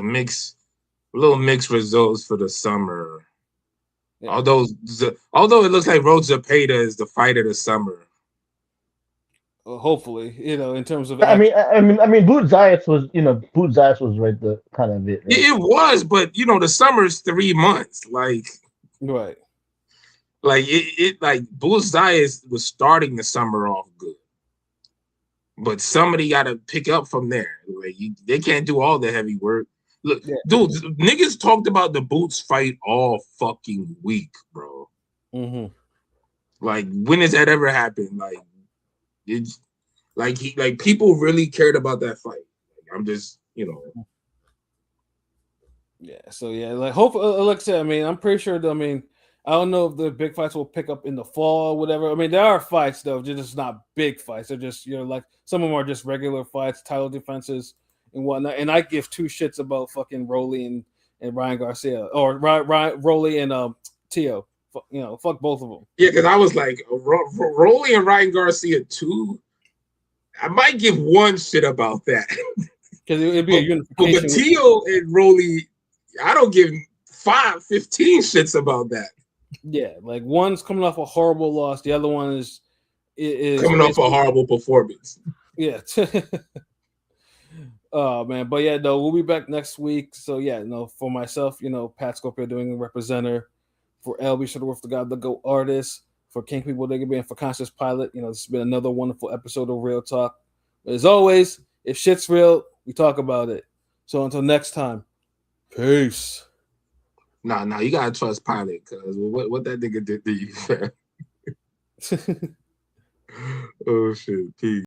little mixed results for the summer. Yeah. Although it looks like Roach Zepeda is the fight of the summer. Well, hopefully, you know, in terms of. I mean, Boot Zayas was right the kind of it. Right? It was, but you know, the summer's 3 months, like. Right. Like it like Boot Zayas was starting the summer off good, but somebody got to pick up from there. Like they can't do all the heavy work. Look, dude, niggas talked about the Boots fight all fucking week, bro. Mm-hmm. Like, when has that ever happened? Like, it's like people really cared about that fight. Like, I'm just, you know. Yeah. So yeah, like hopefully, like I said, I mean, I'm pretty sure. I mean, I don't know if the big fights will pick up in the fall or whatever. I mean, there are fights though, they're just not big fights. They're just, you know, like some of them are just regular fights, title defenses and whatnot. And I give 2 shits about fucking Rowley and Ryan Garcia or Rowley and Tio. You know, fuck both of them. Yeah, because I was like, Rowley and Ryan Garcia too. I might give 1 shit about that. Because it'd be a unification. But Tio and Rowley, I don't give 15 shits about that. Yeah, like one's coming off a horrible loss, the other one is coming off a horrible performance. Yeah. Oh man, but yeah, no, we'll be back next week. So yeah, no, for myself, you know, Pat Scorpio doing a representer, for LB Shuttleworth, the God, the Go artist, for King People Digga and for Conscious Pilot. You know, this has been another wonderful episode of Real Talk. But as always, if shit's real, we talk about it. So until next time, peace. Nah, you gotta trust Pilot, cause what that nigga did to you, fam. Oh shit, peace.